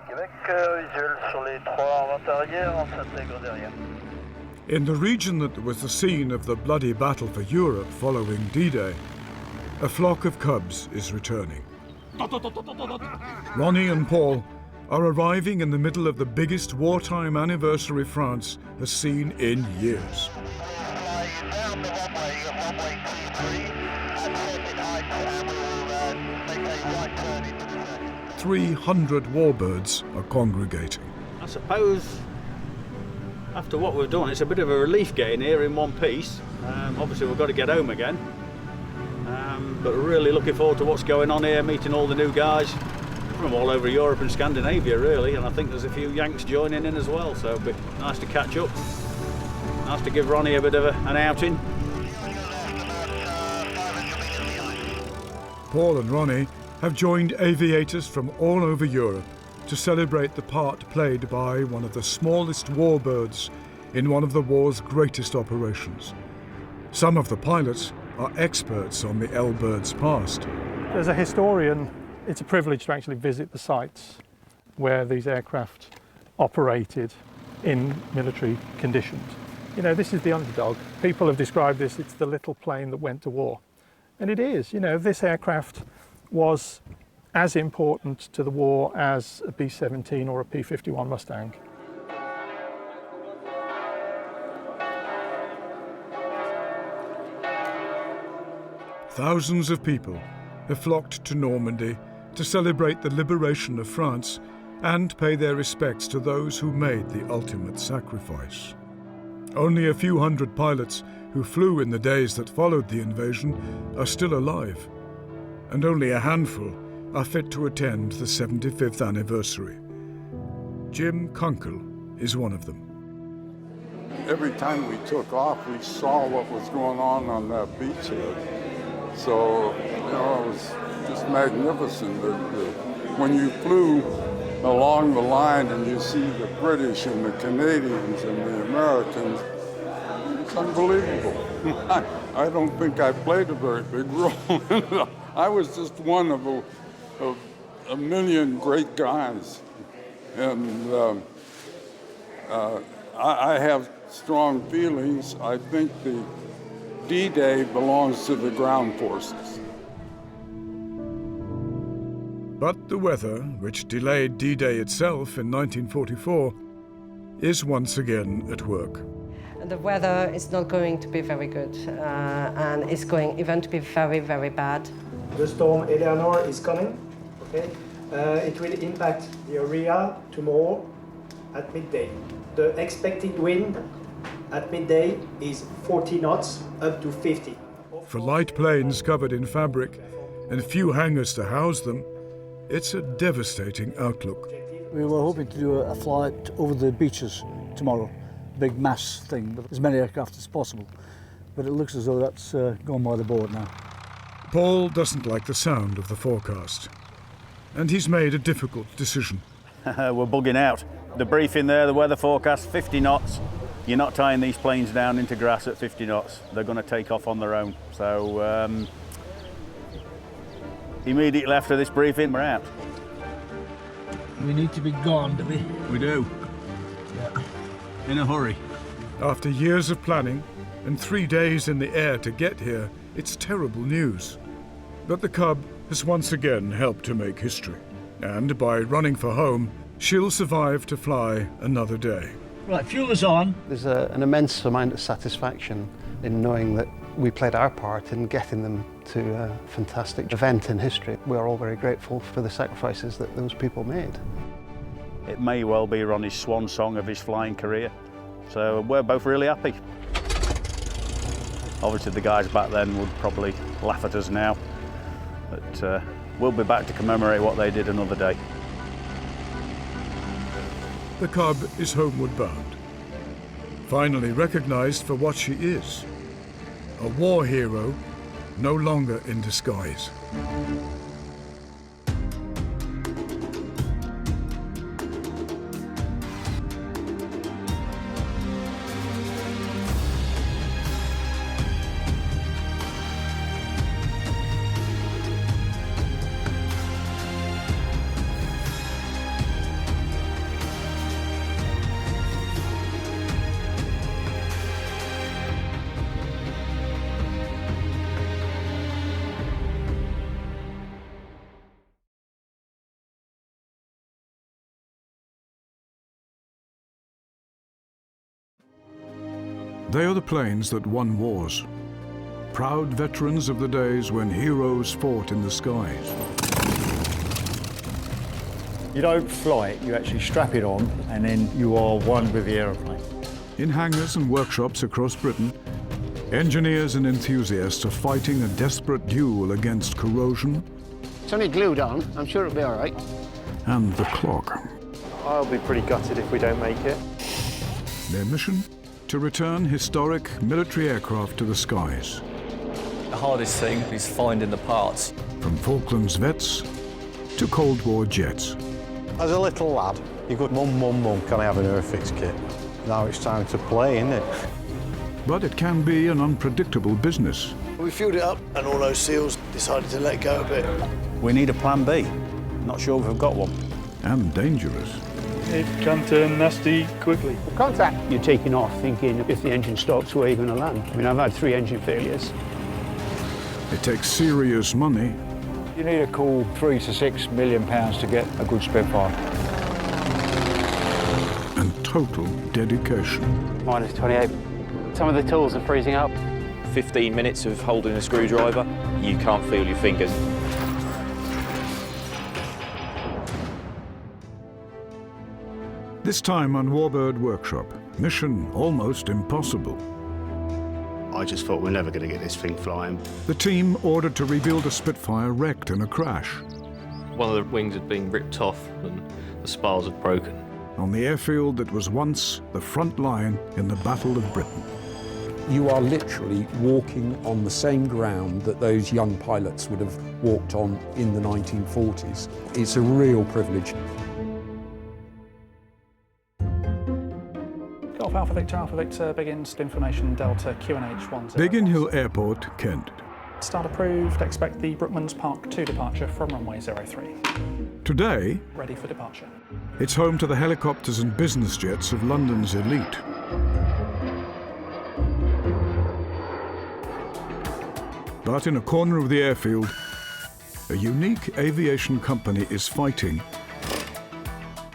Québec, visuel sur les 3 en vente arrière, on s'intègre derrière. In the region that was the scene of the bloody battle for Europe following D-Day, a flock of Cubs is returning. Ronnie and Paul are arriving in the middle of the biggest wartime anniversary France has seen in years. 300 Warbirds are congregating. I suppose after what we've done, it's a bit of a relief getting here in one piece. Obviously we've got to get home again. But really looking forward to what's going on here, meeting all the new guys from all over Europe and Scandinavia really, and I think there's a few Yanks joining in as well, so it'll be nice to catch up. Nice to give Ronnie a bit of an outing. Paul and Ronnie have joined aviators from all over Europe to celebrate the part played by one of the smallest warbirds in one of the war's greatest operations. Some of the pilots are experts on the L-Bird's past. As a historian, it's a privilege to actually visit the sites where these aircraft operated in military conditions. You know, this is the underdog. People have described this, it's the little plane that went to war. And it is, you know, this aircraft was as important to the war as a B-17 or a P-51 Mustang. Thousands of people have flocked to Normandy to celebrate the liberation of France and pay their respects to those who made the ultimate sacrifice. Only a few hundred pilots who flew in the days that followed the invasion are still alive, and only a handful are fit to attend the 75th anniversary. Jim Kunkel is one of them. Every time we took off, we saw what was going on that beachhead. So, you know, it was just magnificent. When you flew along the line and you see the British and the Canadians and the Americans, it's unbelievable. I don't think I played a very big role. I was just one of a million great guys. And I have strong feelings. I think the D-Day belongs to the ground forces. But the weather, which delayed D-Day itself in 1944, is once again at work. The weather is not going to be very good, and it's going even to be very, very bad. The storm Eleanor is coming, okay? It will impact the area tomorrow at midday. The expected wind at midday is 40 knots, up to 50. For light planes covered in fabric, and few hangars to house them, it's a devastating outlook. We were hoping to do a flight over the beaches tomorrow, big mass thing with as many aircraft as possible. But it looks as though that's gone by the board now. Paul doesn't like the sound of the forecast, and he's made a difficult decision. We're bugging out. The briefing there, the weather forecast, 50 knots. You're not tying these planes down into grass at 50 knots. They're going to take off on their own. So immediately after this briefing, we're out. We need to be gone, do we? We do. Yeah. In a hurry. After years of planning and 3 days in the air to get here, it's terrible news. But the Cub has once again helped to make history. And by running for home, she'll survive to fly another day. Right, fuel is on. There's an immense amount of satisfaction in knowing that we played our part in getting them to a fantastic event in history. We're all very grateful for the sacrifices that those people made. It may well be Ronnie's swan song of his flying career. So we're both really happy. Obviously the guys back then would probably laugh at us now, but we'll be back to commemorate what they did another day. The Cub is homeward bound, finally recognised for what she is, a war hero no longer in disguise. They are the planes that won wars, proud veterans of the days when heroes fought in the skies. You don't fly it, you actually strap it on and then you are one with the aeroplane. In hangars and workshops across Britain, engineers and enthusiasts are fighting a desperate duel against corrosion. It's only glued on, I'm sure it'll be all right. And the clock. I'll be pretty gutted if we don't make it. Their mission? To return historic military aircraft to the skies. The hardest thing is finding the parts. From Falklands vets to Cold War jets. As a little lad, you go, Mum, can I have an Airfix kit? Now it's time to play, isn't it? But it can be an unpredictable business. We filled it up and all those seals decided to let go a bit. We need a plan B. Not sure if we've got one. And dangerous. It can turn nasty quickly. Contact. You're taking off thinking if the engine stops, where are you going to land? I mean, I've had 3 engine failures. It takes serious money. You need a cool £3 to £6 million to get a good Spitfire. And total dedication. Minus 28. Some of the tools are freezing up. 15 minutes of holding a screwdriver, you can't feel your fingers. This time on Warbird Workshop, mission almost impossible. I just thought we're never going to get this thing flying. The team ordered to rebuild a Spitfire wrecked in a crash. One of the wings had been ripped off and the spars had broken. On the airfield that was once the front line in the Battle of Britain. You are literally walking on the same ground that those young pilots would have walked on in the 1940s. It's a real privilege. Golf Alpha Victor begins information Delta QNH 10. Biggin Hill Airport, Kent. Start approved. Expect the Brookmans Park 2 departure from runway 03. Today, Ready for departure. It's home to the helicopters and business jets of London's elite. But in a corner of the airfield, a unique aviation company is fighting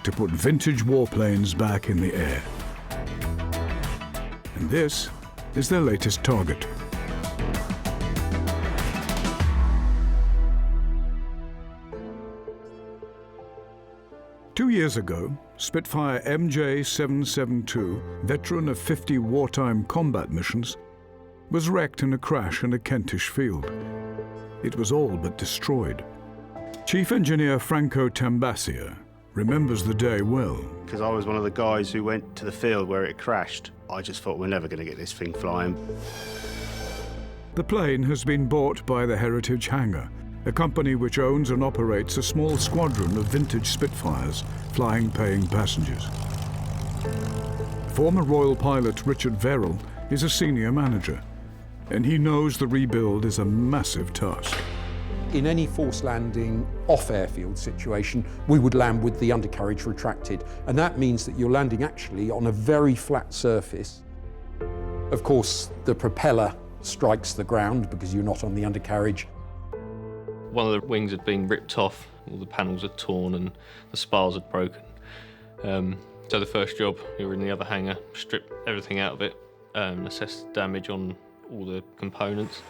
to put vintage warplanes back in the air. And this is their latest target. Two years ago, Spitfire MJ772, veteran of 50 wartime combat missions, was wrecked in a crash in a Kentish field. it was all but destroyed. Chief Engineer Franco Tambasia remembers the day well. Because I was one of the guys who went to the field where it crashed. I just thought, we're never going to get this thing flying. The plane has been bought by the Heritage Hangar, a company which owns and operates a small squadron of vintage Spitfires, flying paying passengers. Former Royal pilot Richard Verrill is a senior manager, and he knows the rebuild is a massive task. In any forced landing off-airfield situation, we would land with the undercarriage retracted, and that means that you're landing actually on a very flat surface. Of course, the propeller strikes the ground because you're not on the undercarriage. One of the wings had been ripped off, all the panels had torn and the spars had broken. So the first job, we were in the other hangar, stripped everything out of it, assessed damage on all the components.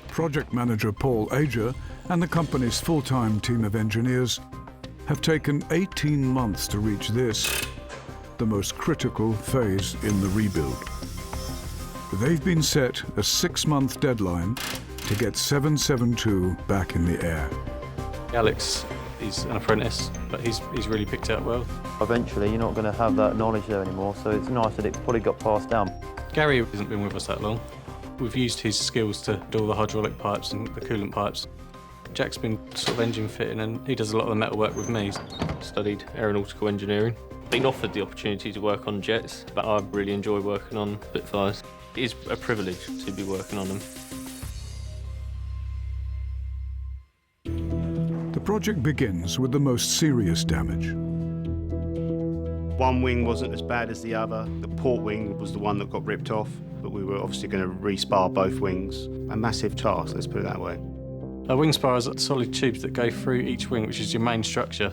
Project manager Paul Ager and the company's full-time team of engineers have taken 18 months to reach this, the most critical phase in the rebuild. They've been set a 6-month deadline to get 772 back in the air. Alex is an apprentice, but he's really picked it up well. Eventually you're not going to have that knowledge there anymore, so it's nice that it's probably got passed down. Gary hasn't been with us that long. We've used his skills to do all the hydraulic pipes and the coolant pipes. Jack's been sort of engine fitting and he does a lot of the metal work with me. Studied aeronautical engineering. Been offered the opportunity to work on jets, but I really enjoy working on Spitfires. It is a privilege to be working on them. The project begins with the most serious damage. One wing wasn't as bad as the other. The port wing was the one that got ripped off, but we were obviously going to respar both wings. A massive task, let's put it that way. A wing spar is solid tubes that go through each wing, which is your main structure.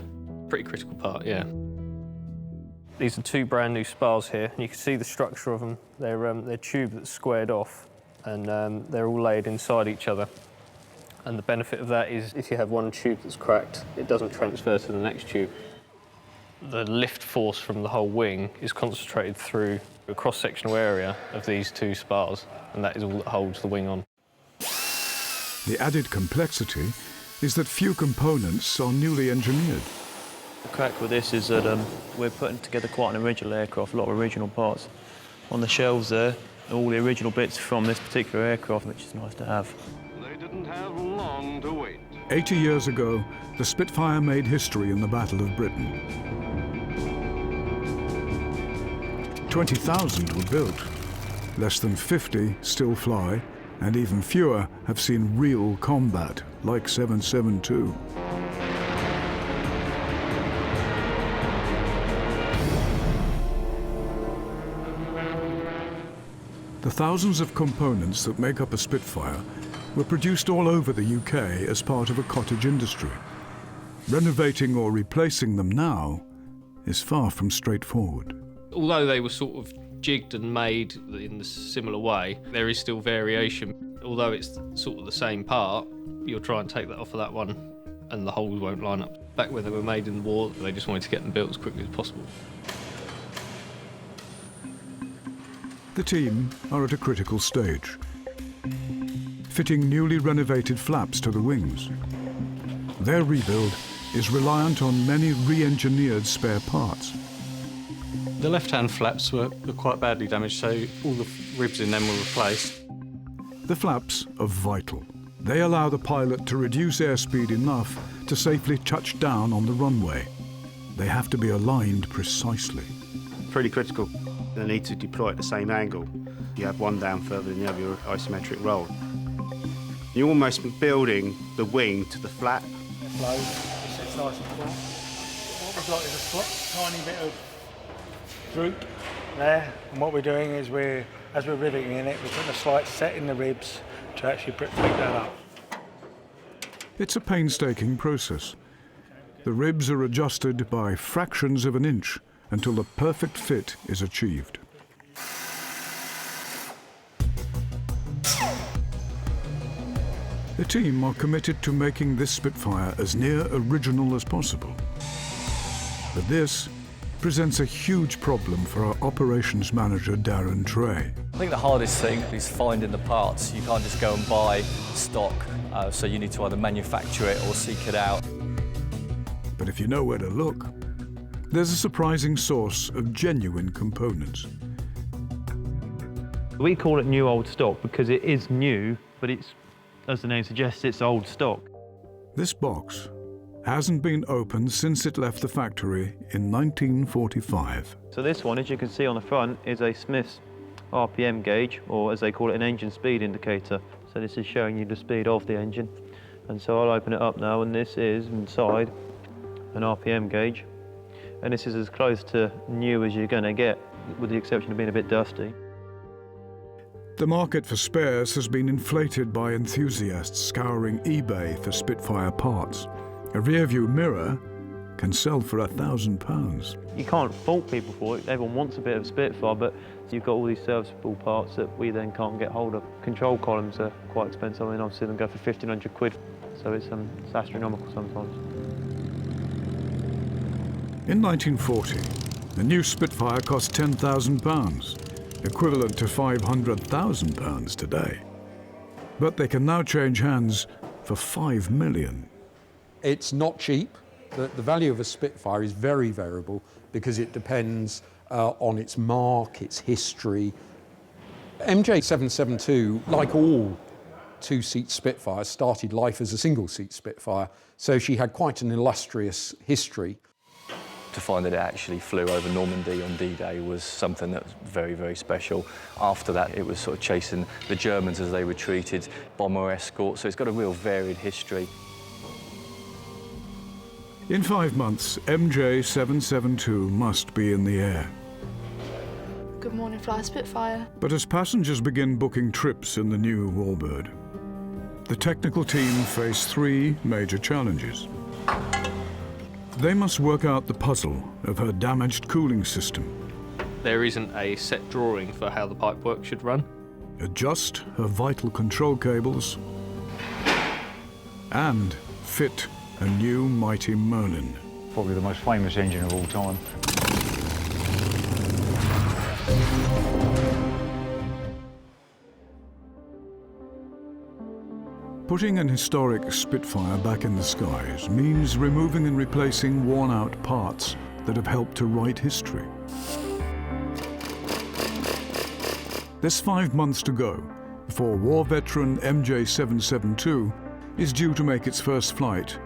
Pretty critical part, yeah. These are two brand new spars here, and you can see the structure of them. They're tube that's squared off, and they're all laid inside each other. And the benefit of that is if you have one tube that's cracked, it doesn't transfer to the next tube. The lift force from the whole wing is concentrated through a cross-sectional area of these two spars, and that is all that holds the wing on. The added complexity is that few components are newly engineered. The crack with this is that we're putting together quite an original aircraft, a lot of original parts. On the shelves there, all the original bits from this particular aircraft, which is nice to have. They didn't have long to wait. 80 years ago, the Spitfire made history in the Battle of Britain. 20,000 were built. Less than 50 still fly, and even fewer have seen real combat, like 772. The thousands of components that make up a Spitfire were produced all over the UK as part of a cottage industry. Renovating or replacing them now is far from straightforward. Although they were sort of jigged and made in a similar way, there is still variation. Although it's sort of the same part, you'll try and take that off of that one and the holes won't line up. Back when they were made in the war, they just wanted to get them built as quickly as possible. The team are at a critical stage, fitting newly renovated flaps to the wings. Their rebuild is reliant on many re-engineered spare parts. The left-hand flaps were quite badly damaged, so all the ribs in them were replaced. The flaps are vital. They allow the pilot to reduce airspeed enough to safely touch down on the runway. They have to be aligned precisely. Pretty critical. They need to deploy at the same angle. You have one down further than you have your isometric roll. You're almost building the wing to the flap. Flow, it sits nice and full. What we've got is a tiny bit of droop there, and what we're doing is as we're riveting in it, we're putting a slight set in the ribs to actually pick that up. It's a painstaking process. The ribs are adjusted by fractions of an inch until the perfect fit is achieved. The team are committed to making this Spitfire as near original as possible. But this presents a huge problem for our operations manager, Darren Trey. I think the hardest thing is finding the parts. You can't just go and buy stock, so you need to either manufacture it or seek it out. But if you know where to look, there's a surprising source of genuine components. We call it new old stock because it is new, but it's, as the name suggests, it's old stock. This box hasn't been opened since it left the factory in 1945. So this one, as you can see on the front, is a Smith's RPM gauge, or as they call it, an engine speed indicator. So this is showing you the speed of the engine. And so I'll open it up now, and this is inside an RPM gauge. And this is as close to new as you're going to get, with the exception of being a bit dusty. The market for spares has been inflated by enthusiasts scouring eBay for Spitfire parts. A rear-view mirror can sell for £1,000. You can't fault people for it. Everyone wants a bit of Spitfire, but you've got all these serviceable parts that we then can't get hold of. Control columns are quite expensive. I mean, I've seen them go for 1,500 quid, so it's astronomical sometimes. In 1940, the new Spitfire cost £10,000, equivalent to £500,000 today. But they can now change hands for £5 million. It's not cheap. The value of a Spitfire is very variable because it depends on its mark, its history. MJ772, like all two-seat Spitfires, started life as a single-seat Spitfire, so she had quite an illustrious history. To find that it actually flew over Normandy on D-Day was something that was very, very special. After that, it was sort of chasing the Germans as they retreated, bomber escorts, so it's got a real varied history. In 5 months, MJ772 must be in the air. Good morning, Fly Spitfire. But as passengers begin booking trips in the new Warbird, the technical team face 3 major challenges. They must work out the puzzle of her damaged cooling system. There isn't a set drawing for how the pipework should run. Adjust her vital control cables and fit a new mighty Merlin. Probably the most famous engine of all time. Putting an historic Spitfire back in the skies means removing and replacing worn-out parts that have helped to write history. There's 5 months to go before war veteran MJ772 is due to make its first flight,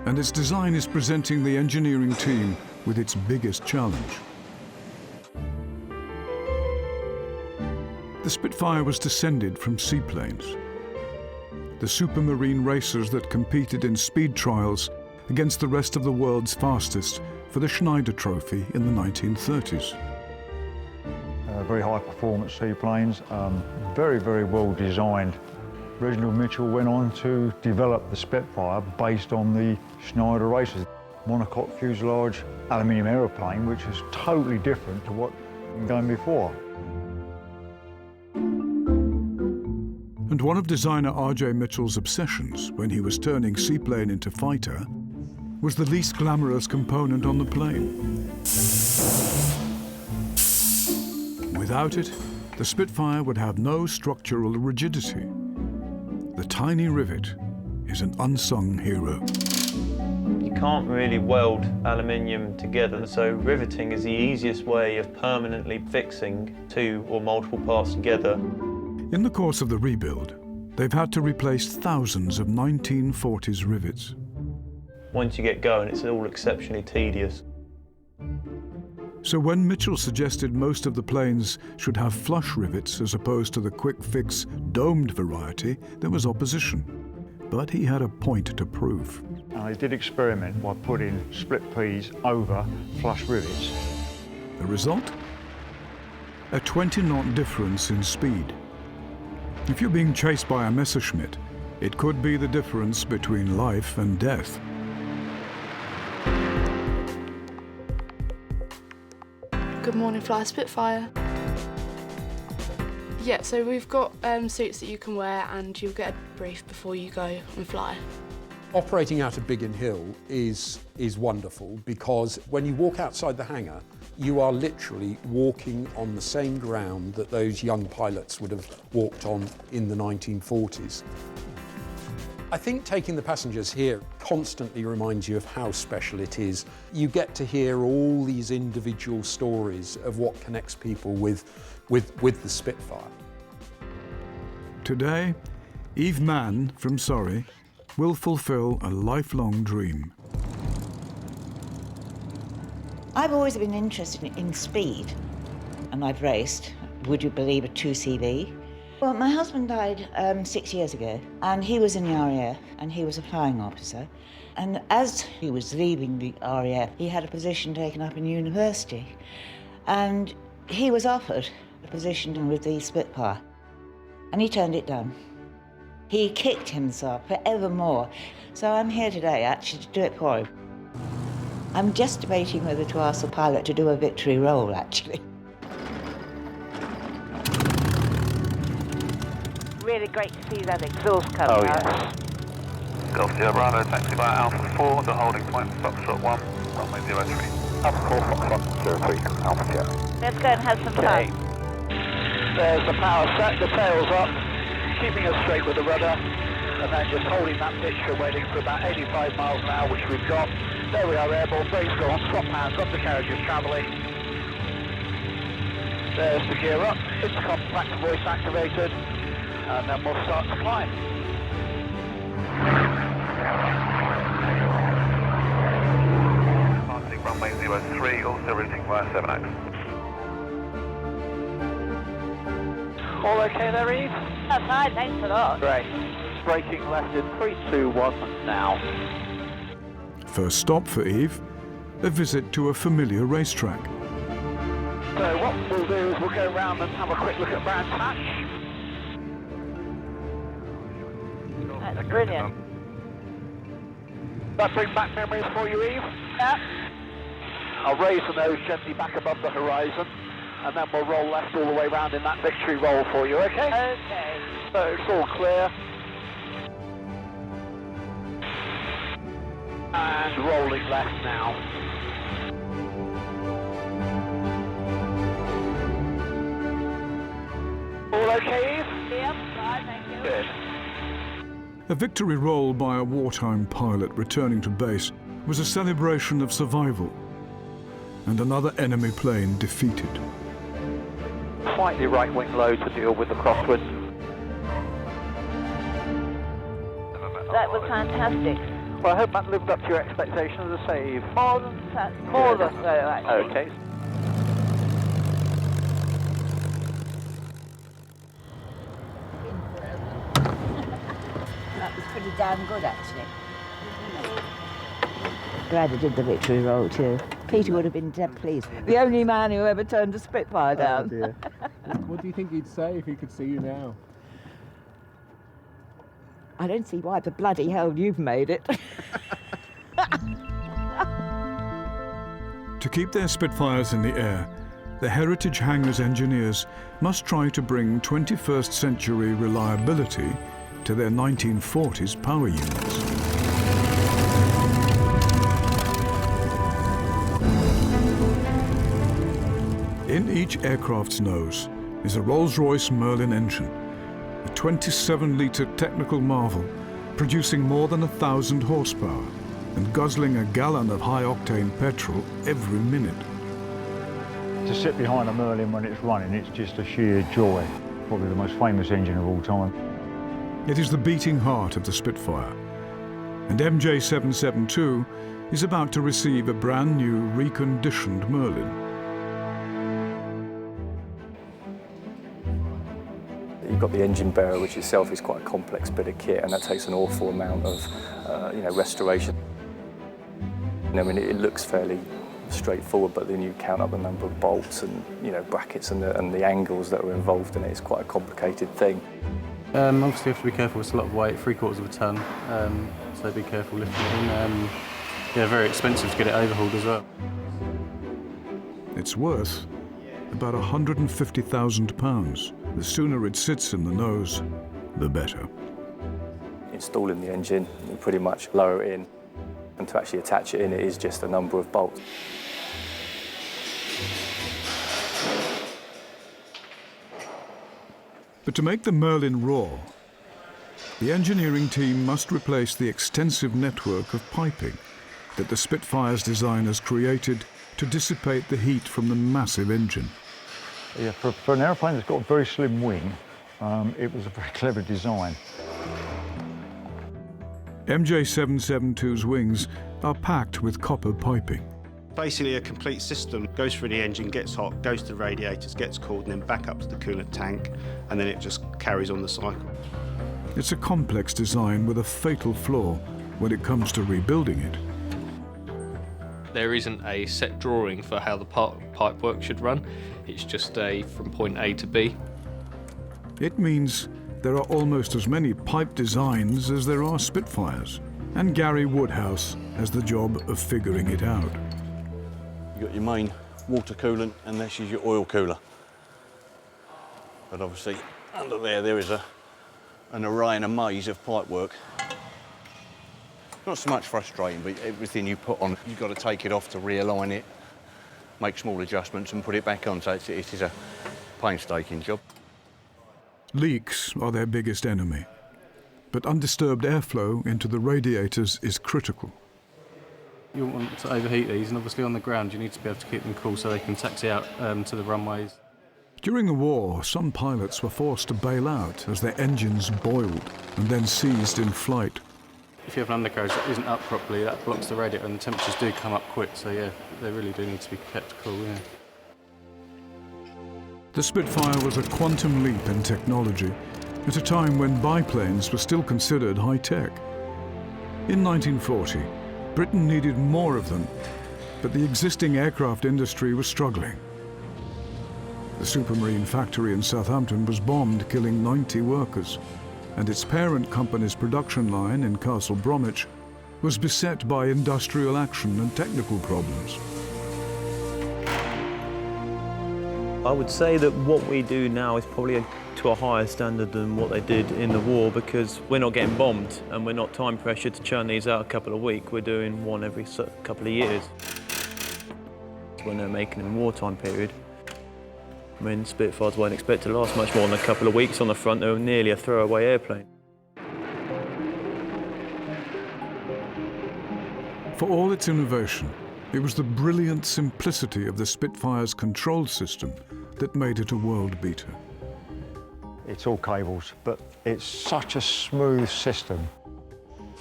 and its design is presenting the engineering team with its biggest challenge. The Spitfire was descended from seaplanes, the supermarine racers that competed in speed trials against the rest of the world's fastest for the Schneider Trophy in the 1930s. Very high performance seaplanes, very, very well designed. Reginald Mitchell went on to develop the Spitfire based on the Schneider racers. Monocoque fuselage aluminium aeroplane, which is totally different to what had gone before. And one of designer R.J. Mitchell's obsessions when he was turning seaplane into fighter was the least glamorous component on the plane. Without it, the Spitfire would have no structural rigidity. The tiny rivet is an unsung hero. You can't really weld aluminium together, so riveting is the easiest way of permanently fixing 2 or multiple parts together. In the course of the rebuild, they've had to replace thousands of 1940s rivets. Once you get going, it's all exceptionally tedious. So when Mitchell suggested most of the planes should have flush rivets as opposed to the quick-fix domed variety, there was opposition. But he had a point to prove. And they did experiment by putting split Ps over flush rivets. The result? A 20-knot difference in speed. If you're being chased by a Messerschmitt, it could be the difference between life and death. Good morning, Fly Spitfire. Yeah, so we've got suits that you can wear and you'll get a brief before you go and fly. Operating out of Biggin Hill is wonderful because when you walk outside the hangar, you are literally walking on the same ground that those young pilots would have walked on in the 1940s. I think taking the passengers here constantly reminds you of how special it is. You get to hear all these individual stories of what connects people with the Spitfire. Today, Eve Mann from Surrey will fulfill a lifelong dream. I've always been interested in speed, and I've raced, would you believe, a 2CV. Well, my husband died 6 years ago, and he was in the RAF, and he was a flying officer. And as he was leaving the RAF, he had a position taken up in university, and he was offered a position with the Spitfire, and he turned it down. He kicked himself forevermore. So I'm here today, actually, to do it for him. I'm just debating whether to ask the pilot to do a victory roll, actually. Really great to see that exhaust coming out. Golf Sierra Bravo, taxi by Alpha 4, the holding point, Foxtrot 1, runway 03. Alpha 4, Foxtrot 03, Alpha Sierra. Let's go and have some fun. There's the power set, the tail's up, keeping us straight with the rudder, and then just holding that picture, waiting for about 85 miles an hour, which we've got. There we are, airborne, brakes go on, swap hands, undercarriage is travelling. There's the gear up, intercom back to voice activated, and then we'll start to climb. Passing runway 03, also routing via 7X. All okay there, Eve? That's fine, thanks a lot. Great. Braking left in 3, 2, 1, now. First stop for Eve, a visit to a familiar racetrack. So what we'll do is we'll go round and have a quick look at Brands Hatch. That's brilliant. That bring back memories for you, Eve? Yep. I'll raise the nose gently back above the horizon, and then we'll roll left all the way round in that victory roll for you, okay? Okay. So it's all clear. And rolling left now. All okay, Eve? Yep, fine, thank you. Good. A victory roll by a wartime pilot returning to base was a celebration of survival, and another enemy plane defeated. Slightly right wing low to deal with the crosswind. That was fantastic. Well, I hope that lived up to your expectations as a save. More than so, actually. Okay. That was pretty damn good, actually. Glad I did the victory roll, too. Peter would have been dead pleased. The only man who ever turned a Spitfire down. Oh, dear. What do you think he'd say if he could see you now? I don't see why the bloody hell you've made it. To keep their Spitfires in the air, the Heritage Hangars engineers must try to bring 21st century reliability to their 1940s power units. In each aircraft's nose is a Rolls-Royce Merlin engine, a 27-litre technical marvel, producing more than 1,000 horsepower and guzzling a gallon of high-octane petrol every minute. To sit behind a Merlin when it's running, it's just a sheer joy. Probably the most famous engine of all time. It is the beating heart of the Spitfire, and MJ772 is about to receive a brand new reconditioned Merlin. You've got the engine bearer, which itself is quite a complex bit of kit, and that takes an awful amount of restoration. I mean, it looks fairly straightforward, but then you count up the number of bolts and brackets and the angles that are involved in it. It's quite a complicated thing. Obviously, you have to be careful. It's a lot of weight, 3/4 of a ton, so be careful lifting it in. Yeah, very expensive to get it overhauled as well. It's worth about £150,000. The sooner it sits in the nose, the better. Installing the engine, you pretty much lower it in, and to actually attach it in, it is just a number of bolts. But to make the Merlin roar, the engineering team must replace the extensive network of piping that the Spitfire's designers created to dissipate the heat from the massive engine. Yeah, for an aeroplane that's got a very slim wing, it was a very clever design. MJ772's wings are packed with copper piping. Basically a complete system. Goes through the engine, gets hot, goes to the radiators, gets cooled, and then back up to the coolant tank, and then it just carries on the cycle. It's a complex design with a fatal flaw when it comes to rebuilding it. There isn't a set drawing for how the pipe work should run. It's just from point A to B. It means there are almost as many pipe designs as there are Spitfires, and Gary Woodhouse has the job of figuring it out. You've got your main water coolant, and this is your oil cooler. But obviously, under there is an array and a maze of pipe work. Not so much frustrating, but everything you put on, you've got to take it off to realign it, make small adjustments and put it back on, so it is a painstaking job. Leaks are their biggest enemy, but undisturbed airflow into the radiators is critical. You don't want to overheat these, and obviously on the ground you need to be able to keep them cool so they can taxi out to the runways. During the war, some pilots were forced to bail out as their engines boiled and then seized in flight. If you have an undercarriage that isn't up properly, that blocks the radiator and the temperatures do come up quick, so yeah, they really do need to be kept cool, yeah. The Spitfire was a quantum leap in technology at a time when biplanes were still considered high-tech. In 1940, Britain needed more of them, but the existing aircraft industry was struggling. The Supermarine factory in Southampton was bombed, killing 90 workers, and its parent company's production line in Castle Bromwich was beset by industrial action and technical problems. I would say that what we do now is probably to a higher standard than what they did in the war, because we're not getting bombed and we're not time pressured to churn these out a couple of weeks. We're doing one every couple of years. When they're making them in wartime period, I mean, Spitfires weren't expected to last much more than a couple of weeks on the front. They were nearly a throwaway airplane. For all its innovation, it was the brilliant simplicity of the Spitfire's control system that made it a world beater. It's all cables, but it's such a smooth system.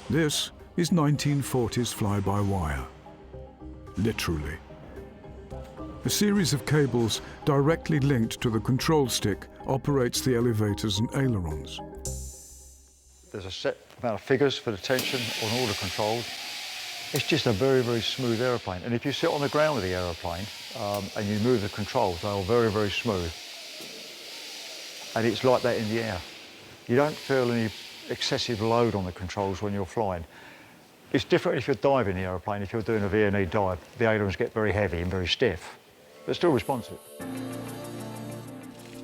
This is 1940s fly-by-wire, literally. A series of cables directly linked to the control stick operates the elevators and ailerons. There's a set amount of figures for the tension on all the controls. It's just a very, very smooth aeroplane. And if you sit on the ground with the aeroplane and you move the controls, they are very, very smooth. And it's like that in the air. You don't feel any excessive load on the controls when you're flying. It's different if you're diving the aeroplane. If you're doing a V&E dive, the ailerons get very heavy and very stiff, but still responsive.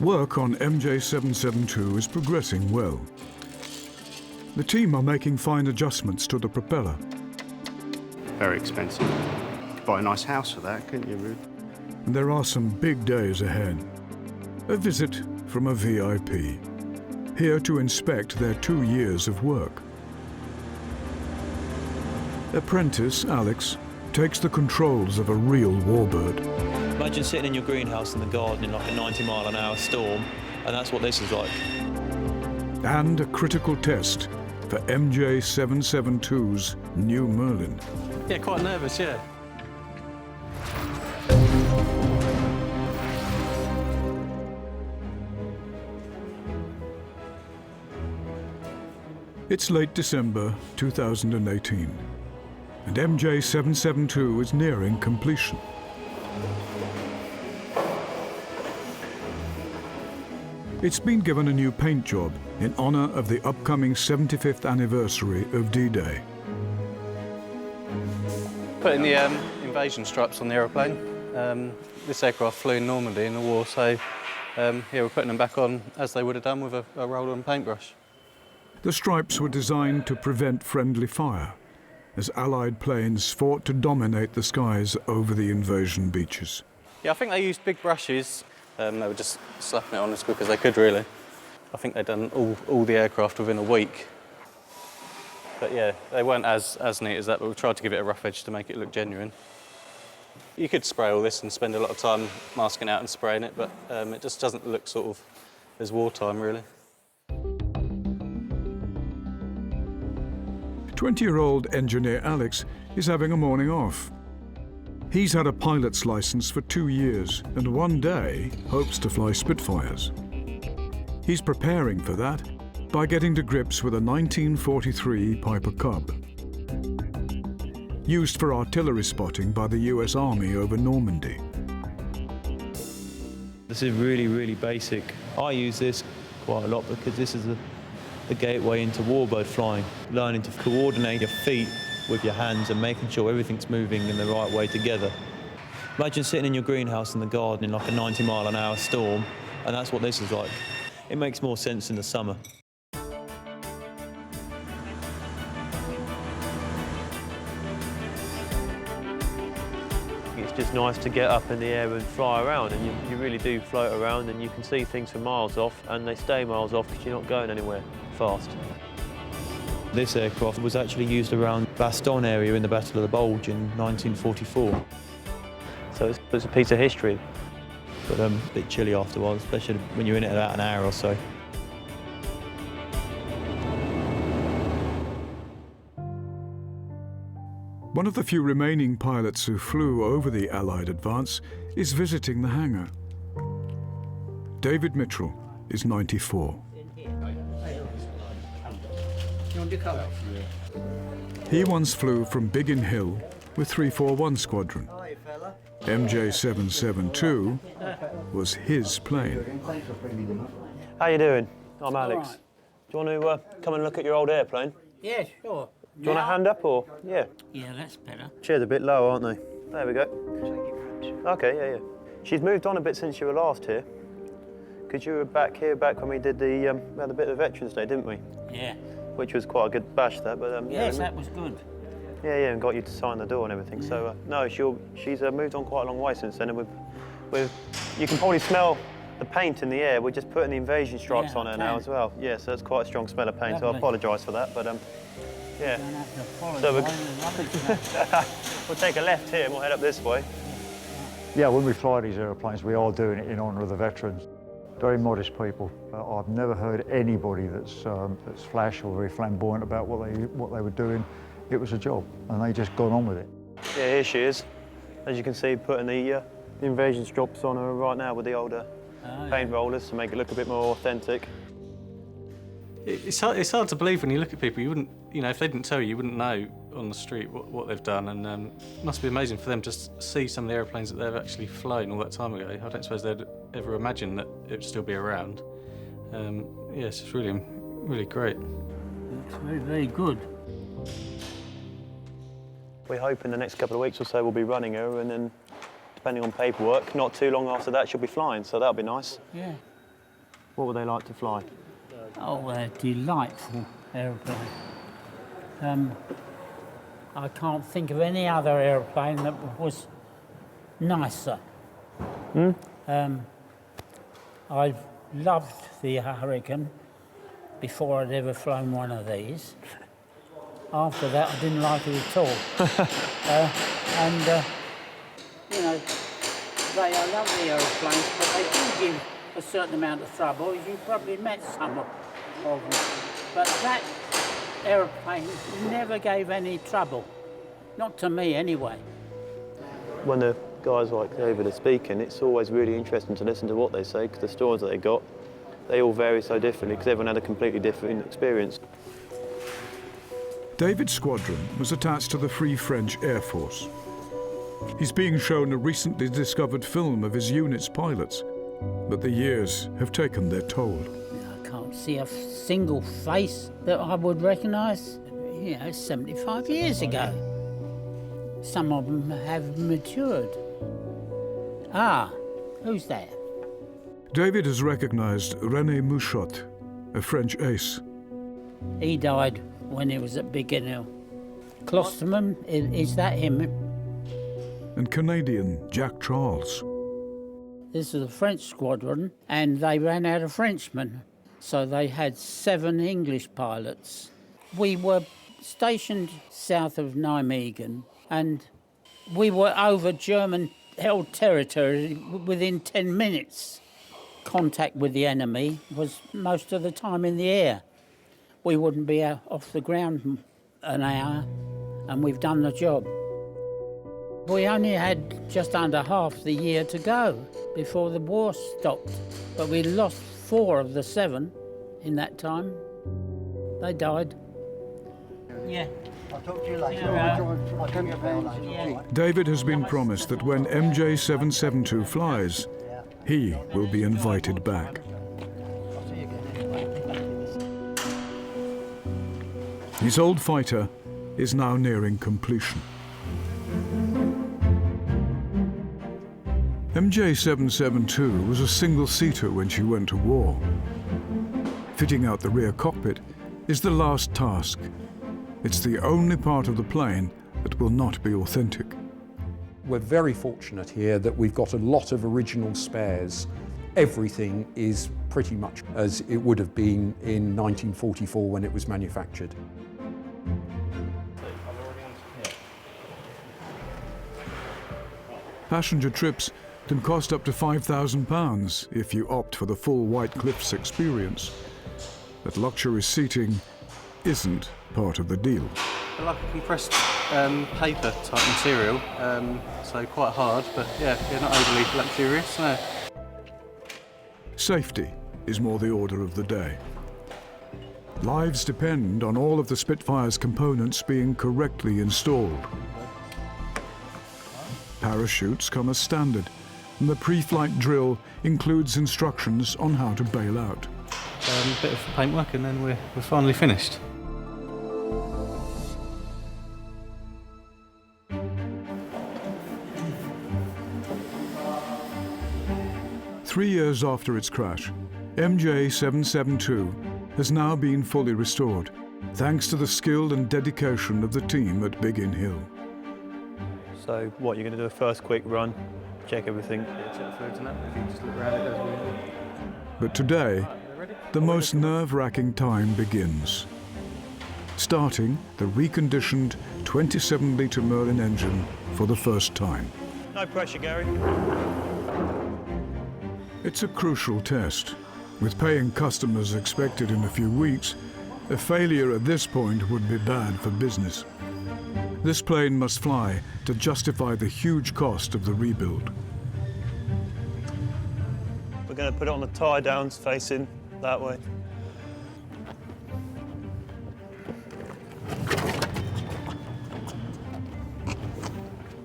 Work on MJ772 is progressing well. The team are making fine adjustments to the propeller. Very expensive. You could buy a nice house for that, couldn't you, Rude? And there are some big days ahead. A visit from a VIP, here to inspect their 2 years of work. Apprentice Alex takes the controls of a real Warbird. Imagine sitting in your greenhouse in the garden in like a 90-mile-an-hour storm, and that's what this is like. And a critical test for MJ772's new Merlin. Yeah, quite nervous, yeah. It's late December 2018, and MJ772 is nearing completion. It's been given a new paint job in honour of the upcoming 75th anniversary of D-Day. Putting the invasion stripes on the aeroplane. This aircraft flew in Normandy in the war, so yeah, we're putting them back on as they would have done with a roll-on paintbrush. The stripes were designed to prevent friendly fire, as Allied planes fought to dominate the skies over the invasion beaches. Yeah, I think they used big brushes. They were just slapping it on as quick as they could, really. I think they'd done all the aircraft within a week. But yeah, they weren't as neat as that, but we tried to give it a rough edge to make it look genuine. You could spray all this and spend a lot of time masking out and spraying it, but it just doesn't look sort of as wartime, really. 20-year-old engineer Alex is having a morning off. He's had a pilot's license for 2 years and one day hopes to fly Spitfires. He's preparing for that by getting to grips with a 1943 Piper Cub, used for artillery spotting by the US Army over Normandy. This is really, really basic. I use this quite a lot because this is the gateway into warbird flying, learning to coordinate your feet with your hands and making sure everything's moving in the right way together. Imagine sitting in your greenhouse in the garden in like a 90-mile-an-hour storm, and that's what this is like. It makes more sense in the summer. It's just nice to get up in the air and fly around, and you really do float around and you can see things from miles off, and they stay miles off because you're not going anywhere fast. This aircraft was actually used around Bastogne area in the Battle of the Bulge in 1944. So it's a piece of history, but a bit chilly afterwards, especially when you're in it about an hour or so. One of the few remaining pilots who flew over the Allied advance is visiting the hangar. David Mitchell is 94. He once flew from Biggin Hill with 341 Squadron. MJ772 was his plane. How you doing? I'm Alex. Right. Do you want to come and look at your old airplane? Yeah, sure. Do you want a hand up or? Yeah. Yeah, that's better. Chairs a bit low, aren't they? There we go. Okay, yeah. She's moved on a bit since you were last here. Because you were back when we did we had a bit of Veterans Day, didn't we? Yeah. Which was quite a good bash, that, but yes, that was good. Yeah, and got you to sign the door and everything. So no, she's moved on quite a long way since then, and you can probably smell the paint in the air. We're just putting the invasion stripes on her now as well. Yeah, so it's quite a strong smell of paint. Lovely. So I apologise for that, but yeah. You don't have to apologise. So we'll take a left here and we'll head up this way. Yeah, when we fly these aeroplanes, we are doing it in honour of the veterans. Very modest people. I've never heard anybody that's flash or very flamboyant about what they were doing. It was a job, and they just got on with it. Yeah, here she is. As you can see, putting the invasion stripes on her right now with the older paint rollers to make it look a bit more authentic. It's hard to believe when you look at people. You wouldn't, if they didn't tell you, you wouldn't know on the street what they've done, and it must be amazing for them to see some of the aeroplanes that they've actually flown all that time ago. I don't suppose they'd ever imagine that it would still be around. Yes, it's really, really great. It's very, very good. We hope in the next couple of weeks or so we'll be running her, and then, depending on paperwork, not too long after that she'll be flying, so that'll be nice. Yeah. What would they like to fly? Oh, a delightful aeroplane. I can't think of any other aeroplane that was nicer. I've loved the Hurricane before I'd ever flown one of these. After that, I didn't like it at all. They are lovely aeroplanes, but they do give a certain amount of trouble. You've probably met some of them. But that aeroplane never gave any trouble. Not to me, anyway. When the guys like David are speaking, it's always really interesting to listen to what they say, because the stories that they got, they all vary so differently, because everyone had a completely different experience. David's squadron was attached to the Free French Air Force. He's being shown a recently discovered film of his unit's pilots, but the years have taken their toll. I can't see a single face that I would recognise. 75 years ago. Some of them have matured. Ah, who's there? David has recognised René Mouchot, a French ace. He died when he was at Biggin Hill. Klosterman, is that him? And Canadian Jack Charles. This is a French squadron, and they ran out of Frenchmen. So they had 7 English pilots. We were stationed south of Nijmegen, and we were over German-held territory within 10 minutes. Contact with the enemy was most of the time in the air. We wouldn't be off the ground an hour, and we've done the job. We only had just under half the year to go before the war stopped, but we lost 4 of the 7 in that time. They died. Yeah. I'll talk to you later. David has been promised that when MJ772 flies, he will be invited back. His old fighter is now nearing completion. MJ772 was a single-seater when she went to war. Fitting out the rear cockpit is the last task. It's the only part of the plane that will not be authentic. We're very fortunate here that we've got a lot of original spares. Everything is pretty much as it would have been in 1944 when it was manufactured. Passenger trips can cost up to £5,000 if you opt for the full White Cliffs experience. But luxury seating isn't part of the deal. I like a compressed paper type material, so quite hard, but yeah, not overly luxurious, no. Safety is more the order of the day. Lives depend on all of the Spitfire's components being correctly installed. Parachutes come as standard, and the pre-flight drill includes instructions on how to bail out. A bit of paintwork and then we're finally finished. Three years after its crash, MJ772 has now been fully restored, thanks to the skill and dedication of the team at Biggin Hill. So what, you're going to do a first quick run, check everything. Check the fluids and that, if you just look around it, does really. But today, the most nerve-wracking time begins. Starting the reconditioned 27-litre Merlin engine for the first time. No pressure, Gary. It's a crucial test. With paying customers expected in a few weeks, a failure at this point would be bad for business. This plane must fly to justify the huge cost of the rebuild. We're going to put it on the tie downs facing that way.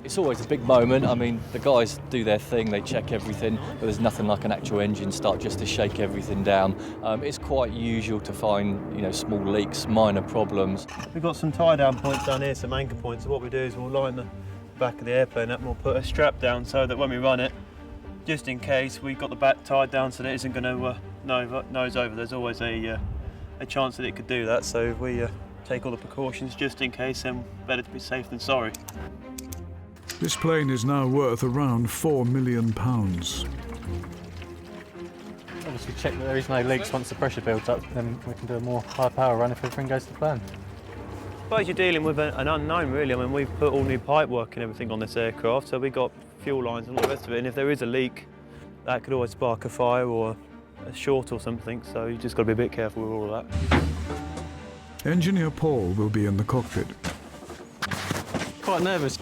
It's always a big moment. I mean, the guys do their thing, they check everything, but there's nothing like an actual engine start just to shake everything down. It's quite usual to find, small leaks, minor problems. We've got some tie down points down here, some anchor points. So what we do is we'll line the back of the airplane up and we'll put a strap down so that when we run it, just in case we've got the back tied down so that it isn't going to nose over. There's always a chance that it could do that. So if we take all the precautions just in case, then better to be safe than sorry. This plane is now worth around £4 million. Obviously check that there is no leaks once the pressure builds up, then we can do a more high power run if everything goes to plan. I suppose you're dealing with an unknown really. I mean, we've put all new pipe work and everything on this aircraft, so we've got fuel lines and all the rest of it, and if there is a leak, that could always spark a fire or a short or something, so you just got to be a bit careful with all of that. Engineer Paul will be in the cockpit. Quite nervous.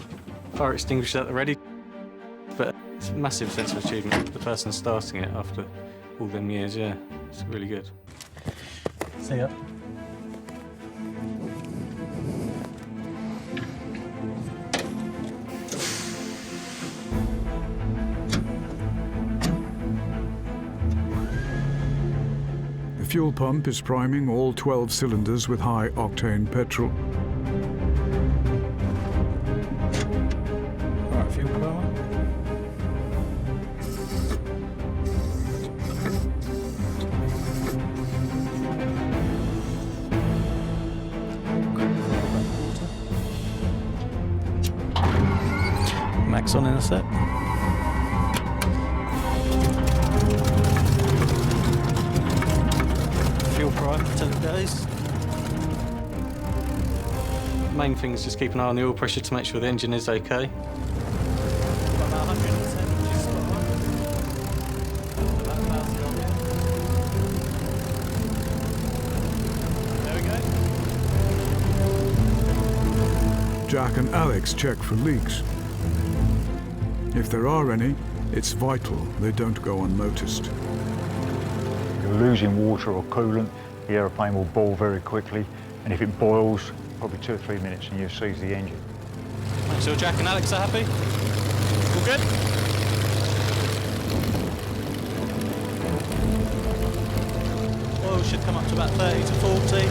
Fire extinguisher at the ready, but it's a massive sense of achievement. The person starting it after all them years, yeah, it's really good. See ya. The fuel pump is priming all 12 cylinders with high-octane petrol. Max on in a sec. till it goes. Main thing is just keep an eye on the oil pressure to make sure the engine is okay. Got about 110, which is spot on. About 1,000 on here. There we go. Jack and Alex check for leaks. If there are any, it's vital they don't go unnoticed. If you're losing water or coolant, the aeroplane will boil very quickly, and if it boils, probably 2 or 3 minutes and you'll seize the engine. Make sure Jack and Alex are happy. All good? Oil should come up to about 30 to 40.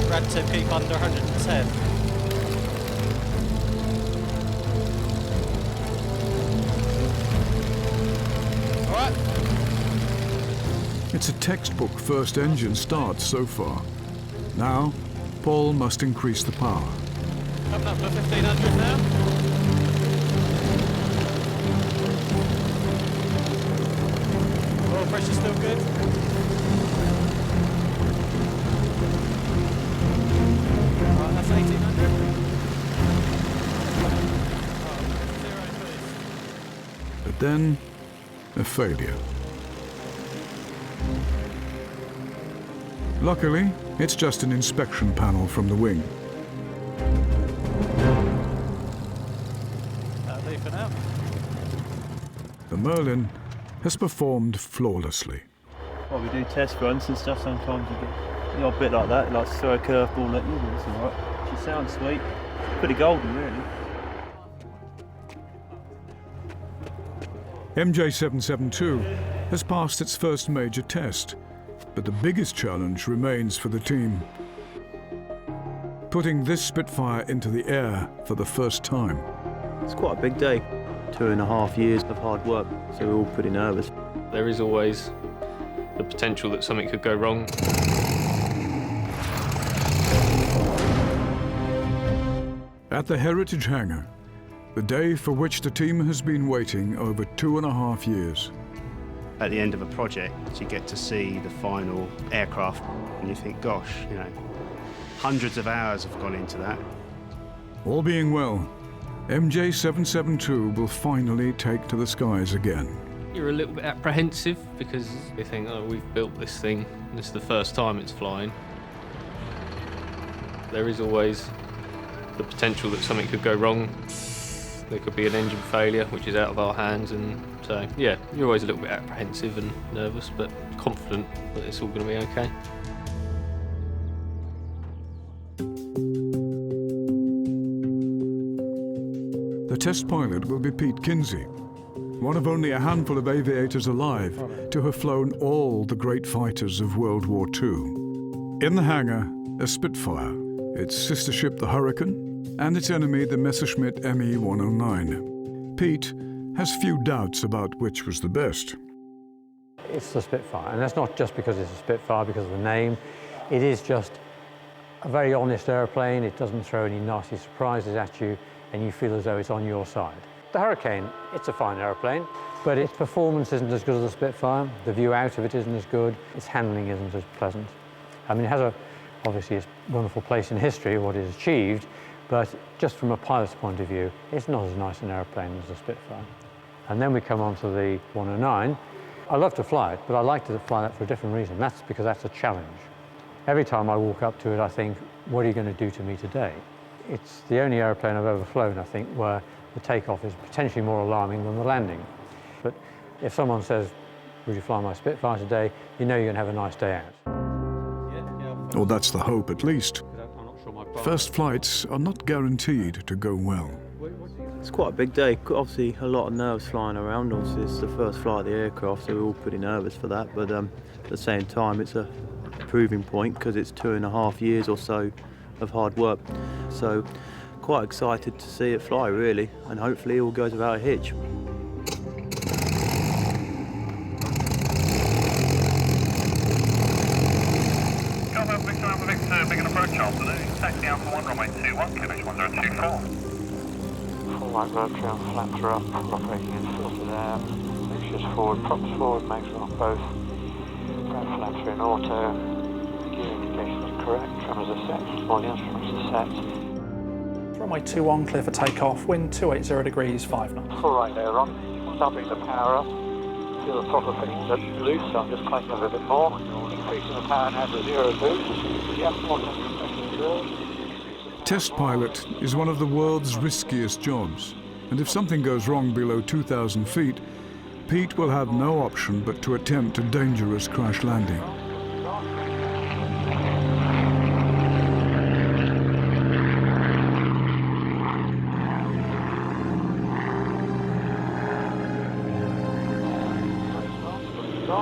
Rad tip keep under 110. All right. It's a textbook first engine start so far. Now, Paul must increase the power. Coming up to 1,500 now. Oil pressure's still good. Right, that's 1,800. But then, a failure. Luckily, it's just an inspection panel from the wing. That'll do for now. The Merlin has performed flawlessly. Well, we do test runs and stuff, sometimes you get the odd bit like that, like throw a curveball at you, but it's alright. She sounds sweet. Pretty golden, really. MJ772 has passed its first major test, but the biggest challenge remains for the team. Putting this Spitfire into the air for the first time. It's quite a big day. 2.5 years of hard work, so we're all pretty nervous. There is always the potential that something could go wrong. At the Heritage Hangar, the day for which the team has been waiting over 2.5 years. At the end of a project, you get to see the final aircraft and you think, gosh, you know, hundreds of hours have gone into that. All being well, MJ772 will finally take to the skies again. You're a little bit apprehensive because you think, oh, we've built this thing, and this is the first time it's flying. There is always the potential that something could go wrong. There could be an engine failure, which is out of our hands, and so, yeah, you're always a little bit apprehensive and nervous, but confident that it's all going to be okay. The test pilot will be Pete Kinsey, one of only a handful of aviators alive to have flown all the great fighters of World War II. In the hangar, a Spitfire, its sister ship the Hurricane, and its enemy the Messerschmitt Me-109. Pete has few doubts about which was the best. It's the Spitfire, and that's not just because it's a Spitfire, because of the name. It is just a very honest airplane. It doesn't throw any nasty surprises at you, and you feel as though it's on your side. The Hurricane, it's a fine airplane, but its performance isn't as good as the Spitfire. The view out of it isn't as good. Its handling isn't as pleasant. I mean, it has obviously a wonderful place in history, what it has achieved, but just from a pilot's point of view, it's not as nice an airplane as the Spitfire. And then we come on to the 109. I love to fly it, but I like to fly that for a different reason. That's because that's a challenge. Every time I walk up to it, I think, what are you going to do to me today? It's the only airplane I've ever flown, I think, where the takeoff is potentially more alarming than the landing. But if someone says, would you fly my Spitfire today, you know you're going to have a nice day out. Or that's the hope, at least. First flights are not guaranteed to go well. It's quite a big day. Obviously, a lot of nerves flying around. Obviously, it's the first flight of the aircraft, so we're all pretty nervous for that. But at the same time, it's a proving point because it's 2.5 years or so of hard work. So, quite excited to see it fly, really, and hopefully it all goes without a hitch. Big and approach afternoon, taxi out for 1 runway 21, QH 1024. Full light Mercury on flaps are up, operating in filtered air, mixtures forward, props forward, makes on both, ground flaps are in auto, Gear indication is correct. Trimmers are set. All the instruments are set. Runway 21, clear for takeoff. Wind 280 degrees, 5 knots. All right there, Ron. Doubling the power up. Feel the throttle fitting loose, so I'm just cranking a bit more. Increasing the power now to 0 boost. Yep, more than good. Test pilot is one of the world's riskiest jobs, and if something goes wrong below 2,000 feet, Pete will have no option but to attempt a dangerous crash landing.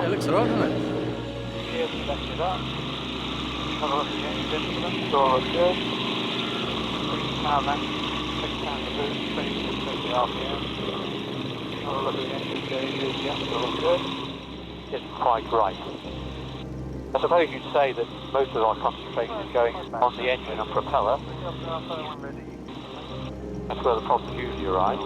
It looks alright, doesn't it? Gears selected up. Have a look at the engine. Soar is good. Bring the power back. Take down the boost. 2650 RPM. Have a look at the engine gauges. Yep, they're all good. Isn't quite right. I suppose you'd say that most of our concentration is going on the engine and propeller. That's where the problems usually arise.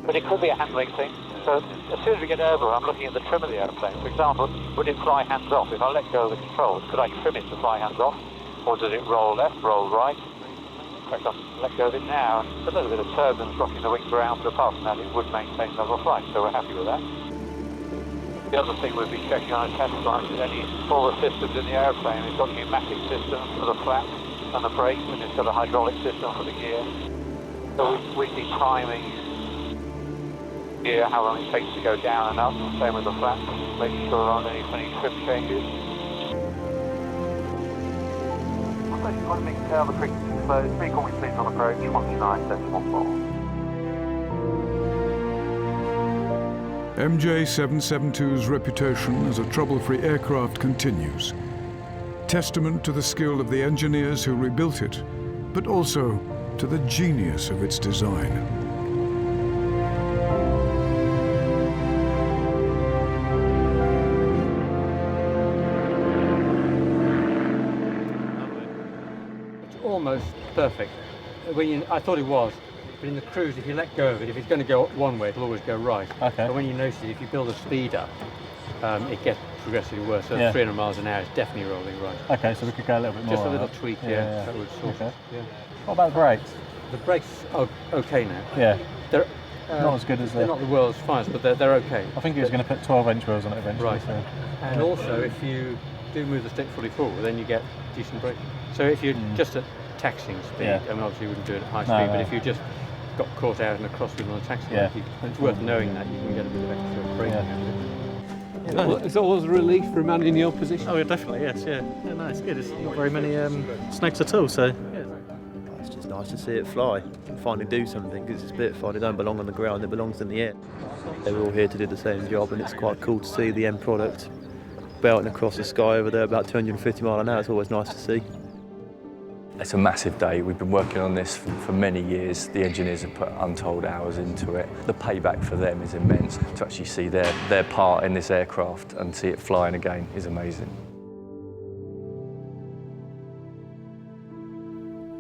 But it could be a handling thing. So as soon as we get over, I'm looking at the trim of the airplane. For example, would it fly hands off? If I let go of the controls, could I trim it to fly hands off? Or does it roll left, roll right? In fact, I'll let go of it now. There's a little bit of turbulence rocking the wings around, but apart from that, it would maintain level flight, so we're happy with that. The other thing we'd be checking on a test flight is all the systems in the airplane. It's got pneumatic systems for the flaps and the brakes, and it's got a hydraulic system for the gear. So we'd be timing gear, how long it takes to go down and up, same with the flaps, making sure there aren't any funny trim changes. Station 1 make tail, the frequency closed, 3 call me please on approach, 129.14. MJ772's reputation as a trouble-free aircraft continues. Testament to the skill of the engineers who rebuilt it, but also to the genius of its design. Almost perfect. I thought it was, but in the cruise, if you let go of it, if it's going to go one way, it'll always go right. Okay. But when you notice it, if you build a speed up, it gets progressively worse. So Yeah. 300 miles an hour is definitely rolling right. Okay, so we could go a little bit more. Just a on little that. tweak, Yeah. that would sort Okay. it. Yeah. What about the brakes? The brakes are okay now. Yeah. They're Not as good as they're not the world's finest, but they're okay. I think he was going to put 12-inch wheels on it eventually. Right. So. And also, if you do move the stick fully forward, then you get decent braking. So if you're just at taxiing speed, Yeah. I mean, obviously you wouldn't do it at high No, speed, no. but if you just got caught out in a crosswind on a taxi, Yeah. it's worth knowing that you can get a bit of extra braking. Is it always a relief for a man in your position? Oh, yeah, definitely, yes, yeah. Yeah, no, it's good. It's not very many snakes at all, so. Yeah. It's just nice to see it fly and finally do something, because it's a bit fun. It don't belong on the ground, it belongs in the air. They were all here to do the same job, and it's quite cool to see the end product belting across the sky over there about 250 miles an hour. It's always nice to see. It's a massive day. We've been working on this for many years. The engineers have put untold hours into it. The payback for them is immense. To actually see their part in this aircraft and see it flying again is amazing.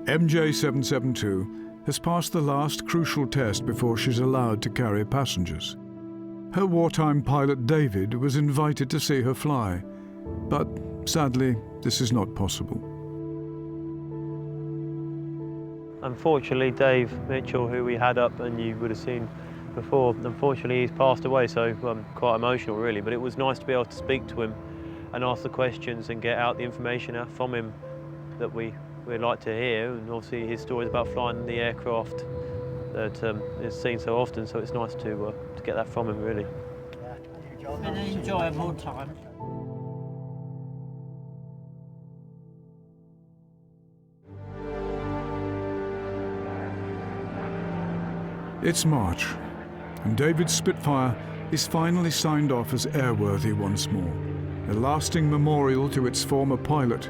MJ772 has passed the last crucial test before she's allowed to carry passengers. Her wartime pilot David was invited to see her fly, but sadly this is not possible. Unfortunately, Dave Mitchell, who we had up and you would have seen before, unfortunately he's passed away, so I'm quite emotional really, but it was nice to be able to speak to him and ask the questions and get out the information out from him that we'd like to hear, and obviously his stories about flying the aircraft that is seen so often, so it's nice to get that from him really. It's been an enjoyable time. It's March, and David's Spitfire is finally signed off as airworthy once more, a lasting memorial to its former pilot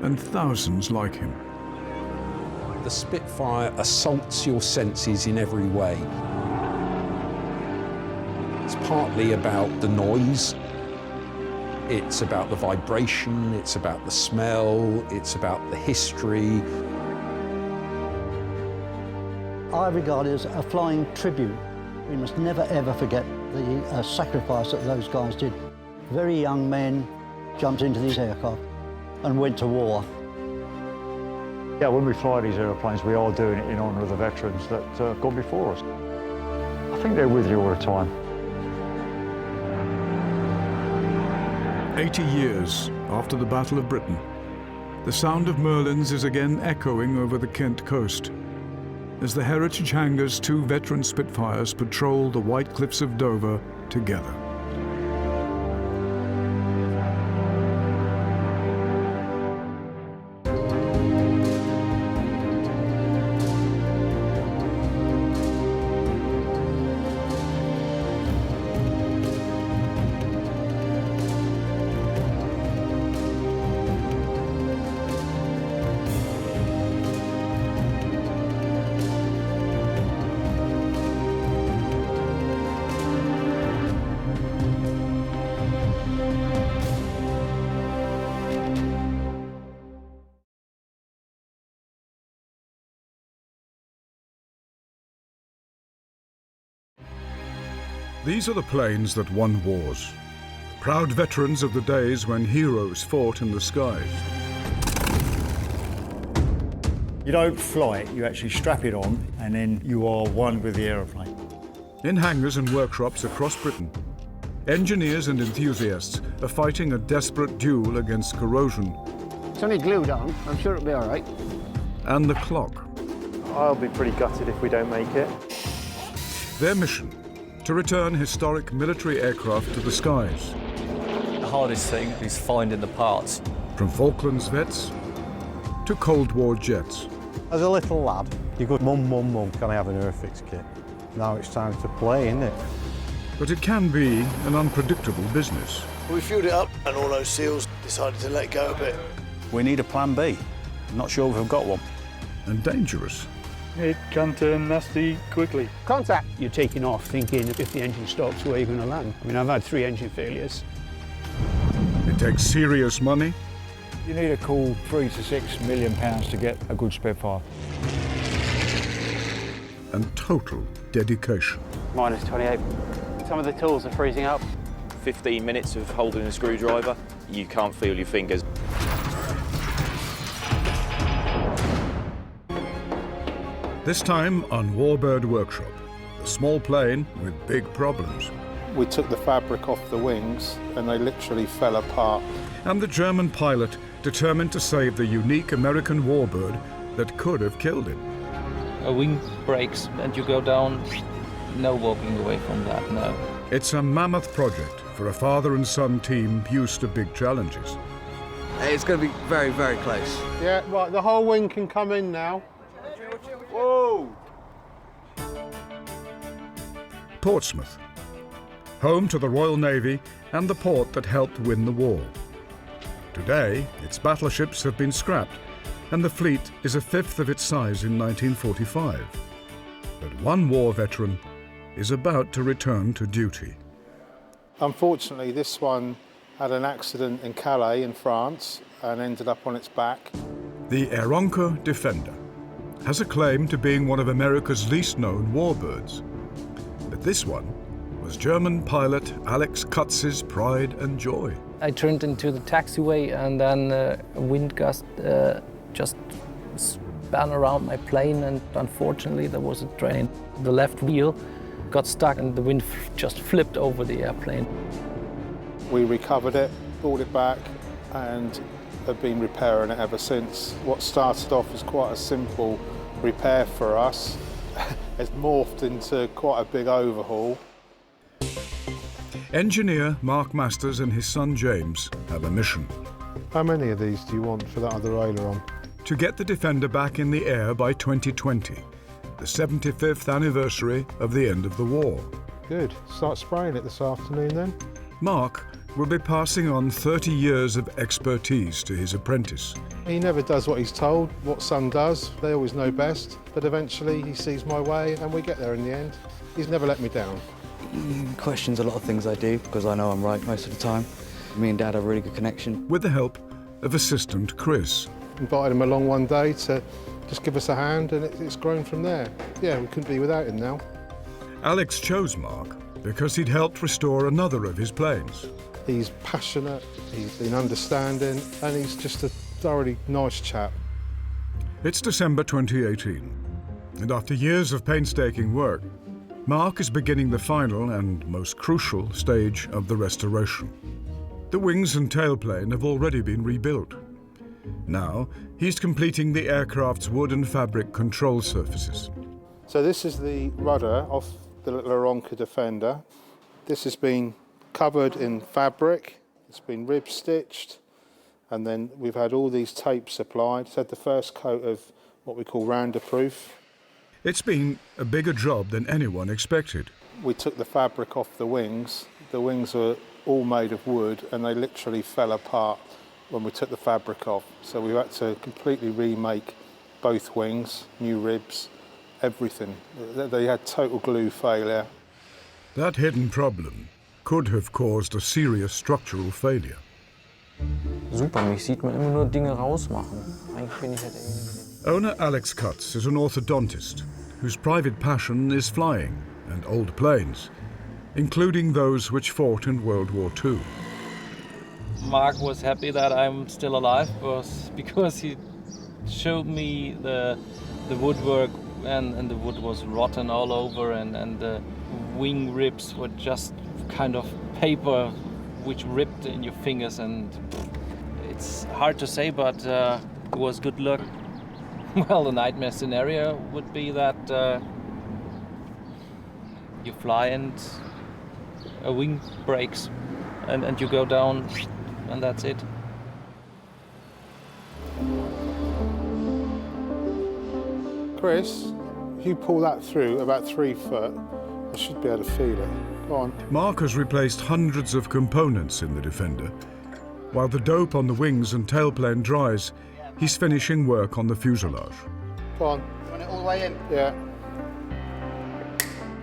and thousands like him. The Spitfire assaults your senses in every way. It's partly about the noise, it's about the vibration, it's about the smell, it's about the history. I regard it as a flying tribute. We must never ever forget the sacrifice that those guys did. Very young men jumped into these aircraft and went to war. Yeah, when we fly these aeroplanes, we are doing it in honour of the veterans that gone before us. I think they're with you all the time. 80 years after the Battle of Britain, the sound of Merlins is again echoing over the Kent coast as the Heritage Hangar's 2 veteran Spitfires patrol the White Cliffs of Dover together. These are the planes that won wars, proud veterans of the days when heroes fought in the skies. You don't fly it, you actually strap it on, and then you are one with the aeroplane. In hangars and workshops across Britain, engineers and enthusiasts are fighting a desperate duel against corrosion. It's only glued on, I'm sure it'll be all right. And the clock. I'll be pretty gutted if we don't make it. Their mission, to return historic military aircraft to the skies. The hardest thing is finding the parts. From Falklands vets to Cold War jets. As a little lad, you go, Mum, Mum, Mum, can I have an Airfix kit? Now it's time to play, isn't it? But it can be an unpredictable business. We fueled it up and all those seals decided to let go a bit. We need a plan B. I'm not sure we've got one. And dangerous. It can turn nasty quickly. Contact. You're taking off thinking if the engine stops, where you're going to land. I mean, I've had 3 engine failures. It takes serious money. You need a cool £3 to £6 million to get a good Spitfire. And total dedication. Minus 28. Some of the tools are freezing up. 15 minutes of holding a screwdriver, you can't feel your fingers. This time on Warbird Workshop, a small plane with big problems. We took the fabric off the wings and they literally fell apart. And the German pilot determined to save the unique American Warbird that could have killed him. A wing breaks and you go down, no walking away from that, no. It's a mammoth project for a father and son team used to big challenges. It's going to be very, very close. Yeah, right, the whole wing can come in now. Whoa! Portsmouth, home to the Royal Navy and the port that helped win the war. Today, its battleships have been scrapped and the fleet is a fifth of its size in 1945. But one war veteran is about to return to duty. Unfortunately, this one had an accident in Calais in France and ended up on its back. The Aeronca Defender has a claim to being one of America's least known warbirds. But this one was German pilot Alex Kutz's pride and joy. I turned into the taxiway and then a wind gust just span around my plane, and unfortunately there was a drain. The left wheel got stuck and the wind just flipped over the airplane. We recovered it, brought it back and have been repairing it ever since. What started off as quite a simple repair for us has morphed into quite a big overhaul. Engineer Mark Masters and his son James have a mission. How many of these do you want for that other aileron? To get the Defender back in the air by 2020, the 75th anniversary of the end of the war. Good. Start spraying it this afternoon then. Mark will be passing on 30 years of expertise to his apprentice. He never does what he's told, what son does. They always know best, but eventually he sees my way and we get there in the end. He's never let me down. He questions a lot of things I do because I know I'm right most of the time. Me and Dad have a really good connection. With the help of assistant Chris. Invited him along one day to just give us a hand and it's grown from there. Yeah, we couldn't be without him now. Alex chose Mark because he'd helped restore another of his planes. He's passionate, he's been understanding, and he's just a thoroughly nice chap. It's December 2018, and after years of painstaking work, Mark is beginning the final and most crucial stage of the restoration. The wings and tailplane have already been rebuilt. Now, he's completing the aircraft's wood and fabric control surfaces. So this is the rudder off the little Aronca Defender. This has been covered in fabric, it's been rib stitched, and then we've had all these tapes applied. It's had the first coat of what we call rounder-proof. It's been a bigger job than anyone expected. We took the fabric off the wings. The wings were all made of wood and they literally fell apart when we took the fabric off. So we had to completely remake both wings, new ribs, everything. They had total glue failure. That hidden problem could have caused a serious structural failure. Super, mich sieht man immer nur Dinge rausmachen. Eigentlich bin ich halt Owner Alex Cutts is an orthodontist whose private passion is flying and old planes, including those which fought in World War II. Mark was happy that I'm still alive because he showed me the woodwork and the wood was rotten all over and the wing ribs were just kind of paper which ripped in your fingers, and it's hard to say, but it was good luck. Well, the nightmare scenario would be that you fly and a wing breaks and you go down and that's it. Chris, if you pull that through about 3 foot, I should be able to feel it. Go on. Mark has replaced hundreds of components in the Defender. While the dope on the wings and tailplane dries, he's finishing work on the fuselage. Go on. Run it all the way in? Yeah.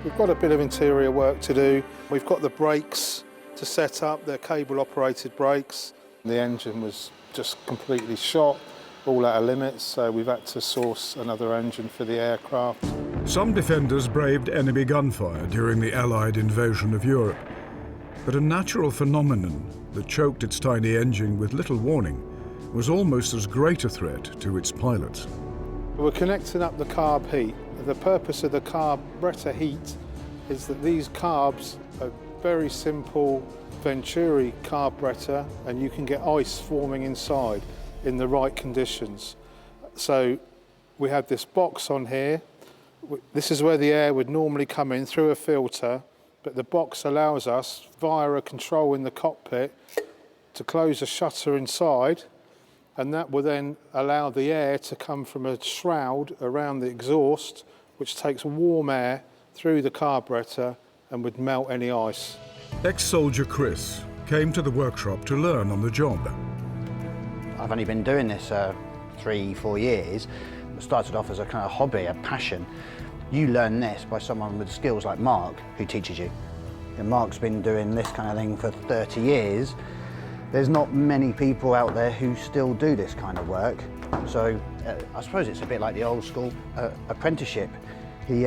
We've got a bit of interior work to do. We've got the brakes to set up, they're cable-operated brakes. The engine was just completely shot, all out of limits, so we've had to source another engine for the aircraft. Some Defenders braved enemy gunfire during the Allied invasion of Europe, but a natural phenomenon that choked its tiny engine with little warning was almost as great a threat to its pilots. We're connecting up the carb heat. The purpose of the carburetor heat is that these carbs are very simple Venturi carburetor, and you can get ice forming inside in the right conditions. So we have this box on here. This is where the air would normally come in through a filter, but the box allows us, via a control in the cockpit, to close a shutter inside, and that will then allow the air to come from a shroud around the exhaust, which takes warm air through the carburetor and would melt any ice. Ex-soldier Chris came to the workshop to learn on the job. I've only been doing this 3-4 years. It started off as a kind of hobby, a passion. You learn this by someone with skills like Mark, who teaches you. And Mark's been doing this kind of thing for 30 years. There's not many people out there who still do this kind of work. So I suppose it's a bit like the old school apprenticeship. He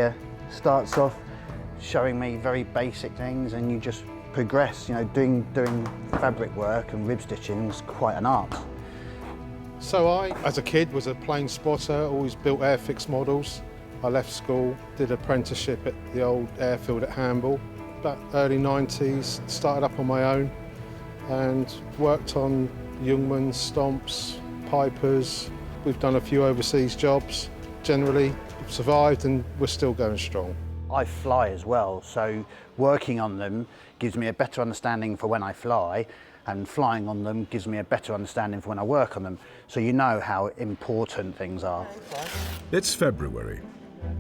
starts off showing me very basic things and you just progress. You know, doing fabric work and rib stitching is quite an art. So I, as a kid, was a plane spotter, always built airfix models. I left school, did apprenticeship at the old airfield at Hamble. About early 90s, started up on my own and worked on Youngmans, Stomps, Pipers. We've done a few overseas jobs. Generally survived and we're still going strong. I fly as well, so working on them gives me a better understanding for when I fly, and flying on them gives me a better understanding for when I work on them, so you know how important things are. It's February,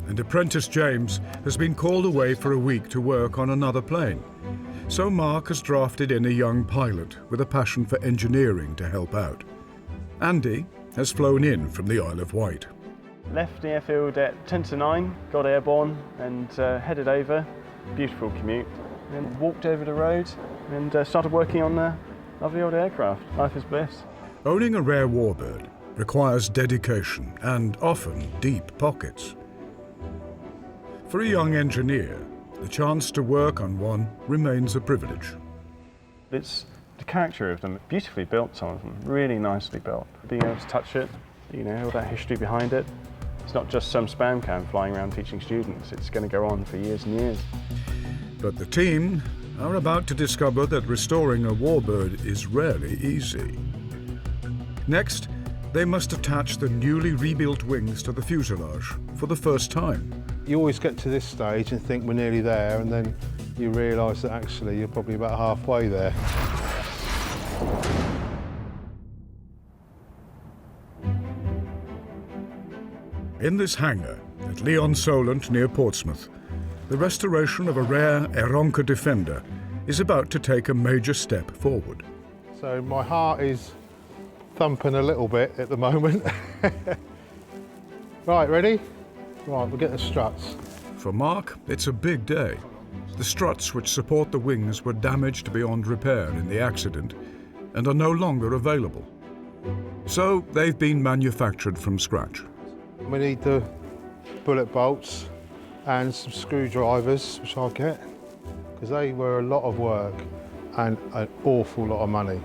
and apprentice James has been called away for a week to work on another plane. So Mark has drafted in a young pilot with a passion for engineering to help out. Andy has flown in from the Isle of Wight. Left the airfield at 10 to 9, got airborne and headed over. Beautiful commute. And walked over the road and started working on the lovely old aircraft. Life is bliss. Owning a rare Warbird requires dedication and often deep pockets. For a young engineer, the chance to work on one remains a privilege. It's The character of them, beautifully built, some of them, really nicely built. Being able to touch it, you know, all that history behind it. It's not just some spam can flying around teaching students, it's going to go on for years and years. But the team are about to discover that restoring a Warbird is rarely easy. Next, they must attach the newly rebuilt wings to the fuselage for the first time. You always get to this stage and think we're nearly there, and then you realise that actually you're probably about halfway there. In this hangar at Leon Solent near Portsmouth, the restoration of a rare Aeronca Defender is about to take a major step forward. So my heart is thumping a little bit at the moment. Right, ready? Right, we'll get the struts. For Mark, it's a big day. The struts which support the wings were damaged beyond repair in the accident and are no longer available. So they've been manufactured from scratch. We need the bullet bolts and some screwdrivers, which I'll get, because they were a lot of work and an awful lot of money.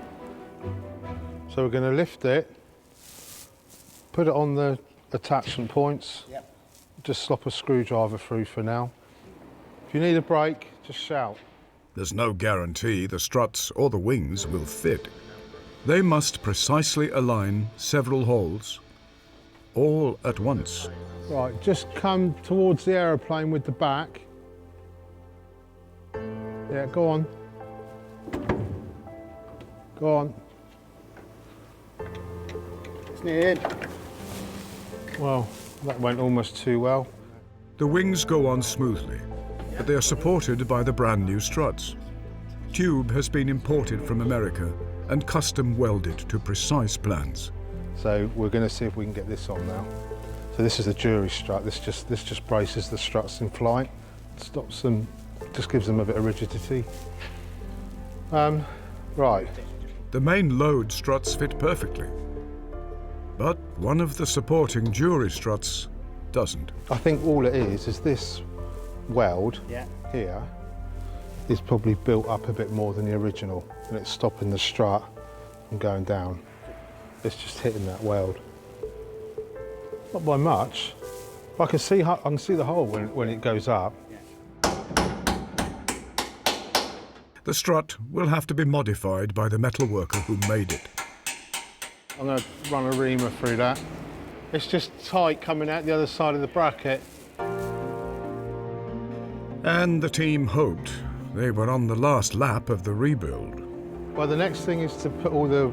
So we're going to lift it, put it on the attachment points, just slop a screwdriver through for now. If you need a break, just shout. There's no guarantee the struts or the wings will fit. They must precisely align several holes, all at once. Right, just come towards the aeroplane with the back. Yeah, go on. Go on. It's near in. Well, that went almost too well. The wings go on smoothly, but they are supported by the brand new struts. Tube has been imported from America and custom welded to precise plans. So we're going to see if we can get this on now. So this is the jury strut. This just braces the struts in flight, stops them, just gives them a bit of rigidity. Right. The main load struts fit perfectly, but one of the supporting jury struts doesn't. I think all it is this weld here is probably built up a bit more than the original, and it's stopping the strut from going down. It's just hitting that weld. Not by much. I can see the hole when it goes up. The strut will have to be modified by the metalworker who made it. I'm going to run a reamer through that. It's just tight coming out the other side of the bracket. And the team hoped they were on the last lap of the rebuild. Well, the next thing is to put all the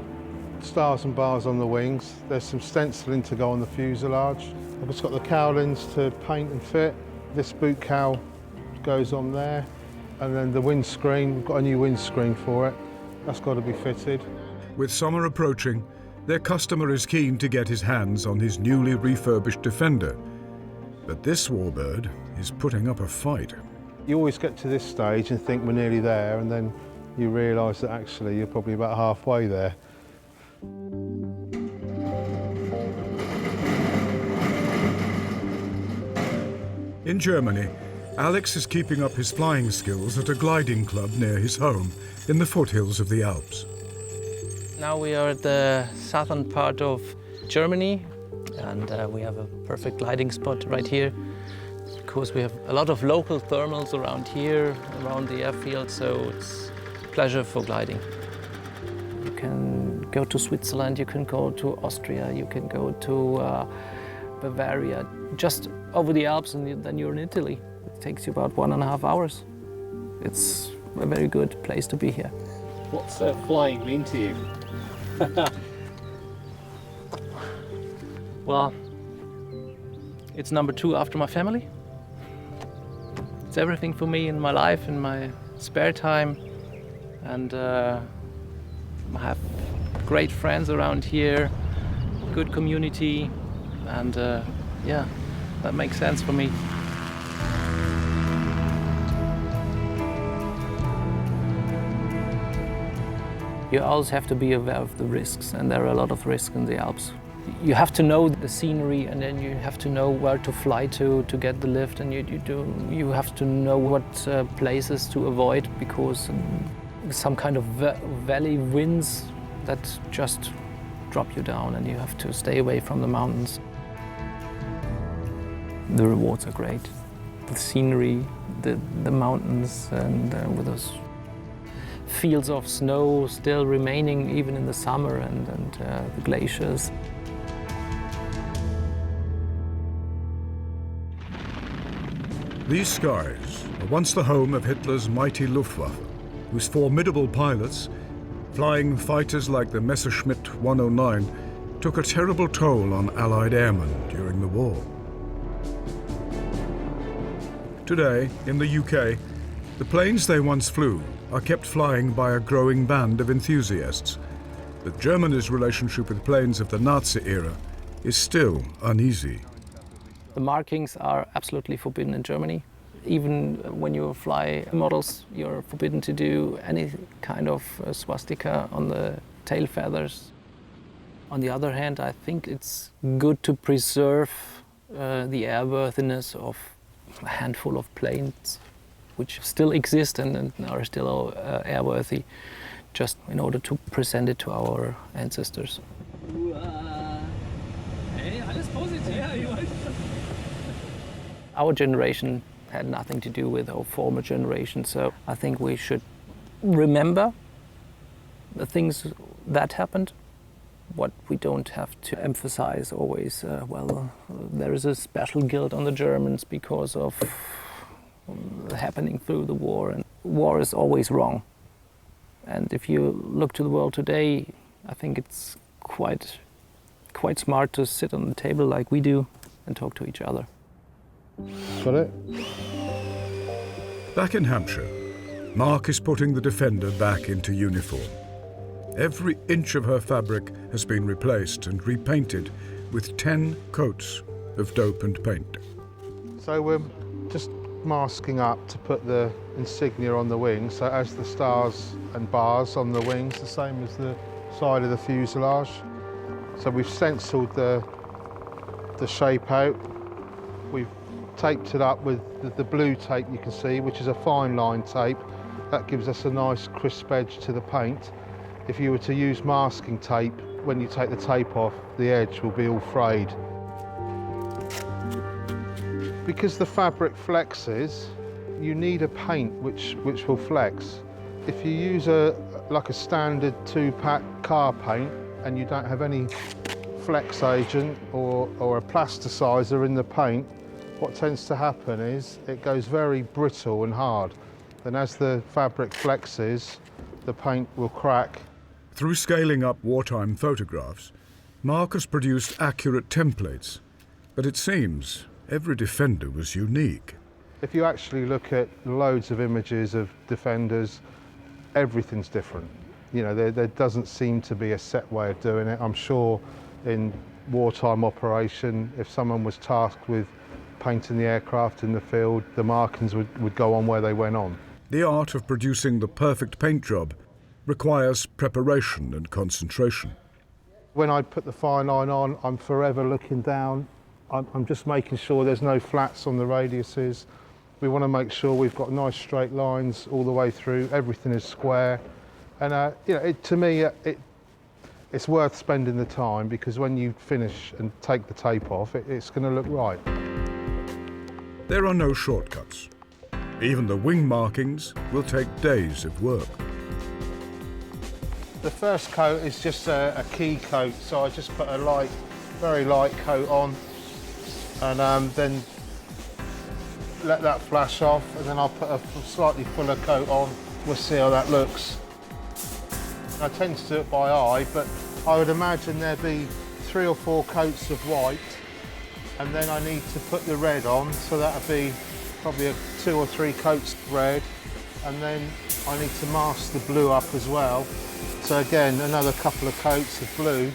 stars and bars on the wings. There's some stenciling to go on the fuselage. I've just got the cowlings to paint and fit. This boot cowl goes on there. And then the windscreen, we've got a new windscreen for it. That's got to be fitted. With summer approaching, their customer is keen to get his hands on his newly refurbished Defender. But this Warbird is putting up a fight. You always get to this stage and think we're nearly there, and then you realise that actually you're probably about halfway there. In Germany, Alex is keeping up his flying skills at a gliding club near his home in the foothills of the Alps. Now we are at the southern part of Germany, and we have a perfect gliding spot right here. Of course, we have a lot of local thermals around here, around the airfield, so it's a pleasure for gliding. You can go to Switzerland, you can go to Austria, you can go to Bavaria, just over the Alps, and then you're in Italy. It takes you about 1.5 hours. It's a very good place to be here. What's flying mean to you? Well, it's number 2 after my family. It's everything for me in my life, in my spare time, and I have great friends around here, good community, and yeah, that makes sense for me. You always have to be aware of the risks, and there are a lot of risks in the Alps. You have to know the scenery, and then you have to know where to fly to get the lift, and you have to know what places to avoid, because some kind of valley winds that just drop you down and you have to stay away from the mountains. The rewards are great. The scenery, the mountains, and with those fields of snow still remaining even in the summer, and the glaciers. These skies were once the home of Hitler's mighty Luftwaffe, whose formidable pilots, flying fighters like the Messerschmitt 109, took a terrible toll on Allied airmen during the war. Today, in the UK, the planes they once flew are kept flying by a growing band of enthusiasts. But Germany's relationship with planes of the Nazi era is still uneasy. The markings are absolutely forbidden in Germany. Even when you fly models, you're forbidden to do any kind of swastika on the tail feathers. On the other hand, I think it's good to preserve the airworthiness of a handful of planes which still exist and are still airworthy, just in order to present it to our ancestors. Our generation had nothing to do with our former generation, so I think we should remember the things that happened. What we don't have to emphasize always, well, there is a special guilt on the Germans because of happening through the war, and war is always wrong. And if you look to the world today, I think it's quite smart to sit on the table like we do and talk to each other. Got it? Back in Hampshire, Mark is putting the Defender back into uniform. Every inch of her fabric has been replaced and repainted with 10 coats of dopant paint. So we're just masking up to put the insignia on the wings, so as the stars and bars on the wings, the same as the side of the fuselage. So we've stenciled the shape out. We've taped it up with the blue tape you can see, which is a fine line tape. That gives us a nice crisp edge to the paint. If you were to use masking tape, when you take the tape off, the edge will be all frayed. Because the fabric flexes, you need a paint which will flex. If you use like a standard 2-pack car paint and you don't have any flex agent or a plasticizer in the paint, what tends to happen is it goes very brittle and hard. Then as the fabric flexes, the paint will crack. Through scaling up wartime photographs, Mark has produced accurate templates, but it seems every Defender was unique. If you actually look at loads of images of Defenders, everything's different. You know, there doesn't seem to be a set way of doing it. I'm sure in wartime operation, if someone was tasked with painting the aircraft in the field, the markings would go on where they went on. The art of producing the perfect paint job requires preparation and concentration. When I put the fine line on, I'm forever looking down. I'm just making sure there's no flats on the radiuses. We want to make sure we've got nice straight lines all the way through, everything is square. And you know, to me, it's worth spending the time, because when you finish and take the tape off, it's going to look right. There are no shortcuts. Even the wing markings will take days of work. The first coat is just a key coat, so I just put a very light coat on, and then let that flash off, and then I'll put a slightly fuller coat on. We'll see how that looks. I tend to do it by eye, but I would imagine there'd be 3 or 4 coats of white, and then I need to put the red on, so that'd be probably 2 or 3 coats of red, and then I need to mask the blue up as well. So again, another couple of coats of blue.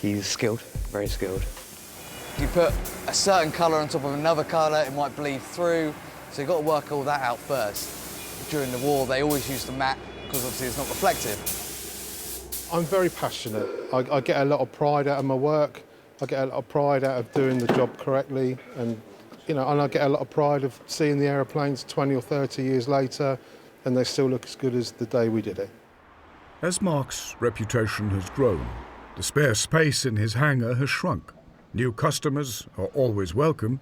He's skilled, very skilled. If you put a certain colour on top of another colour, it might bleed through, so you've got to work all that out first. During the war, they always used the matte, because obviously it's not reflective. I'm very passionate. I get a lot of pride out of my work. I get a lot of pride out of doing the job correctly, and I get a lot of pride of seeing the aeroplanes 20 or 30 years later and they still look as good as the day we did it. As Mark's reputation has grown, the spare space in his hangar has shrunk. New customers are always welcome,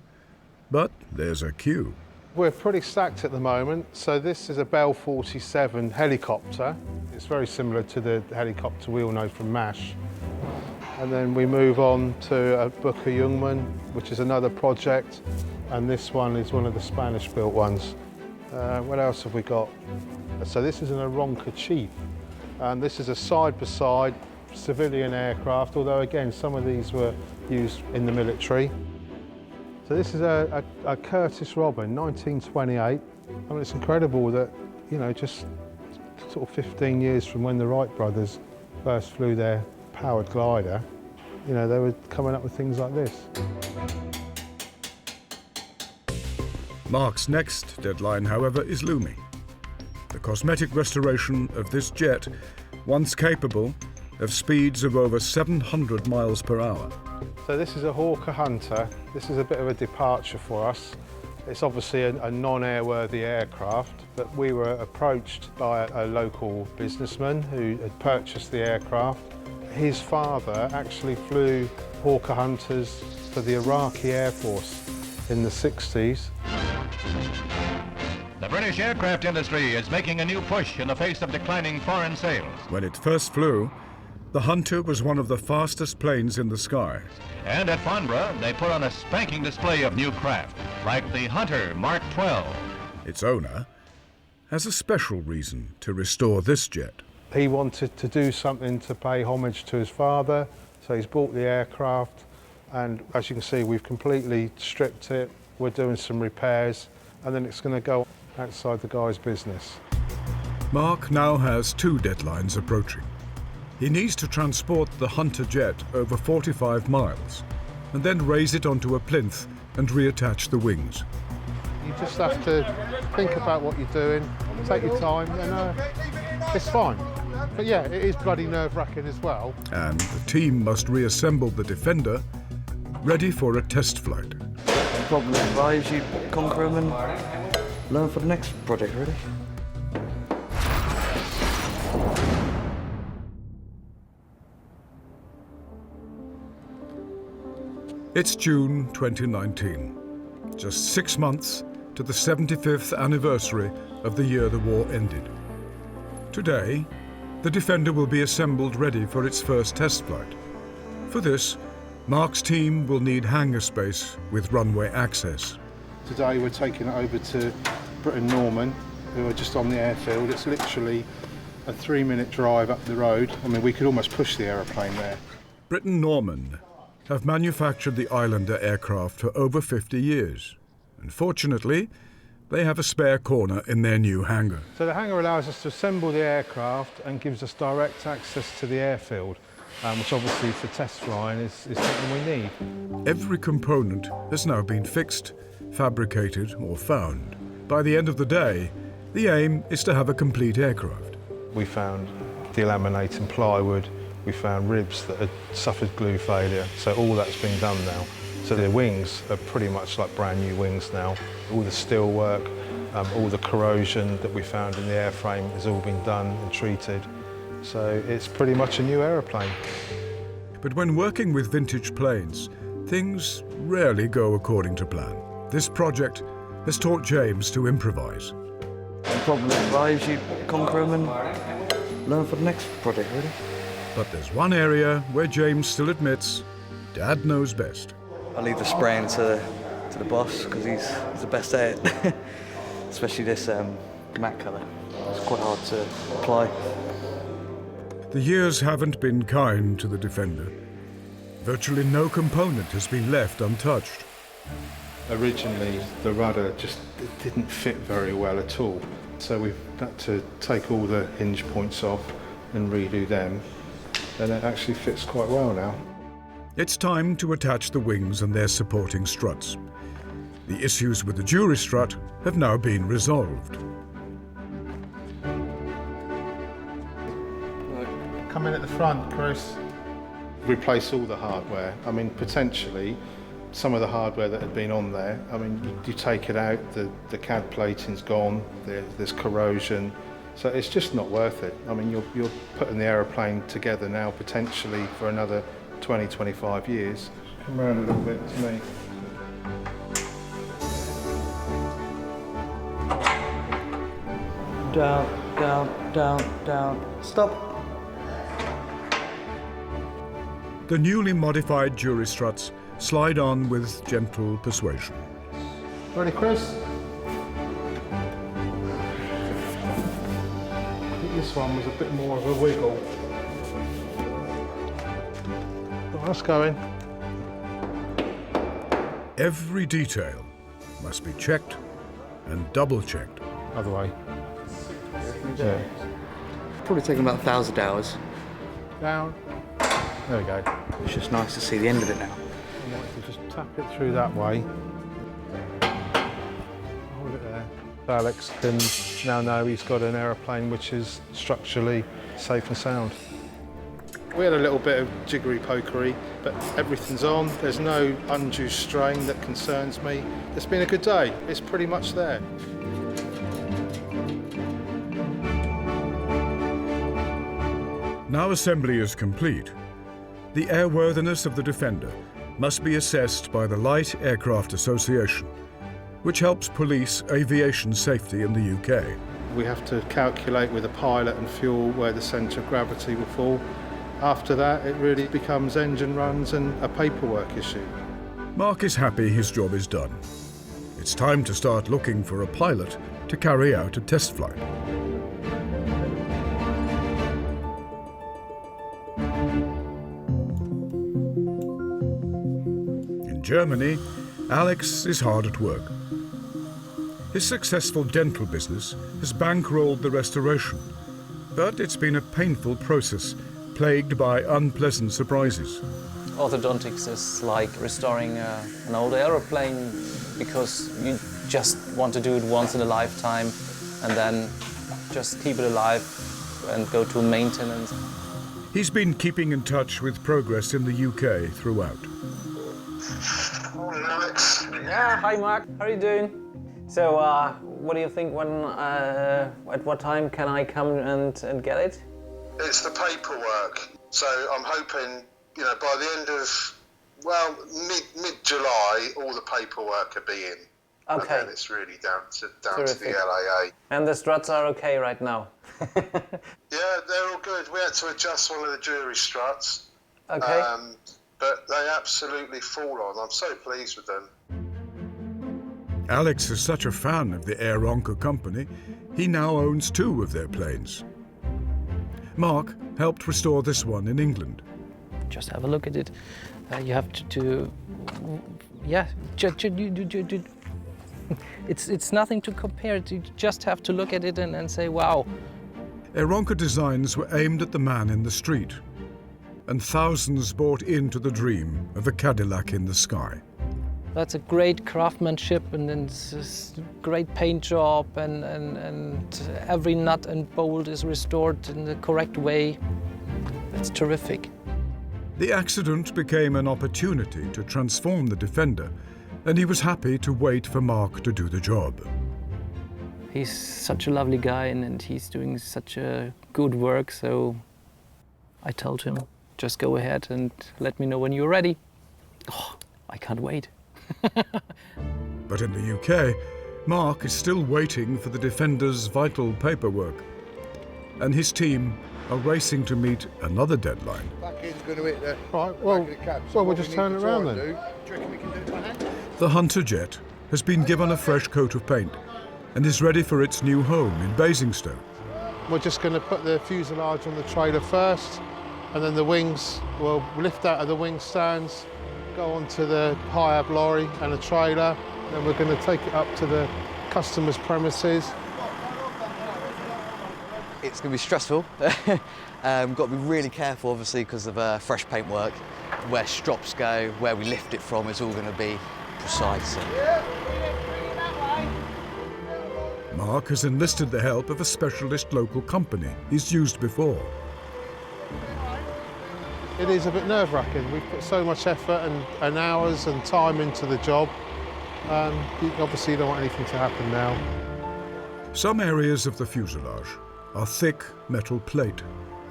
but there's a queue. We're pretty stacked at the moment. So this is a Bell 47 helicopter. It's very similar to the helicopter we all know from MASH. And then we move on to a Booker Youngman, which is another project. And this one is one of the Spanish-built ones. What else have we got? So this is an Aronca Chief. And this is a side-by-side civilian aircraft, although again, some of these were used in the military. So this is a Curtiss Robin, 1928. I mean, it's incredible that, you know, just sort of 15 years from when the Wright brothers first flew their powered glider, you know, they were coming up with things like this. Mark's next deadline, however, is looming. The cosmetic restoration of this jet, once capable of speeds of over 700 miles per hour. So this is a Hawker Hunter. This is a bit of a departure for us. It's obviously a non-airworthy aircraft, but we were approached by a local businessman who had purchased the aircraft. His father actually flew Hawker Hunters for the Iraqi Air Force in the 60s. The British aircraft industry is making a new push in the face of declining foreign sales. When it first flew, the Hunter was one of the fastest planes in the sky. And at Farnborough, they put on a spanking display of new craft, like the Hunter Mark 12. Its owner has a special reason to restore this jet. He wanted to do something to pay homage to his father, so he's bought the aircraft, and as you can see, we've completely stripped it. We're doing some repairs, and then it's going to go outside the guy's business. Mark now has two deadlines approaching. He needs to transport the Hunter jet over 45 miles and then raise it onto a plinth and reattach the wings. You just have to think about what you're doing, take your time, and it's fine. But yeah, it is bloody nerve-wracking as well. And the team must reassemble the Defender, ready for a test flight. Problem arise, you conquer them and learn for the next project, really. It's June 2019, just 6 months to the 75th anniversary of the year the war ended. Today, the Defender will be assembled ready for its first test flight. For this, Mark's team will need hangar space with runway access. Today we're taking it over to Britain Norman, who are just on the airfield. It's literally a 3-minute drive up the road. I mean, we could almost push the aeroplane there. Britain Norman have manufactured the Islander aircraft for over 50 years. And fortunately, they have a spare corner in their new hangar. So the hangar allows us to assemble the aircraft and gives us direct access to the airfield, which obviously for test flying is something we need. Every component has now been fixed, fabricated or found. By the end of the day, the aim is to have a complete aircraft. We found delaminating plywood, we found ribs that had suffered glue failure, so all that's been done now. So the wings are pretty much like brand new wings now. All the steel work, all the corrosion that we found in the airframe has all been done and treated. So it's pretty much a new aeroplane. But when working with vintage planes, things rarely go according to plan. This project has taught James to improvise. Problem arise, you conquer them and learn for the next project, really. But there's one area where James still admits Dad knows best. I leave the spraying to the boss because he's the best at it. Especially this matte colour. It's quite hard to apply. The years haven't been kind to the Defender. Virtually no component has been left untouched. Originally, the rudder just didn't fit very well at all. So we've had to take all the hinge points off and redo them. And it actually fits quite well now. It's time to attach the wings and their supporting struts. The issues with the jury strut have now been resolved. Come in at the front, Chris. Replace all the hardware. I mean, potentially, some of the hardware that had been on there. I mean, you take it out, the CAD plating's gone, there's corrosion, so it's just not worth it. I mean, you're putting the aeroplane together now potentially for another 20, 25 years. Come around a little bit to me. Down, down, down, down. Stop. The newly modified jury struts slide on with gentle persuasion. Ready, Chris? I think this one was a bit more of a wiggle. Oh, that's going. Every detail must be checked and double-checked. Other way. Yeah. Probably taken about 1,000 hours. Down. There we go. It's just nice to see the end of it now. I might just tap it through that way. Hold it there. Alex can now know he's got an aeroplane which is structurally safe and sound. We had a little bit of jiggery-pokery, but everything's on. There's no undue strain that concerns me. It's been a good day. It's pretty much there. Now assembly is complete, the airworthiness of the Defender must be assessed by the Light Aircraft Association, which helps police aviation safety in the UK. We have to calculate with a pilot and fuel where the centre of gravity will fall. After that, it really becomes engine runs and a paperwork issue. Mark is happy his job is done. It's time to start looking for a pilot to carry out a test flight. In Germany, Alex is hard at work. His successful dental business has bankrolled the restoration, but it's been a painful process, plagued by unpleasant surprises. Orthodontics is like restoring an old aeroplane because you just want to do it once in a lifetime and then just keep it alive and go to maintenance. He's been keeping in touch with progress in the UK throughout. Morning, Alex. Yeah, hi Mark, how are you doing? So, what do you think at what time can I come and get it? It's the paperwork. So I'm hoping, by the end of, mid-July, all the paperwork will be in. Okay. And then it's really down to the LAA. And the struts are okay right now? Yeah, they're all good. We had to adjust one of the jury struts. Okay. But they absolutely fall on. I'm so pleased with them. Alex is such a fan of the Aeronca company, he now owns 2 of their planes. Mark helped restore this one in England. Just have a look at it. You have it's nothing to compare it. You just have to look at it and say, wow. Aeronca designs were aimed at the man in the street, and thousands bought into the dream of a Cadillac in the sky. That's a great craftsmanship, and it's a great paint job, and every nut and bolt is restored in the correct way. It's terrific. The accident became an opportunity to transform the Defender, and he was happy to wait for Mark to do the job. He's such a lovely guy, and he's doing such a good work, so I told him, just go ahead and let me know when you're ready. Oh, I can't wait. But in the UK, Mark is still waiting for the Defender's vital paperwork, and his team are racing to meet another deadline. Back end's going to hit the right, well, we'll just turn it around then. Do you reckon we can do it by hand? The Hunter jet has been given a fresh coat of paint and is ready for its new home in Basingstoke. We're just going to put the fuselage on the trailer first, and then the wings will lift out of the wing stands, go onto the high-up lorry and a trailer, and then we're going to take it up to the customer's premises. It's going to be stressful. Got to be really careful, obviously, because of fresh paint work. Where strops go, where we lift it from, it's all going to be precise. Mark has enlisted the help of a specialist local company he's used before. It is a bit nerve-wracking. We've put so much effort and hours and time into the job. You obviously don't want anything to happen now. Some areas of the fuselage are thick metal plate.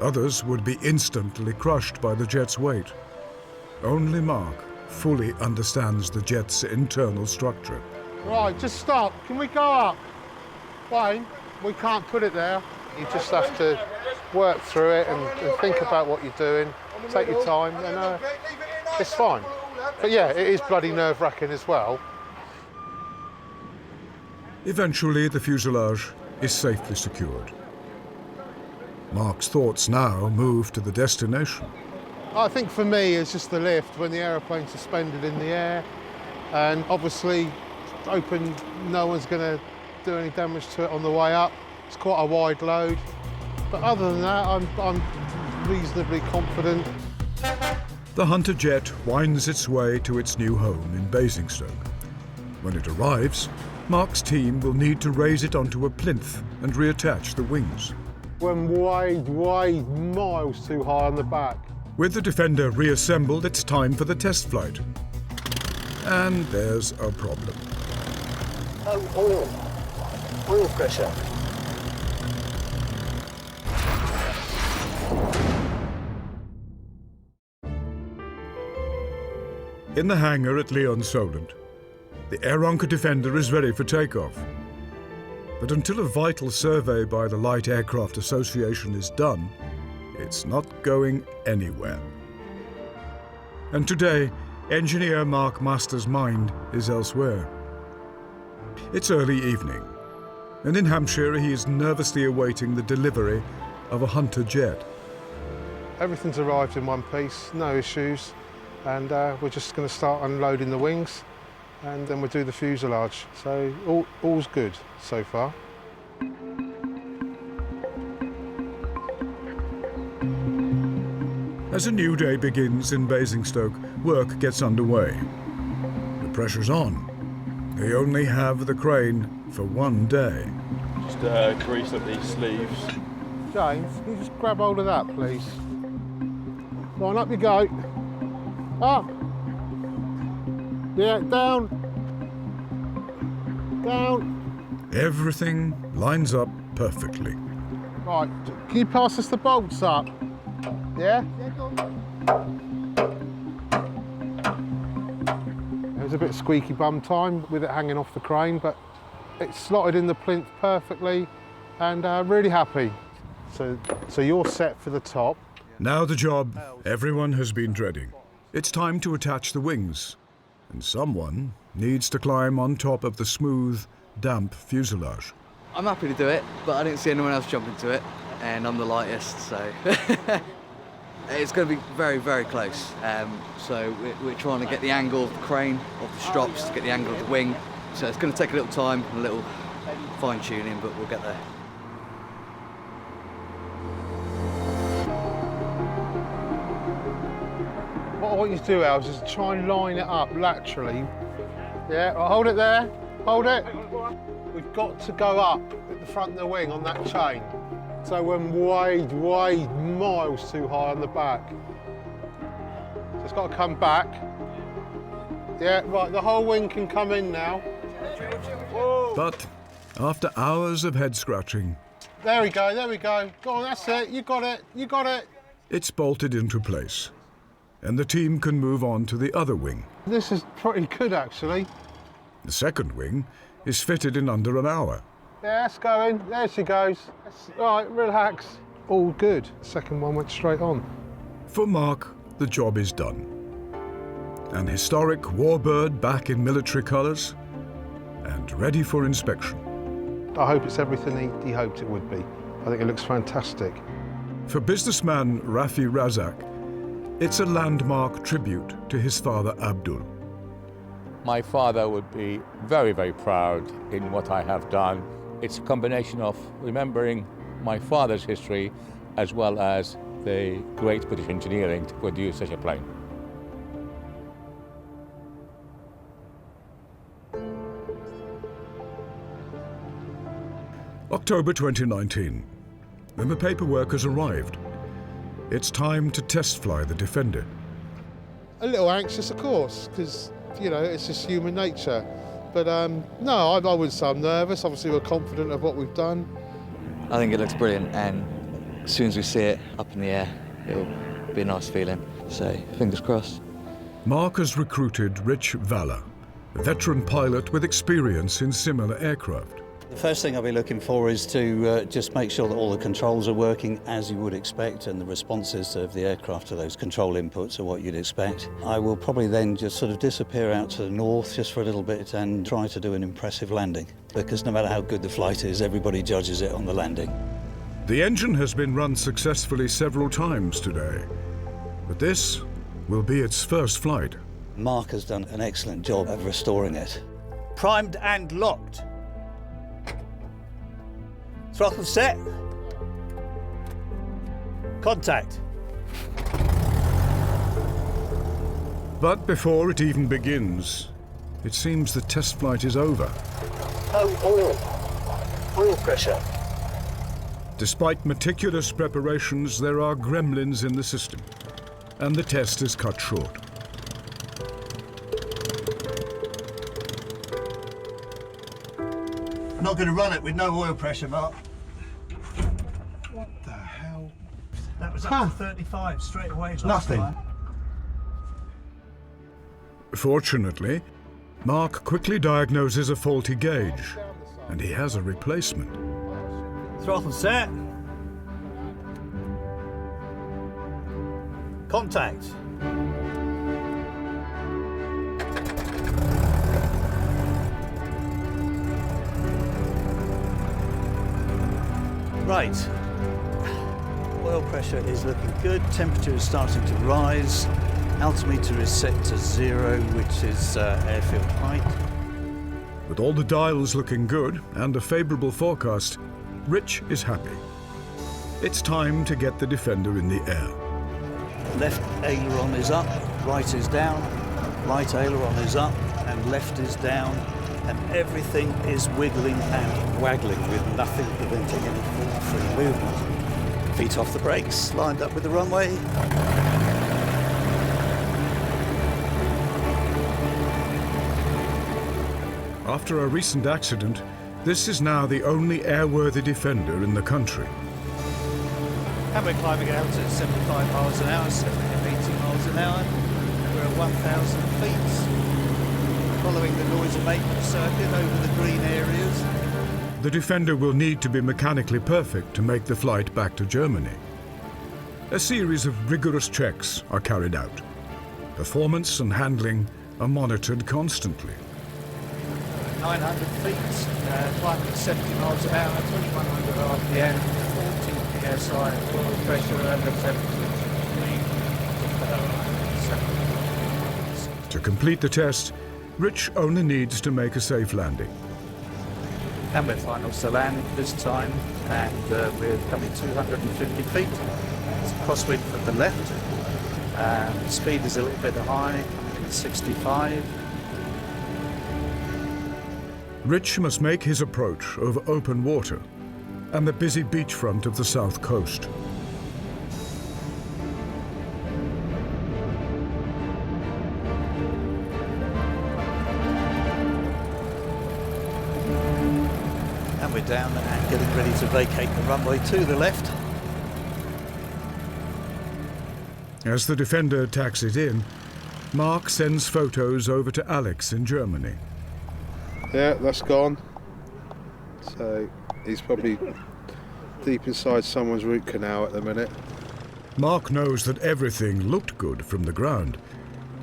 Others would be instantly crushed by the jet's weight. Only Mark fully understands the jet's internal structure. Right, just stop. Can we go up? Wayne, we can't put it there. You just have to work through it and think about what you're doing, take your time, and it's fine. But yeah, it is bloody nerve-wracking as well. Eventually, the fuselage is safely secured. Mark's thoughts now move to the destination. I think for me, it's just the lift when the aeroplane's suspended in the air, and obviously hoping no one's going to do any damage to it on the way up. It's quite a wide load, but other than that, I'm reasonably confident. The Hunter jet winds its way to its new home in Basingstoke. When it arrives, Mark's team will need to raise it onto a plinth and reattach the wings. We're way miles too high on the back. With the Defender reassembled, it's time for the test flight. And there's a problem. Oil pressure. In the hangar at Leon Solent, the Aeronca Defender is ready for takeoff. But until a vital survey by the Light Aircraft Association is done, it's not going anywhere. And today, engineer Mark Master's mind is elsewhere. It's early evening, and in Hampshire he is nervously awaiting the delivery of a Hunter jet. Everything's arrived in one piece, no issues, and we're just going to start unloading the wings, and then we'll do the fuselage. So all's good so far. As a new day begins in Basingstoke, work gets underway. The pressure's on. They only have the crane for one day. Just crease up these sleeves. James, can you just grab hold of that, please? Right, up you go. Up. Yeah, down. Down. Everything lines up perfectly. Right, can you pass us the bolts up? Yeah? It was a bit squeaky bum time with it hanging off the crane, but it slotted in the plinth perfectly, and really happy. So you're set for the top. Now the job everyone has been dreading. It's time to attach the wings, and someone needs to climb on top of the smooth, damp fuselage. I'm happy to do it, but I didn't see anyone else jump into it, and I'm the lightest, so it's going to be very close. So we're trying to get the angle of the crane, of the strops, to get the angle of the wing. So it's going to take a little time, a little fine-tuning, but we'll get there. What I want you to do, Al, is just try and line it up laterally. Yeah, well, hold it there, hold it. We've got to go up at the front of the wing on that chain. So we're way miles too high on the back. So it's got to come back. Yeah, right, the whole wing can come in now. But after hours of head scratching, there we go. Go on, that's it, you got it. it's bolted into place, and the team can move on to the other wing. This is pretty good, actually. The second wing is fitted in under an hour. Yeah, that's going. There she goes. Right, relax. All good. The second one went straight on. For Mark, the job is done. An historic Warbird back in military colours and ready for inspection. I hope it's everything he hoped it would be. I think it looks fantastic. For businessman Rafi Razak, it's a landmark tribute to his father Abdul. My father would be very proud in what I have done. It's a combination of remembering my father's history as well as the great British engineering to produce such a plane. October 2019, when the paperwork has arrived. it's time to test fly the Defender. A little anxious, of course, because, you know, it's just human nature. But no, I wouldn't say I'm nervous. Obviously, we're confident of what we've done. I think it looks brilliant, and as soon as we see it up in the air, it'll be a nice feeling. So, fingers crossed. Mark has recruited Rich Valler, a veteran pilot with experience in similar aircraft. The first thing I'll be looking for is to just make sure that all the controls are working as you would expect, and the responses of the aircraft to those control inputs are what you'd expect. I will probably then just sort of disappear out to the north just for a little bit and try to do an impressive landing, because no matter how good the flight is, everybody judges it on the landing. The engine has been run successfully several times today, but this will be its first flight. Mark has done an excellent job of restoring it. Primed and locked. Throttle set. Contact. But before it even begins, it seems the test flight is over. No oil. Oil pressure. Despite meticulous preparations, there are gremlins in the system, and the test is cut short. I'm not going to run it with no oil pressure, Mark. What the hell? That was up to 35 straight away. Nothing. Fortunately, Mark quickly diagnoses a faulty gauge, and he has a replacement. Throttle set. Contact. Right. Oil pressure is looking good. Temperature is starting to rise. Altimeter is set to 0, which is airfield height. With all the dials looking good and a favourable forecast, Rich is happy. It's time to get the Defender in the air. Left aileron is up, right is down, right aileron is up, and left is down, and everything is wiggling and waggling with nothing preventing any full-free movement. Feet off the brakes, lined up with the runway. After a recent accident, this is now the only airworthy Defender in the country. And we're climbing out at 75 miles an hour, 80 miles an hour. We're at 1,000 feet, following the noise abatement circuit over the green areas. The Defender will need to be mechanically perfect to make the flight back to Germany. A series of rigorous checks are carried out. Performance and handling are monitored constantly. 900 feet, climbing at 70 miles an hour, 2100 RPM, 14 psi, oil pressure and the temperature. To complete the test, Rich only needs to make a safe landing. And we're final to land this time, and we're coming 250 feet. It's crosswind from the left. Speed is a little bit high, coming at 65. Rich must make his approach over open water and the busy beachfront of the south coast. And we're down and getting ready to vacate the runway to the left. As the Defender taxis in, Mark sends photos over to Alex in Germany. Yeah, that's gone. So he's probably deep inside someone's root canal at the minute. Mark knows that everything looked good from the ground,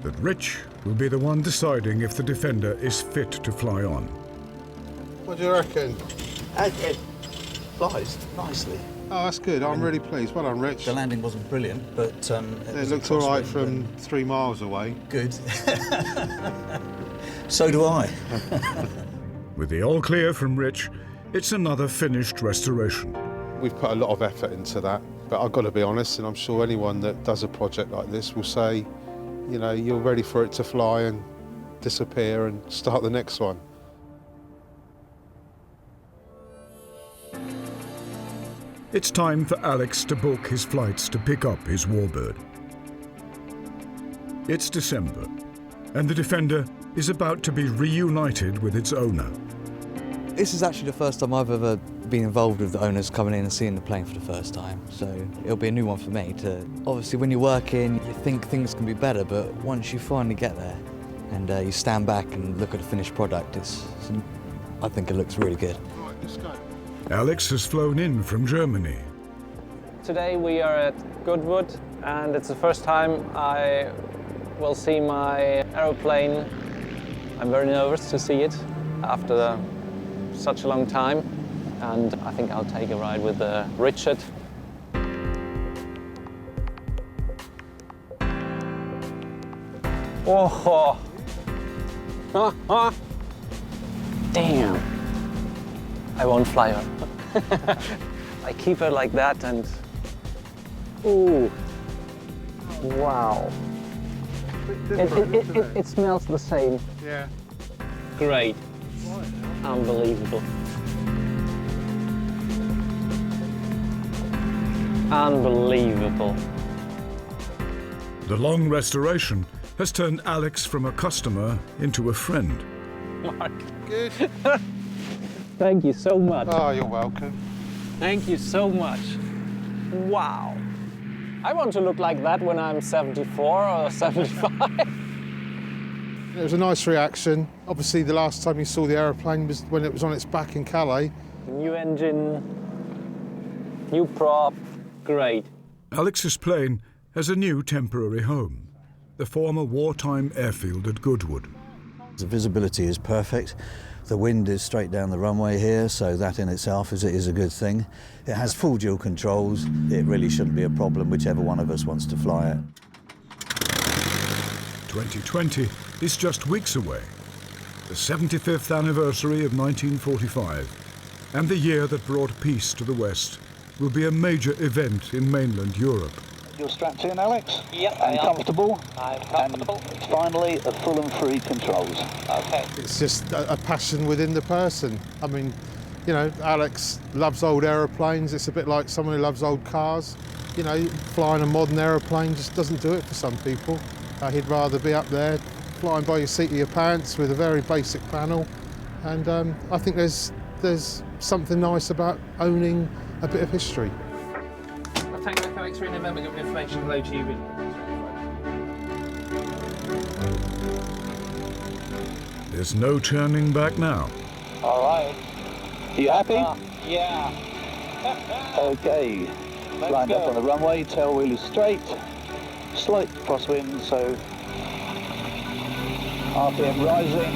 but Rich will be the one deciding if the Defender is fit to fly on. What do you reckon? It flies nicely. Oh, that's good. I'm really pleased. Well done, Rich. The landing wasn't brilliant, but it looked all right from 3 miles away. Good. So do I. With the all clear from Rich, it's another finished restoration. We've put a lot of effort into that, but I've got to be honest, and I'm sure anyone that does a project like this will say, you know, you're ready for it to fly and disappear and start the next one. It's time for Alex to book his flights to pick up his Warbird. It's December, and the Defender is about to be reunited with its owner. This is actually the first time I've ever been involved with the owners coming in and seeing the plane for the first time, so it'll be a new one for me. Obviously, when you're working, you think things can be better, but once you finally get there and you stand back and look at the finished product, I think it looks really good. Right, let's go. Alex has flown in from Germany. Today we are at Goodwood, and it's the first time I will see my aeroplane. I'm very nervous to see it after such a long time, and I think I'll take a ride with Richard. Oh, damn! I won't fly her. I keep her like that, and ooh, wow! It smells the same. Yeah. Great. Unbelievable. Unbelievable. The long restoration has turned Alex from a customer into a friend. Mark. Good. Thank you so much. Oh, you're welcome. Thank you so much. Wow. I want to look like that when I'm 74 or 75. It was a nice reaction. Obviously, the last time you saw the aeroplane was when it was on its back in Calais. New engine, new prop, great. Alex's plane has a new temporary home, the former wartime airfield at Goodwood. The visibility is perfect. The wind is straight down the runway here, so that in itself is a good thing. It has full dual controls. It really shouldn't be a problem, whichever one of us wants to fly it. 2020 is just weeks away, the 75th anniversary of 1945, and the year that brought peace to the West will be a major event in mainland Europe. You're strapped in, Alex? Yep, and comfortable? I'm comfortable. And finally, a full and free controls. Okay. It's just a passion within the person. I mean, you know, Alex loves old aeroplanes. It's a bit like someone who loves old cars. You know, flying a modern aeroplane just doesn't do it for some people. He'd rather be up there flying by your seat of your pants with a very basic panel. And I think there's something nice about owning a bit of history. Tango Alex 3 November, got information hello to you. There's no turning back now. All right. You happy? Yeah. Okay. Lined up on the runway, tail wheel is straight. Slight crosswind, so RPM rising.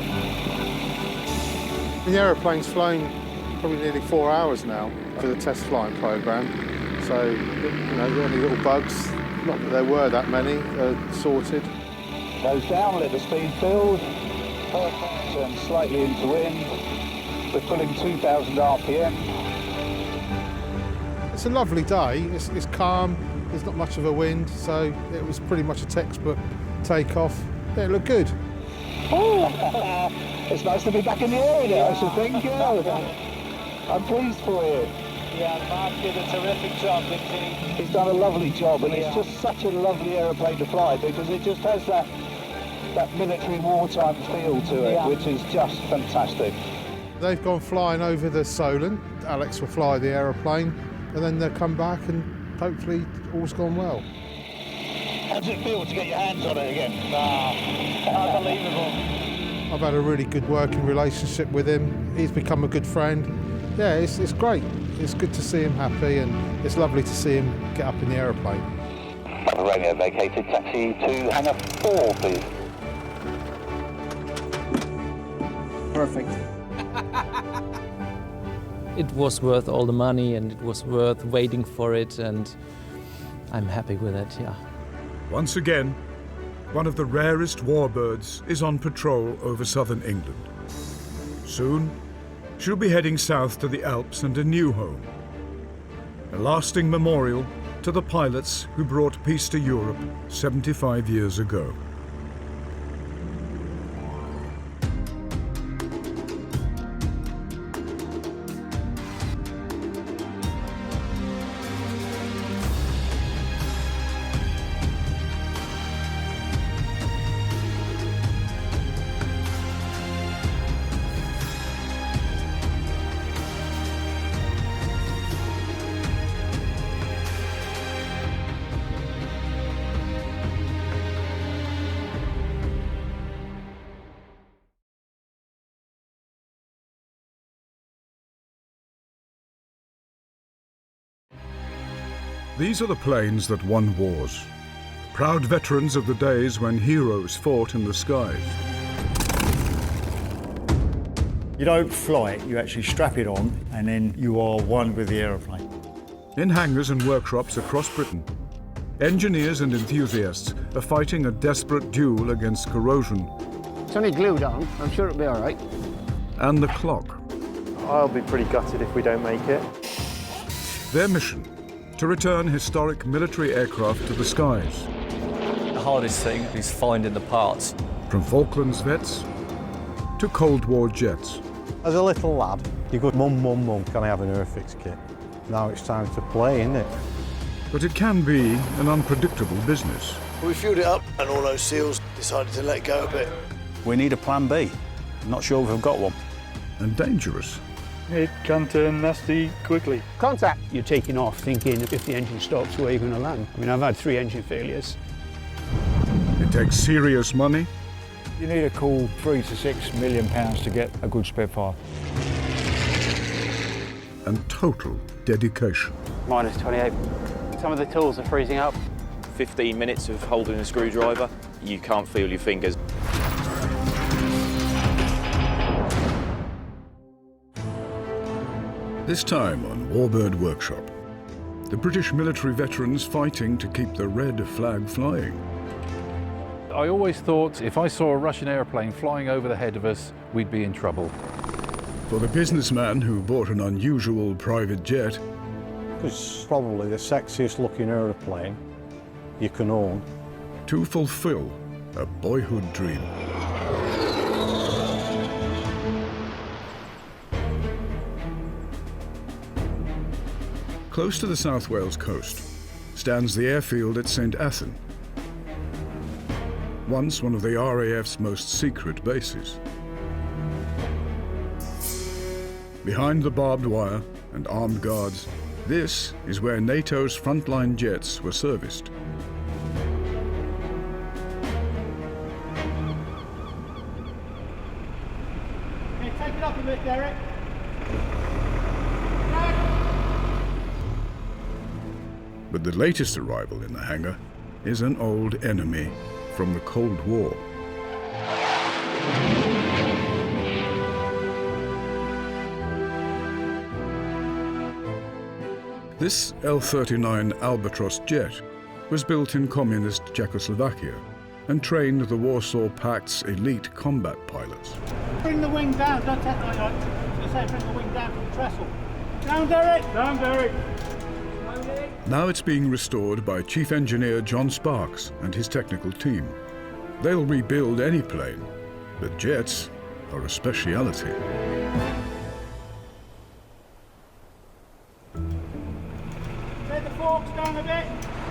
The aeroplane's flown probably nearly 4 hours now for the test flying programme. So, you know, any little bugs, not that there were that many, are sorted. Goes down, let the speed build. Turn slightly into wind. We're pulling 2,000 RPM. It's a lovely day. It's calm. There's not much of a wind, so it was pretty much a textbook takeoff. Yeah, it looked good. Oh, it's nice to be back in the air now, I should think. I'm pleased for you. Yeah, Mark did a terrific job, didn't he? He's done a lovely job, and it's just such a lovely aeroplane to fly because it just has that military wartime feel to it, which is just fantastic. They've gone flying over the Solent. Alex will fly the aeroplane, and then they'll come back and hopefully all's gone well. How does it feel to get your hands on it again? Unbelievable. I've had a really good working relationship with him. He's become a good friend. Yeah, it's great. It's good to see him happy, and it's lovely to see him get up in the aeroplane. Radio vacated, taxi to hangar 4, please. Perfect. It was worth all the money, and it was worth waiting for it, and I'm happy with it, yeah. Once again, one of the rarest warbirds is on patrol over southern England. Soon, she'll be heading south to the Alps and a new home. A lasting memorial to the pilots who brought peace to Europe 75 years ago. These are the planes that won wars. Proud veterans of the days when heroes fought in the skies. You don't fly it, you actually strap it on and then you are one with the aeroplane. In hangars and workshops across Britain, engineers and enthusiasts are fighting a desperate duel against corrosion. It's only glued on, I'm sure it'll be all right. And the clock. I'll be pretty gutted if we don't make it. Their mission, to return historic military aircraft to the skies. The hardest thing is finding the parts. From Falklands vets to Cold War jets. As a little lad, you go, Mum, can I have an Airfix kit? Now it's time to play, isn't it? But it can be an unpredictable business. We fueled it up and all those seals decided to let go a bit. We need a plan B. Not sure if we've got one. And dangerous. It can turn nasty quickly. Contact. You're taking off thinking if the engine stops, where are you going to land? I mean, I've had 3 engine failures. It takes serious money. You need a cool £3 to £6 million to get a good spare part. And total dedication. Minus 28. Some of the tools are freezing up. 15 minutes of holding a screwdriver, you can't feel your fingers. This time on Warbird Workshop, the British military veterans fighting to keep the red flag flying. I always thought if I saw a Russian airplane flying over the head of us, we'd be in trouble. For the businessman who bought an unusual private jet. It's probably the sexiest looking aeroplane you can own. To fulfill a boyhood dream. Close to the South Wales coast stands the airfield at St Athan, once one of the RAF's most secret bases. Behind the barbed wire and armed guards, this is where NATO's frontline jets were serviced. Okay, take it up a bit, Derek. But the latest arrival in the hangar is an old enemy from the Cold War. This L-39 Albatros jet was built in communist Czechoslovakia and trained the Warsaw Pact's elite combat pilots. Bring the wing down, don't take my note. I say bring the wing down from the trestle. Down, Derek! Down, Derek! Now it's being restored by Chief Engineer John Sparks and his technical team. They'll rebuild any plane, but jets are a speciality. Take the forks down a bit.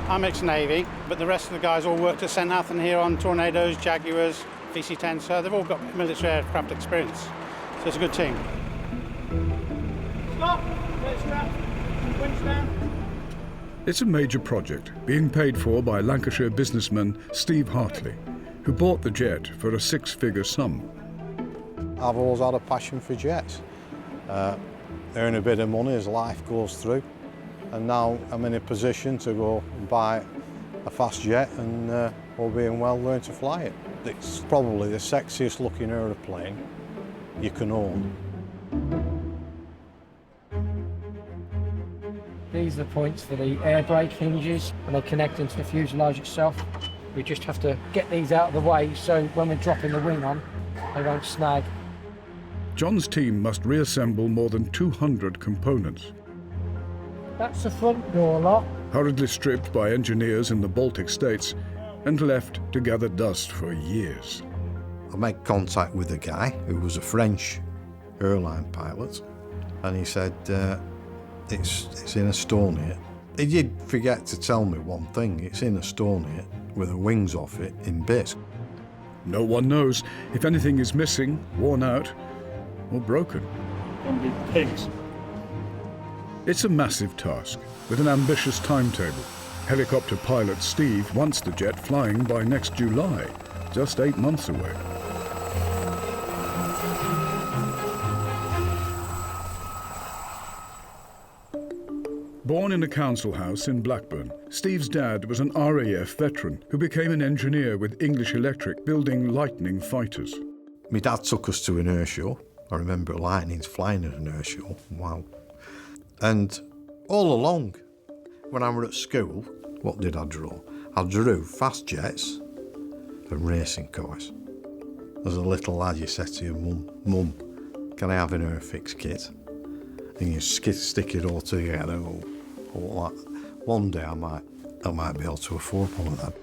I'm ex-Navy, but the rest of the guys all worked at St Athan here on Tornadoes, Jaguars, VC-10s, so they've all got military aircraft experience. So it's a good team. Stop! Get strapped. Winch down. It's a major project being paid for by Lancashire businessman Steve Hartley, who bought the jet for a 6-figure sum. I've always had a passion for jets. Earn a bit of money as life goes through. And now I'm in a position to go and buy a fast jet and, all being well, learn to fly it. It's probably the sexiest looking aeroplane you can own. These are the points for the air brake hinges and they connect into the fuselage itself. We just have to get these out of the way so when we're dropping the wing on, they won't snag. John's team must reassemble more than 200 components. That's the front door lock. Hurriedly stripped by engineers in the Baltic states and left to gather dust for years. I made contact with a guy who was a French airline pilot, and he said, it's in Estonia. He did forget to tell me one thing, it's in Estonia with the wings off it in bits. No one knows if anything is missing, worn out, or broken. Pigs. It's a massive task with an ambitious timetable. Helicopter pilot Steve wants the jet flying by next July, just 8 months away. Born in a council house in Blackburn, Steve's dad was an RAF veteran who became an engineer with English Electric building Lightning fighters. My dad took us to an airshow. I remember Lightning's flying at an airshow. Wow. And all along, when I was at school, what did I draw? I drew fast jets and racing cars. As a little lad, you said to your mum, can I have an Airfix kit? And you stick it all together, all that. One day I might be able to afford one of them.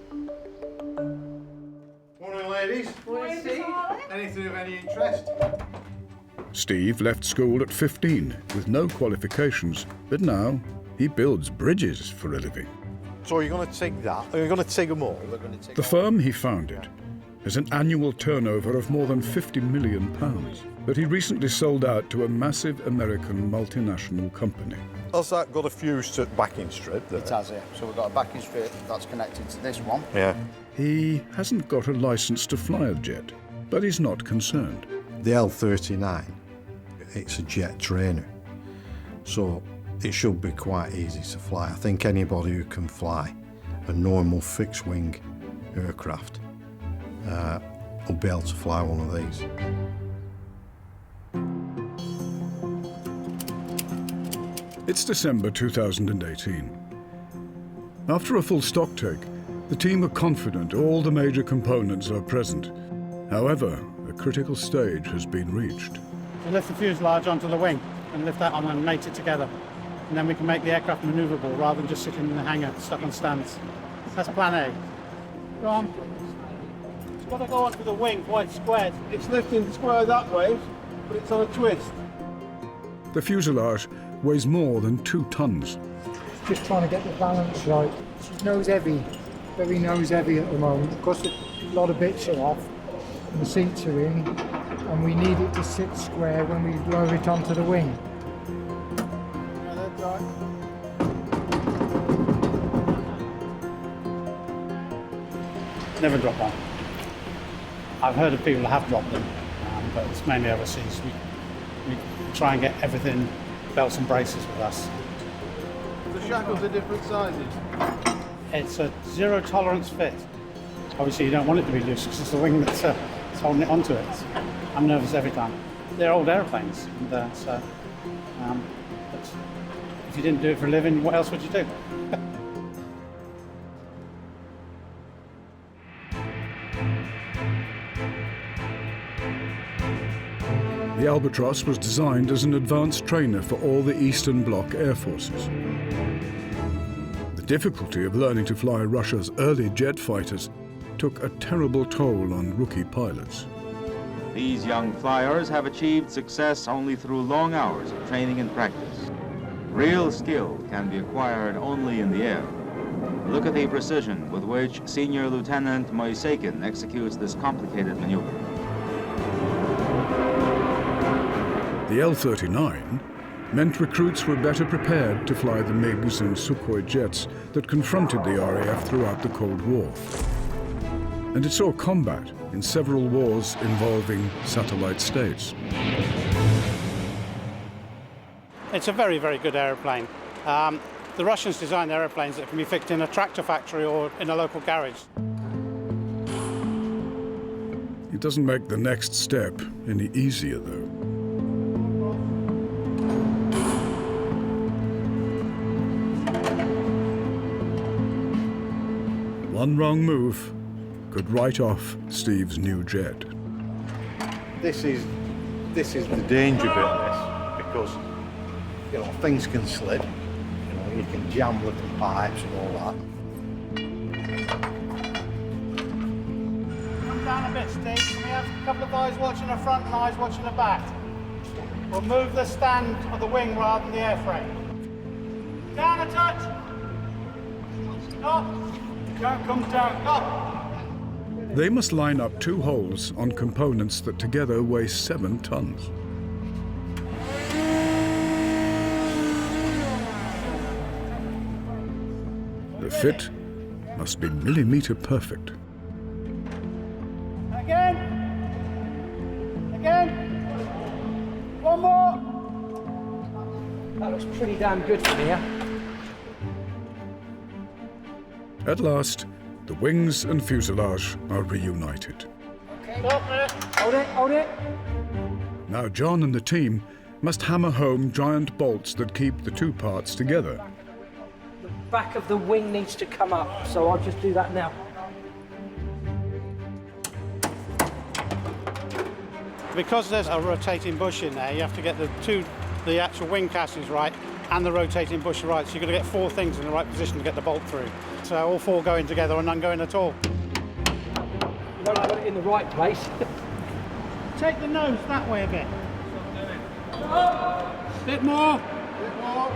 Morning, ladies. Morning, Steve. Anything of any interest? Steve left school at 15 with no qualifications, but now he builds bridges for a living. So you're going to take that, and you're going to take them all? The firm he founded has an annual turnover of more than £50 million, but he recently sold out to a massive American multinational company. Has that got a fuse to backing strip there? It has, yeah. So we've got a backing strip that's connected to this one. Yeah. He hasn't got a license to fly a jet, but he's not concerned. The L39, it's a jet trainer, so it should be quite easy to fly. I think anybody who can fly a normal fixed-wing aircraft will be able to fly one of these. It's December 2018. After a full stocktake, the team are confident all the major components are present. However, a critical stage has been reached. We lift the fuselage onto the wing and lift that on and mate it together. And then we can make the aircraft manoeuvrable rather than just sitting in the hangar stuck on stands. That's plan A. Go on. It's got to go onto the wing quite squared. It's lifting square that way, but it's on a twist. The fuselage weighs more than 2 tons. Just trying to get the balance right. She's nose heavy, very nose heavy at the moment. Of course, a lot of bits are off, and the seats are in, and we need it to sit square when we lower it onto the wing. Yeah, that's right. Never drop one. I've heard of people that have dropped them, but it's mainly overseas. We try and get everything belts and braces with us. The shackles are different sizes. It's a zero tolerance fit. Obviously you don't want it to be loose because it's the wing that's holding it onto it. I'm nervous every time. They're old airplanes, and but if you didn't do it for a living, what else would you do? The Albatross was designed as an advanced trainer for all the Eastern Bloc air forces. The difficulty of learning to fly Russia's early jet fighters took a terrible toll on rookie pilots. These young flyers have achieved success only through long hours of training and practice. Real skill can be acquired only in the air. Look at the precision with which Senior Lieutenant Moisekin executes this complicated maneuver. The L-39 meant recruits were better prepared to fly the MiGs and Sukhoi jets that confronted the RAF throughout the Cold War. And it saw combat in several wars involving satellite states. It's a very, very good aeroplane. The Russians designed aeroplanes that can be fixed in a tractor factory or in a local garage. It doesn't make the next step any easier, though. One wrong move could write off Steve's new jet. This is the danger bit of this, because things can slip. You can jam little pipes and all that. Come down a bit, Steve. Can we have a couple of eyes watching the front and eyes watching the back? We'll move the stand of the wing rather than the airframe. Down a touch. Stop. Don't come down. Stop. They must line up 2 holes on components that together weigh 7 tons. The fit must be millimeter perfect. Again. Again. One more. That looks pretty damn good from here. At last, the wings and fuselage are reunited. Stop there. Hold it, hold it. Now John and the team must hammer home giant bolts that keep the two parts together. The back of the wing needs to come up, so I'll just do that now. Because there's a rotating bush in there, you have to get the actual wing castings right and the rotating bush right. So you've got to get 4 things in the right position to get the bolt through. So all 4 going together and none going at all. You don't put it in the right place. Take the nose that way a bit. Bit more. Bit more.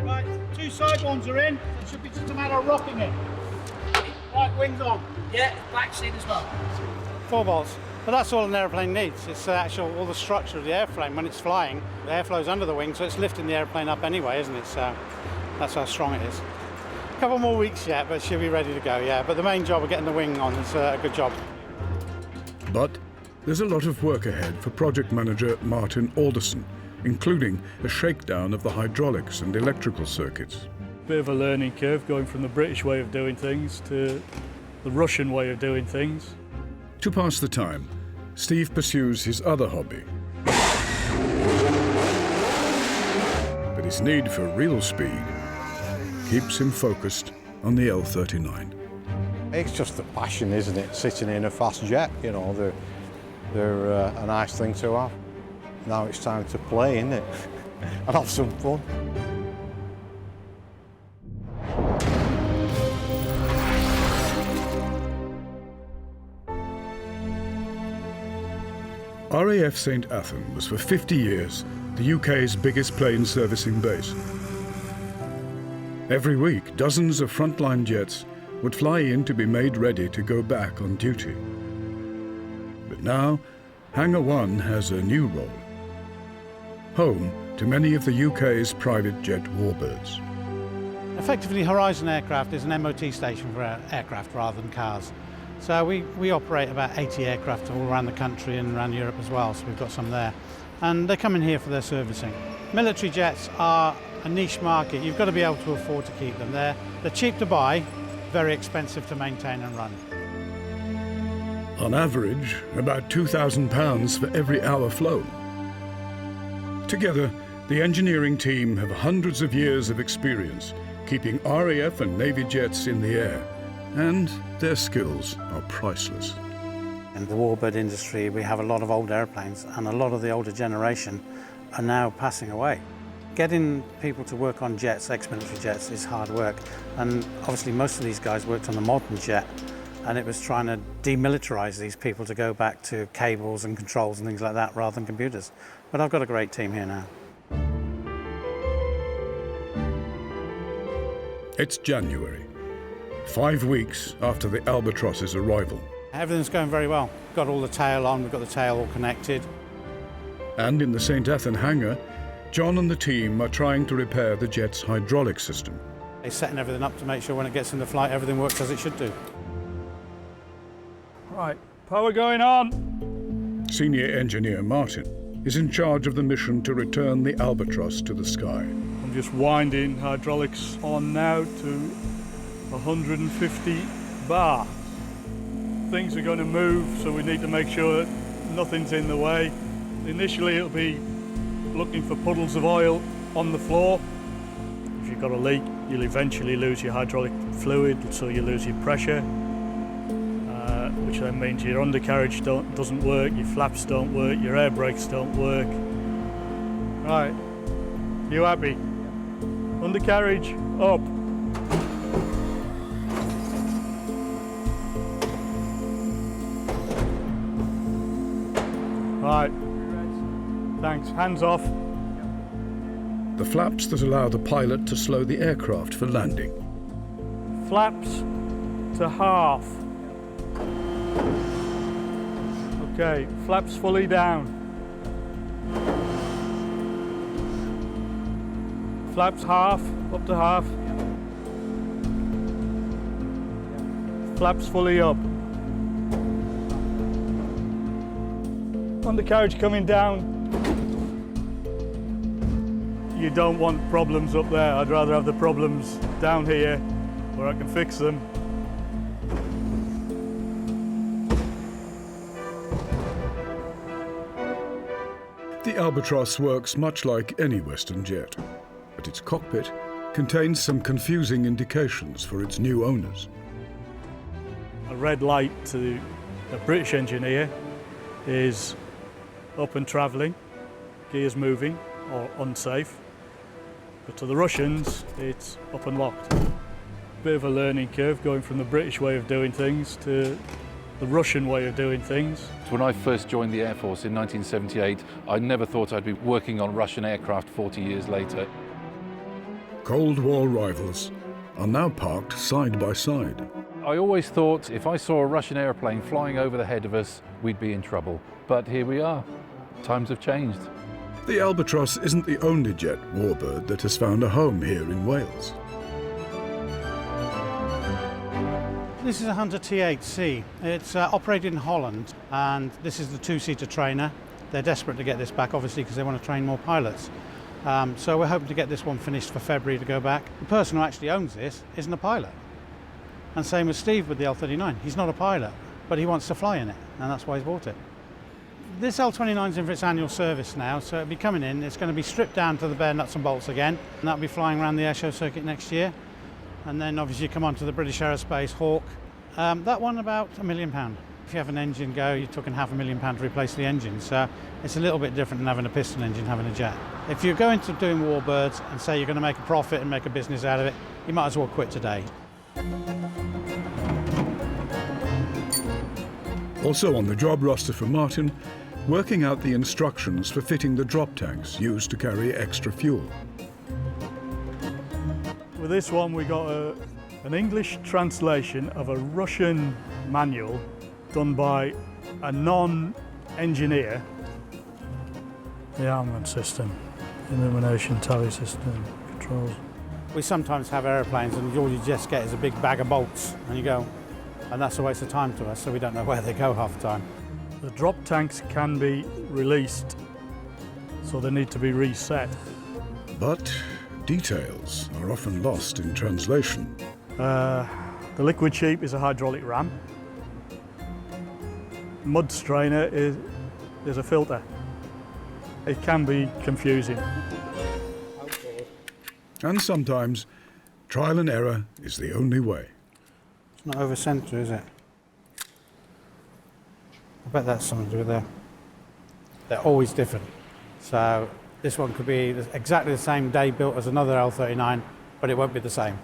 Right, 2 side ones are in. It should be just a matter of rocking it. Right, wings on. Yeah, back seat as well. 4 bolts. But that's all an airplane needs. It's all the structure of the airframe. When it's flying, the airflow's under the wing, so it's lifting the airplane up anyway, isn't it? So that's how strong it is. A couple more weeks yet, but she'll be ready to go, yeah. But the main job of getting the wing on is a good job. But there's a lot of work ahead for project manager Martin Alderson, including a shakedown of the hydraulics and electrical circuits. Bit of a learning curve going from the British way of doing things to the Russian way of doing things. To pass the time, Steve pursues his other hobby. But his need for real speed keeps him focused on the L-39. It's just the passion, isn't it? Sitting in a fast jet, you know, they're a nice thing to have. Now it's time to play, isn't it? And have some fun. RAF St Athan was for 50 years the UK's biggest plane servicing base. Every week, dozens of frontline jets would fly in to be made ready to go back on duty. But now, Hangar 1 has a new role. Home to many of the UK's private jet warbirds. Effectively, Horizon Aircraft is an MOT station for aircraft rather than cars. So we operate about 80 aircraft all around the country and around Europe as well, so we've got some there. And they come in here for their servicing. Military jets are a niche market. You've got to be able to afford to keep them there. They're cheap to buy, very expensive to maintain and run. On average, about £2,000 for every hour flown. Together, the engineering team have hundreds of years of experience keeping RAF and Navy jets in the air, and their skills are priceless. In the warbird industry, we have a lot of old airplanes, and a lot of the older generation are now passing away. Getting people to work on jets, ex-military jets, is hard work. And obviously most of these guys worked on the modern jet, and it was trying to demilitarize these people to go back to cables and controls and things like that rather than computers. But I've got a great team here now. It's January, 5 weeks after the Albatross's arrival. Everything's going very well. Got all the tail on, we've got the tail all connected. And in the St Athan hangar, John and the team are trying to repair the jet's hydraulic system. They're setting everything up to make sure when it gets into flight, everything works as it should do. Right, power going on. Senior engineer Martin is in charge of the mission to return the Albatross to the sky. I'm just winding hydraulics on now to 150 bar. Things are going to move, so we need to make sure nothing's in the way. Initially it'll be looking for puddles of oil on the floor. If you've got a leak, you'll eventually lose your hydraulic fluid, so you lose your pressure, which then means your undercarriage doesn't work, your flaps don't work, your air brakes don't work. Right, you happy? Undercarriage up. Right, thanks, hands off. The flaps that allow the pilot to slow the aircraft for landing. Flaps to half. Okay, flaps fully down. Flaps half, up to half. Flaps fully up. Undercarriage coming down. You don't want problems up there. I'd rather have the problems down here where I can fix them. The Albatross works much like any Western jet, but its cockpit contains some confusing indications for its new owners. A red light to a British engineer is up and travelling, gears moving or unsafe. But to the Russians, it's up and locked. Bit of a learning curve going from the British way of doing things to the Russian way of doing things. When I first joined the Air Force in 1978, I never thought I'd be working on Russian aircraft 40 years later. Cold War rivals are now parked side by side. I always thought if I saw a Russian airplane flying over the head of us, we'd be in trouble. But here we are. Times have changed. The Albatross isn't the only jet Warbird that has found a home here in Wales. This is a Hunter T8C. It's operated in Holland, and this is the two-seater trainer. They're desperate to get this back, obviously, because they want to train more pilots. So we're hoping to get this one finished for February to go back. The person who actually owns this isn't a pilot. And same as Steve with the L39. He's not a pilot, but he wants to fly in it, and that's why he's bought it. This L29's in for its annual service now, so it'll be coming in. It's going to be stripped down to the bare nuts and bolts again, and that'll be flying around the Airshow circuit next year. And then obviously come on to the British Aerospace Hawk. That one about £1 million. If you have an engine go, you're talking £500,000 to replace the engine. So it's a little bit different than having a piston engine, having a jet. If you're going to doing Warbirds and say you're going to make a profit and make a business out of it, you might as well quit today. Also on the job roster for Martin, working out the instructions for fitting the drop tanks used to carry extra fuel. With this one we got an English translation of a Russian manual done by a non-engineer. The armament system, illumination, tally system, controls. We sometimes have aeroplanes and all you just get is a big bag of bolts and you go, and that's a waste of time to us, so we don't know where they go half the time. The drop tanks can be released, so they need to be reset. But details are often lost in translation. The liquid sheep is a hydraulic ram. Mud strainer is a filter. It can be confusing. And sometimes trial and error is the only way. It's not over centre, is it? I bet that's something to do with there. They're always different. So this one could be exactly the same day built as another L39, but it won't be the same.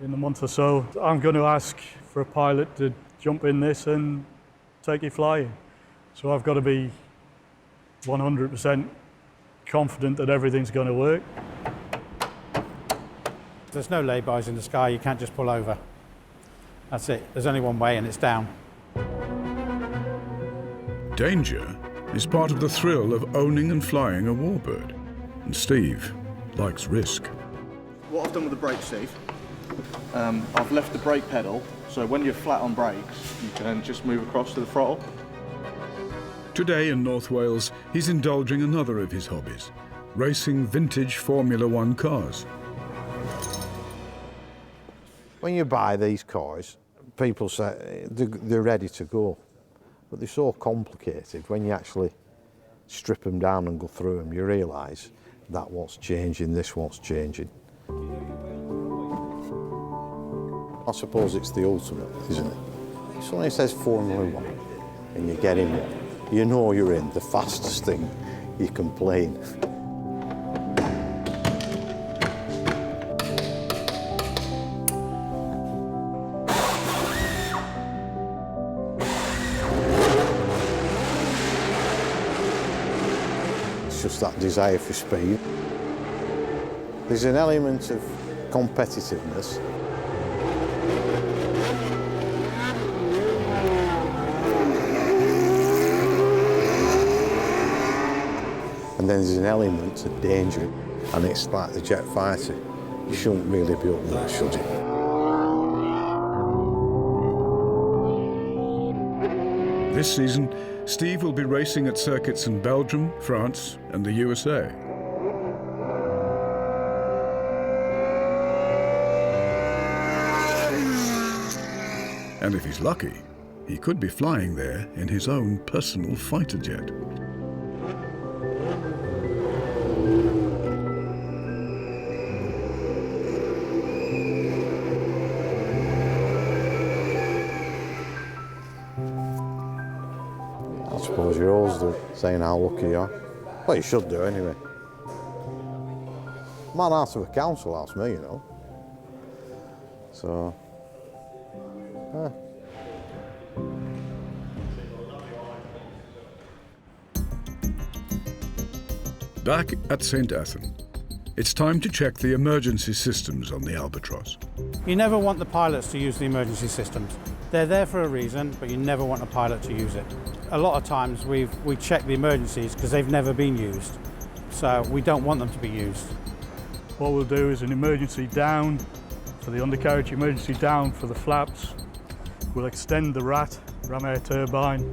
In a month or so, I'm going to ask for a pilot to jump in this and take it flying. So I've got to be 100% confident that everything's going to work. There's no laybys in the sky, you can't just pull over. That's it, there's only one way and it's down. Danger is part of the thrill of owning and flying a Warbird. And Steve likes risk. What I've done with the brake, Steve, I've left the brake pedal, so when you're flat on brakes, you can just move across to the throttle. Today in North Wales, he's indulging another of his hobbies, racing vintage Formula One cars. When you buy these cars, people say they're ready to go, but they're so complicated. When you actually strip them down and go through them, you realise that what's changing, this what's changing. I suppose it's the ultimate, isn't it? If someone says Formula One and you get in one, you know you're in the fastest thing you can play in. It's just that desire for speed. There's an element of competitiveness. And then there's an element of danger, and it's like the jet fighter. You shouldn't really be up there, should you? This season, Steve will be racing at circuits in Belgium, France, and the USA. And if he's lucky, he could be flying there in his own personal fighter jet. I suppose you're always saying how lucky you are. Well, you should do anyway. Man out of a council house, me, you know. So, yeah. Back at St. Athan, it's time to check the emergency systems on the Albatross. You never want the pilots to use the emergency systems. They're there for a reason, but you never want a pilot to use it. A lot of times we check the emergencies because they've never been used, so we don't want them to be used. What we'll do is an emergency down for the undercarriage, emergency down for the flaps. We'll extend the ram air turbine,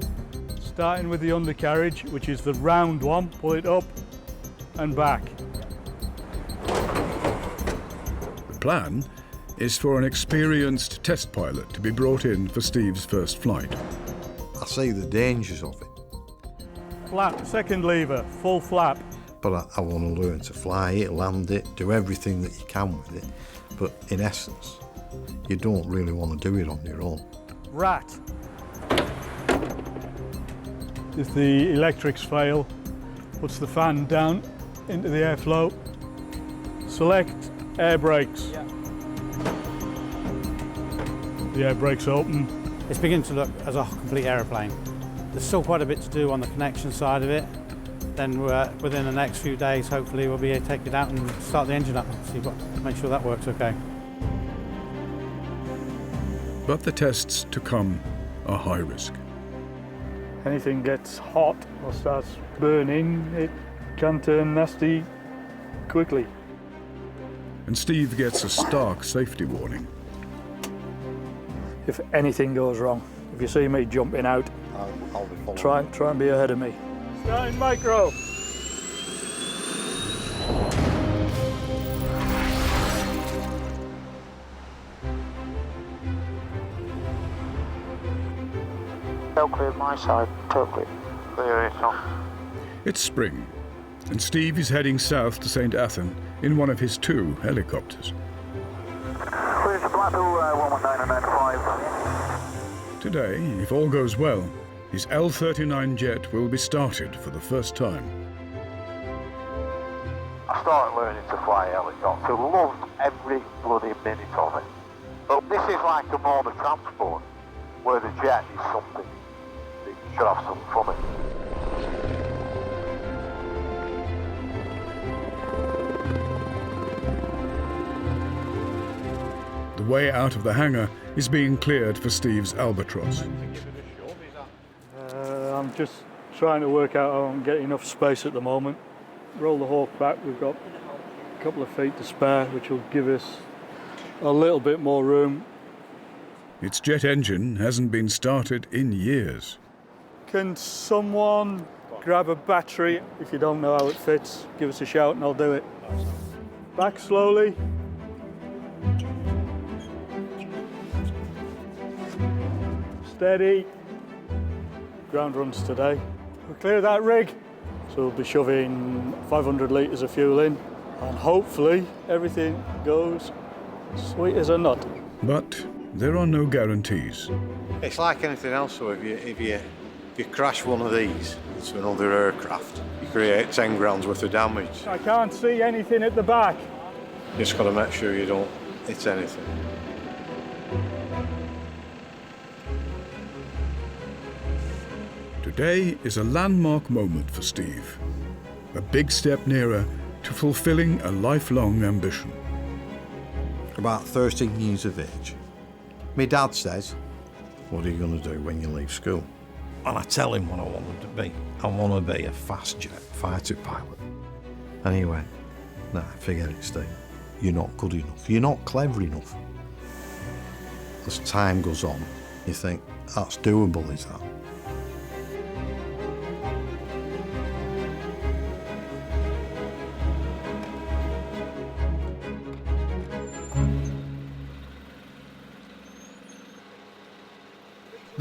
starting with the undercarriage, which is the round one, pull it up and back. The plan is for an experienced test pilot to be brought in for Steve's first flight. I see the dangers of it. Flap, second lever, full flap. But I want to learn to fly it, land it, do everything that you can with it. But in essence, you don't really want to do it on your own. Rat. If the electrics fail, puts the fan down into the airflow. Select air brakes. Yeah. The air brakes open. It's beginning to look as a complete aeroplane. There's still quite a bit to do on the connection side of it. Then within the next few days, hopefully we'll be able to take it out and start the engine up. So you've got to make sure that works okay. But the tests to come are high risk. Anything gets hot or starts burning, it can turn nasty quickly. And Steve gets a stark safety warning. If anything goes wrong, if you see me jumping out, I'll be following. try and be ahead of me. Starting micro. All clear my side, totally clear it off. It's spring, and Steve is heading south to St. Athan in one of his 2 helicopters. Clear to Blackpool 119 and 95. Today, if all goes well, his L-39 jet will be started for the first time. I started learning to fly a helicopter, loved every bloody minute of it. But this is like a mode of transport, where the jet is something that you should have some fun in. The way out of the hangar is being cleared for Steve's Albatross. I'm just trying to work out how I'm getting enough space at the moment. Roll the hawk back, we've got a couple of feet to spare, which will give us a little bit more room. Its jet engine hasn't been started in years. Can someone grab a battery? If you don't know how it fits, give us a shout and I'll do it. Back slowly. Steady. Ground runs today. We'll clear that rig. So we'll be shoving 500 litres of fuel in and hopefully everything goes sweet as a nut. But there are no guarantees. It's like anything else, so if you crash one of these to another aircraft, you create 10 grand's worth of damage. I can't see anything at the back. You just got to make sure you don't hit anything. Today is a landmark moment for Steve. A big step nearer to fulfilling a lifelong ambition. About 13 years of age, my dad says, "What are you going to do when you leave school?" And I tell him what I wanted to be. I want to be a fast jet fighter pilot. And he went, "Nah, forget it, Steve. You're not good enough. You're not clever enough." As time goes on, you think, that's doable, is that?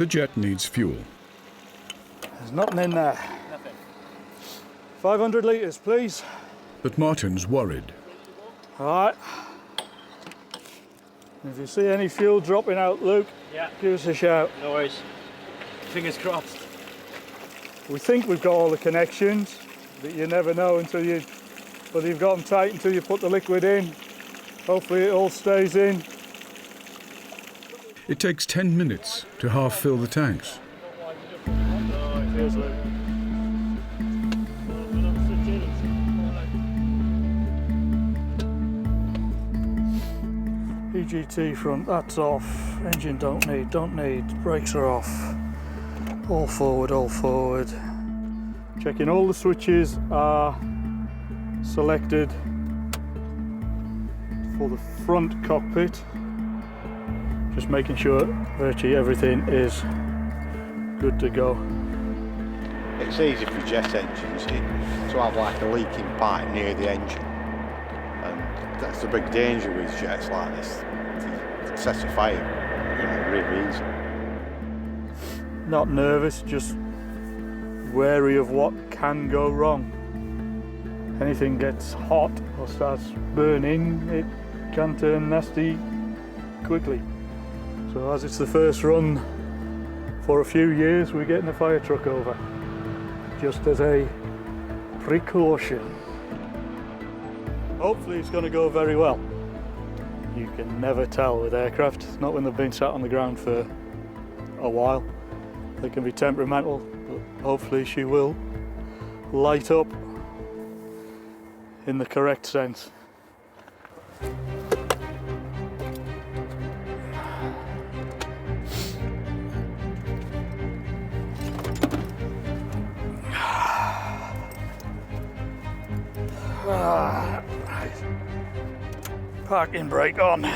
The jet needs fuel. There's nothing in there. 500 litres, please. But Martin's worried. All right. If you see any fuel dropping out, Luke, give us a shout. No worries. Fingers crossed. We think we've got all the connections, but you never know until whether you've got them tight until you put the liquid in. Hopefully it all stays in. It takes 10 minutes to half fill the tanks. Cheers, Luke. EGT front, that's off. Engine don't need. Brakes are off. All forward. Checking all the switches are selected for the front cockpit. Just making sure virtually everything is good to go. It's easy for jet engines to have like a leaking pipe near the engine. And that's the big danger with jets like this. It sets a fire, really easy. Not nervous, just wary of what can go wrong. Anything gets hot or starts burning, it can turn nasty quickly. So as it's the first run for a few years, we're getting a fire truck over, just as a precaution. Hopefully it's going to go very well. You can never tell with aircraft, not when they've been sat on the ground for a while. They can be temperamental, but hopefully she will light up in the correct sense. Right. Parking brake on.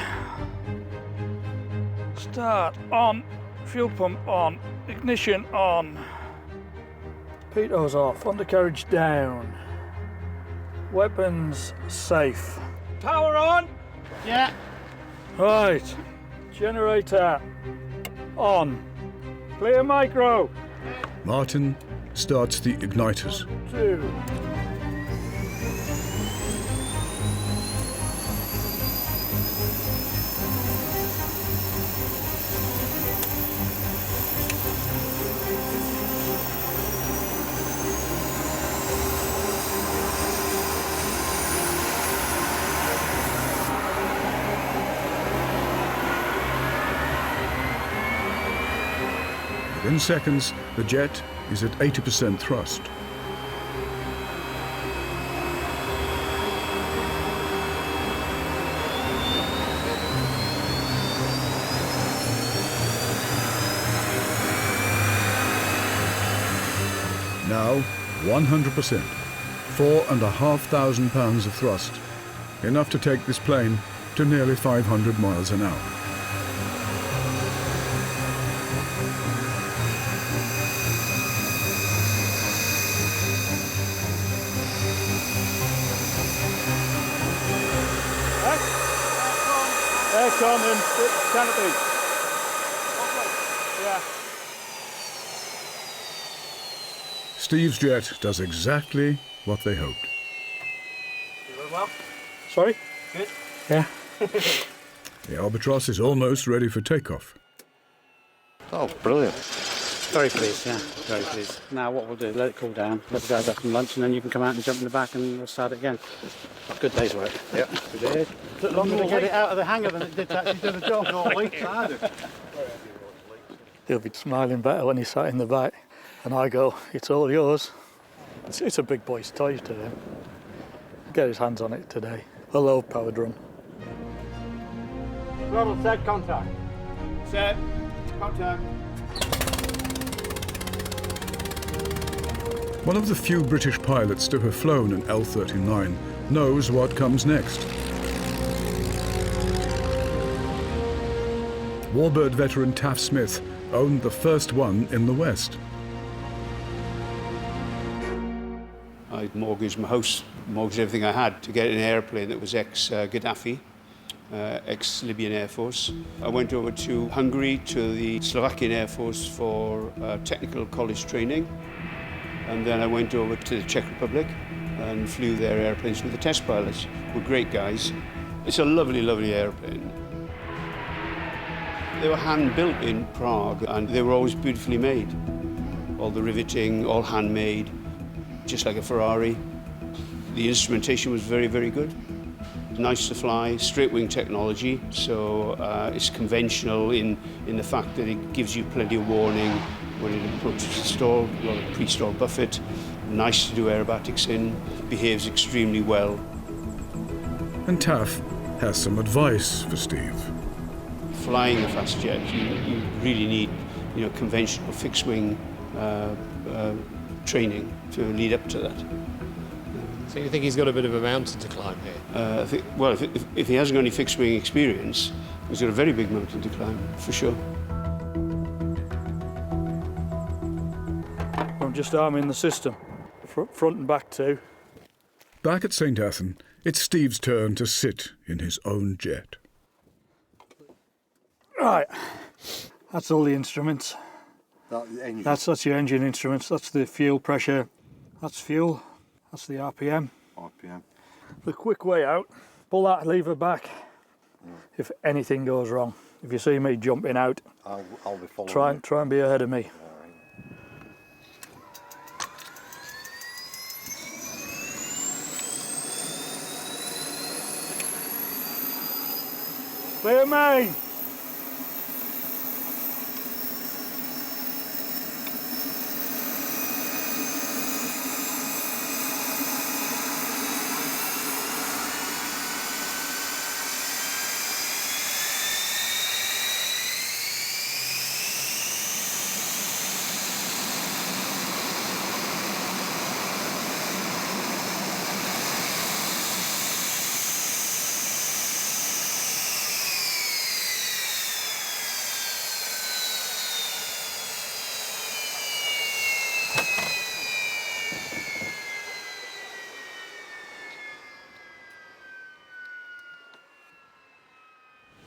Start on. Fuel pump on. Ignition on. Pitos off. Undercarriage down. Weapons safe. Power on. Yeah. Right. Generator on. Clear micro. Martin starts the igniters. 2. Within seconds, the jet is at 80% thrust. Now, 100%, 4,500 pounds of thrust, enough to take this plane to nearly 500 miles an hour. Aircon and canopy. Yeah. Steve's jet does exactly what they hoped. You doing well? Sorry? Good? Yeah. The Albatross is almost ready for takeoff. Oh, brilliant. Very pleased, yeah, very pleased. Now what we'll do, let it cool down, let the guys have some lunch, and then you can come out and jump in the back and we'll start it again. Good day's work. Yeah. Good day. Took longer to get it out of the hangar than it did to actually do the job. No leaks either. He'll be smiling better when he's sat in the back. And I go, it's all yours. It's a big boy's toy to him. Get his hands on it today. A low-powered run. Throttle set, contact. Set, contact. One of the few British pilots to have flown an L-39 knows what comes next. Warbird veteran Taff Smith owned the first one in the West. I'd mortgaged my house, mortgaged everything I had to get an airplane that was ex-Gaddafi. ex-Libyan Air Force. I went over to Hungary to the Slovakian Air Force for technical college training. And then I went over to the Czech Republic and flew their airplanes with the test pilots. Were great guys. It's a lovely, lovely airplane. They were hand-built in Prague and they were always beautifully made. All the riveting, all handmade, just like a Ferrari. The instrumentation was very, very good. Nice to fly, straight-wing technology, so it's conventional in the fact that it gives you plenty of warning when it approaches the stall, a lot of pre-stall buffet. Nice to do aerobatics in, behaves extremely well. And Taff has some advice for Steve. Flying a fast jet, you really need, conventional fixed-wing training to lead up to that. So you think he's got a bit of a mountain to climb here? If he hasn't got any fixed-wing experience, he's got a very big mountain to climb, for sure. I'm just arming the system, front and back too. Back at St. Athan, it's Steve's turn to sit in his own jet. Right, that's all the instruments. That's your engine instruments, that's the fuel pressure, that's fuel, that's the RPM. The quick way out, pull that lever back if anything goes wrong. If you see me jumping out, I'll be following. try and be ahead of me. Clear main.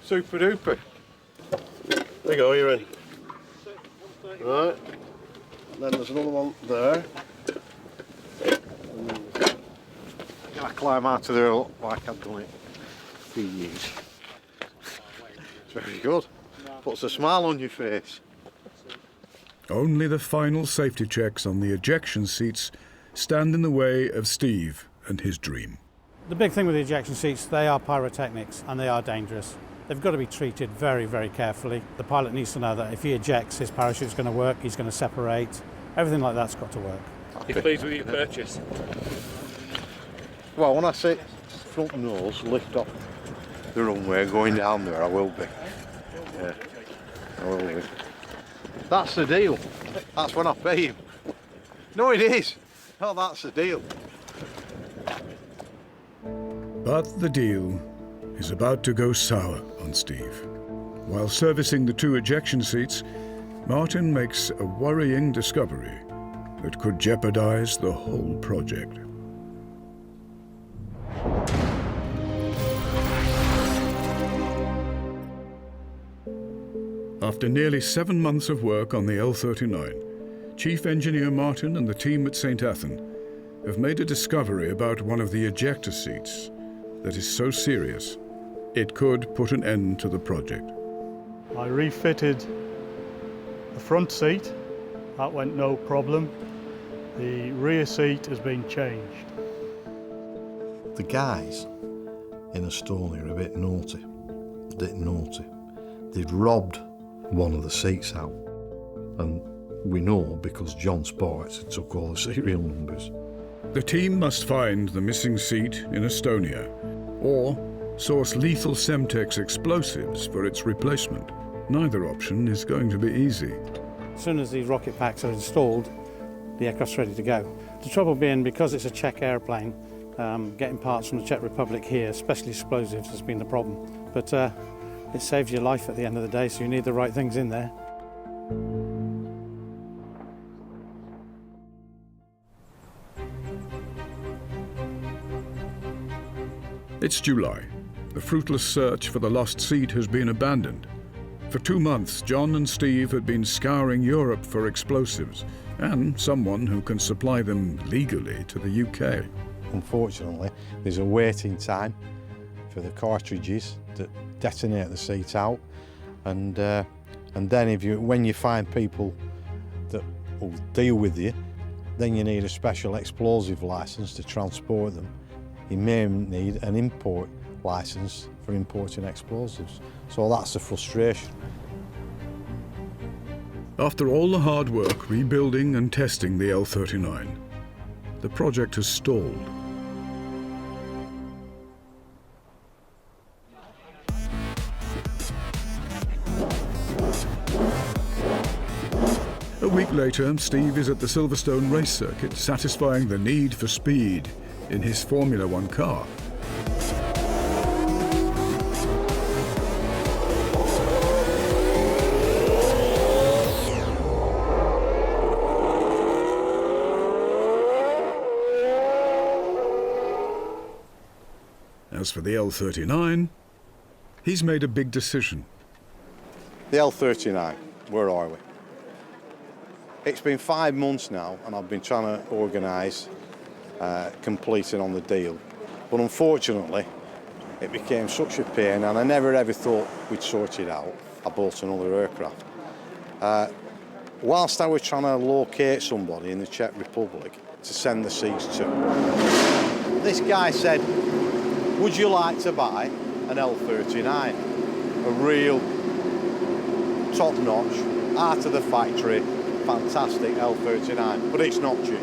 Super duper. There you go, you're in. Right. Then there's another one there. I climb out of there like I've done it for years. It's very good. Puts a smile on your face. Only the final safety checks on the ejection seats stand in the way of Steve and his dream. The big thing with the ejection seats, they are pyrotechnics and they are dangerous. They've got to be treated very, very carefully. The pilot needs to know that if he ejects, his parachute's going to work, he's going to separate. Everything like that's got to work. You're pleased with your purchase? Well, when I say front nose, lift off the runway going down there, I will be. Yeah, I will be. That's the deal. That's when I pay him. No, it is. Oh, that's the deal. But the deal is about to go sour on Steve. While servicing the two ejection seats, Martin makes a worrying discovery that could jeopardize the whole project. After nearly 7 months of work on the L-39, Chief Engineer Martin and the team at St. Athan have made a discovery about one of the ejector seats that is so serious it could put an end to the project. I refitted the front seat, that went no problem. The rear seat has been changed. The guys in Estonia are a bit naughty. They'd robbed one of the seats out, and we know because John Sports took all the serial numbers. The team must find the missing seat in Estonia, or source lethal Semtex explosives for its replacement. Neither option is going to be easy. As soon as these rocket packs are installed, the aircraft's ready to go. The trouble being, because it's a Czech airplane, getting parts from the Czech Republic here, especially explosives, has been the problem. But it saves your life at the end of the day, so you need the right things in there. It's July, the fruitless search for the lost seat has been abandoned. For 2 months, John and Steve had been scouring Europe for explosives and someone who can supply them legally to the UK. Unfortunately, there's a waiting time for the cartridges that detonate the seat out, and then when you find people that will deal with you, then you need a special explosive licence to transport them. You may need an import licence for importing explosives. So that's the frustration. After all the hard work rebuilding and testing the L-39, the project has stalled. A week later, Steve is at the Silverstone race circuit, satisfying the need for speed in his Formula One car. As for the L-39, he's made a big decision. The L-39, where are we? It's been 5 months now, and I've been trying to organise completing on the deal. But unfortunately, it became such a pain, and I never ever thought we'd sort it out. I bought another aircraft. Whilst I was trying to locate somebody in the Czech Republic to send the seats to, this guy said, would you like to buy an L-39? A real top-notch, out of the factory, fantastic L-39, but it's not cheap.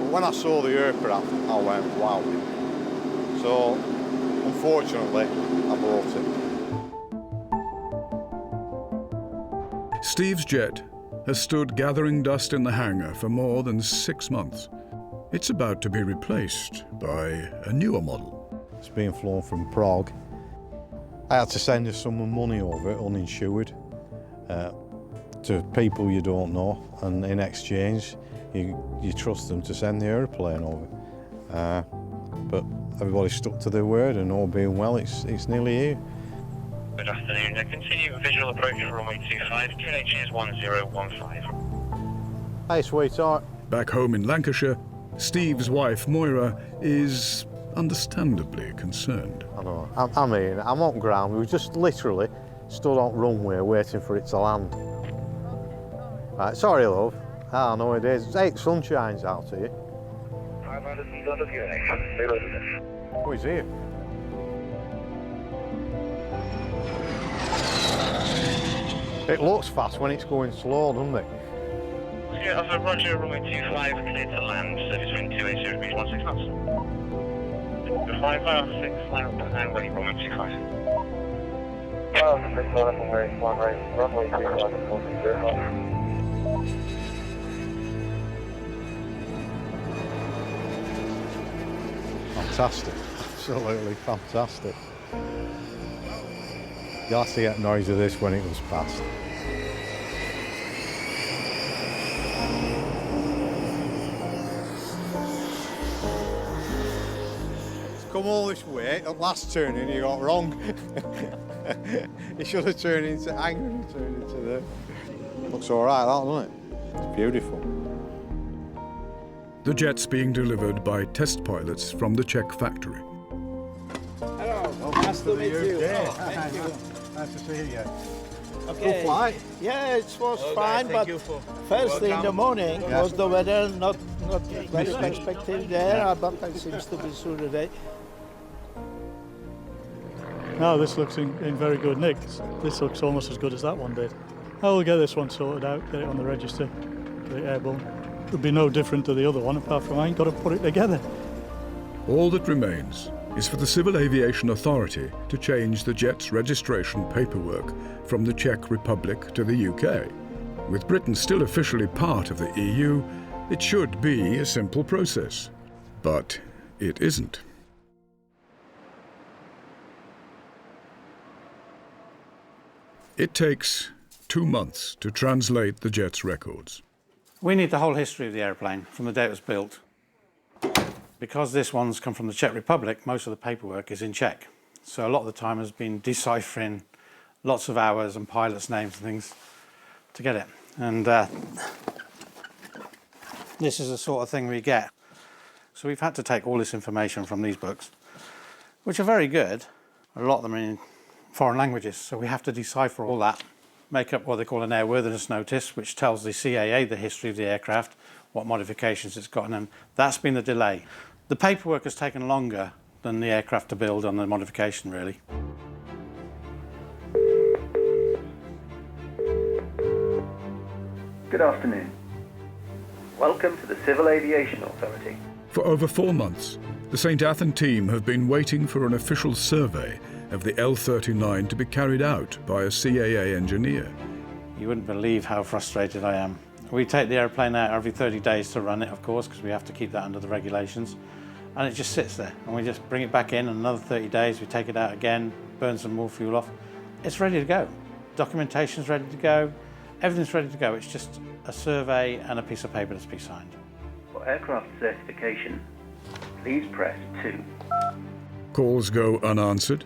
But when I saw the aircraft, I went, wow. So, unfortunately, I bought it. Steve's jet has stood gathering dust in the hangar for more than 6 months. It's about to be replaced by a newer model. It's being flown from Prague. I had to send her some money over, uninsured, to people you don't know, and in exchange, you trust them to send the aeroplane over. But everybody stuck to their word, and all being well, it's nearly here. Good afternoon. Continue visual approach at runway 25. QNH is 1015. Hey, sweetheart. Back home in Lancashire, Steve's wife, Moira, is understandably concerned. I know. I mean, I'm on ground. We just literally stood on runway waiting for it to land. Right, sorry, love. I know it is. Hey, sun shines out here. I'm out of the front of QNH. Oh, he's here. It looks fast when it's going slow, doesn't it? Yeah, Alpha Roger, runway 25, clear to land, service wind 280 degrees 16 knots. 556, line up and ready, runway 25. 561, runway 25, 40. Fantastic, absolutely fantastic. You'll have to get noise of this when it goes past. Come all this way, at last turning you got wrong. You should have turned into anger and turned into the... Looks all right, that, doesn't it? It's beautiful. The jet's being delivered by test pilots from the Czech factory. Hello, nice to meet you. Thank you. Nice to see you. Okay. Good flight? Yeah, it was fine, thank but you for first in welcome. the morning Yes. was the weather not very expected there, but it seems to be through the day. No, this looks in very good nick. This looks almost as good as that one did. I will get this one sorted out, get it on the register, get it airborne. It'll be no different to the other one, apart from I ain't got to put it together. All that remains is for the Civil Aviation Authority to change the jet's registration paperwork from the Czech Republic to the UK. With Britain still officially part of the EU, it should be a simple process. But it isn't. It takes 2 months to translate the jet's records. We need the whole history of the airplane, from the day it was built. Because this one's come from the Czech Republic, most of the paperwork is in Czech. So a lot of the time has been deciphering lots of hours and pilots' names and things to get it. And this is the sort of thing we get. So we've had to take all this information from these books, which are very good. A lot of them are in foreign languages, so we have to decipher all that, make up what they call an airworthiness notice, which tells the CAA the history of the aircraft, what modifications it's gotten, and that's been the delay. The paperwork has taken longer than the aircraft to build on the modification, really. Good afternoon. Welcome to the Civil Aviation Authority. For over 4 months, the St. Athan team have been waiting for an official survey of the L-39 to be carried out by a CAA engineer. You wouldn't believe how frustrated I am. We take the airplane out every 30 days to run it, of course, because we have to keep that under the regulations. And it just sits there, and we just bring it back in, and another 30 days, we take it out again, burn some more fuel off. It's ready to go. Documentation's ready to go. Everything's ready to go. It's just a survey and a piece of paper that's to be signed. For aircraft certification, please press 2. Calls go unanswered,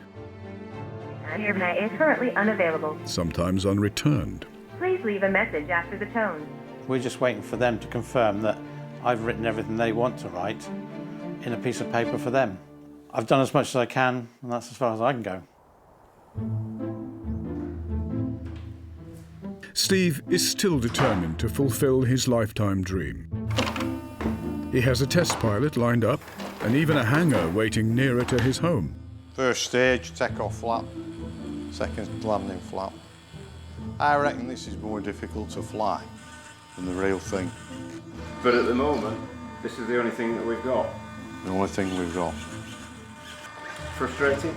Airplane is currently unavailable. sometimes unreturned. Please leave a message after the tone. We're just waiting for them to confirm that I've written everything they want to write in a piece of paper for them. I've done as much as I can, and that's as far as I can go. Steve is still determined to fulfill his lifetime dream. He has a test pilot lined up and even a hangar waiting nearer to his home. First stage, takeoff flap. Second landing flap. I reckon this is more difficult to fly than the real thing. But at the moment, this is the only thing that we've got. The only thing we've got. Frustrating?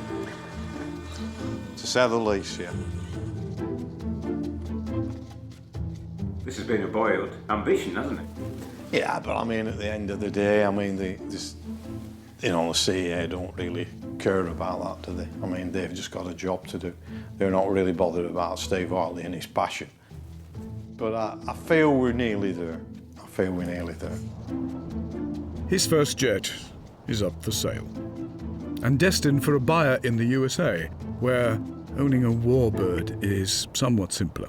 To say the least, yeah. This has been a boyhood ambition, hasn't it? Yeah, but I mean, at the end of the day, I mean, the CAA don't really care about that, do they? I mean, they've just got a job to do. They're not really bothered about Steve Hartley and his passion. But I feel we're nearly there. I feel we're nearly there. His first jet is up for sale and destined for a buyer in the USA, where owning a Warbird is somewhat simpler.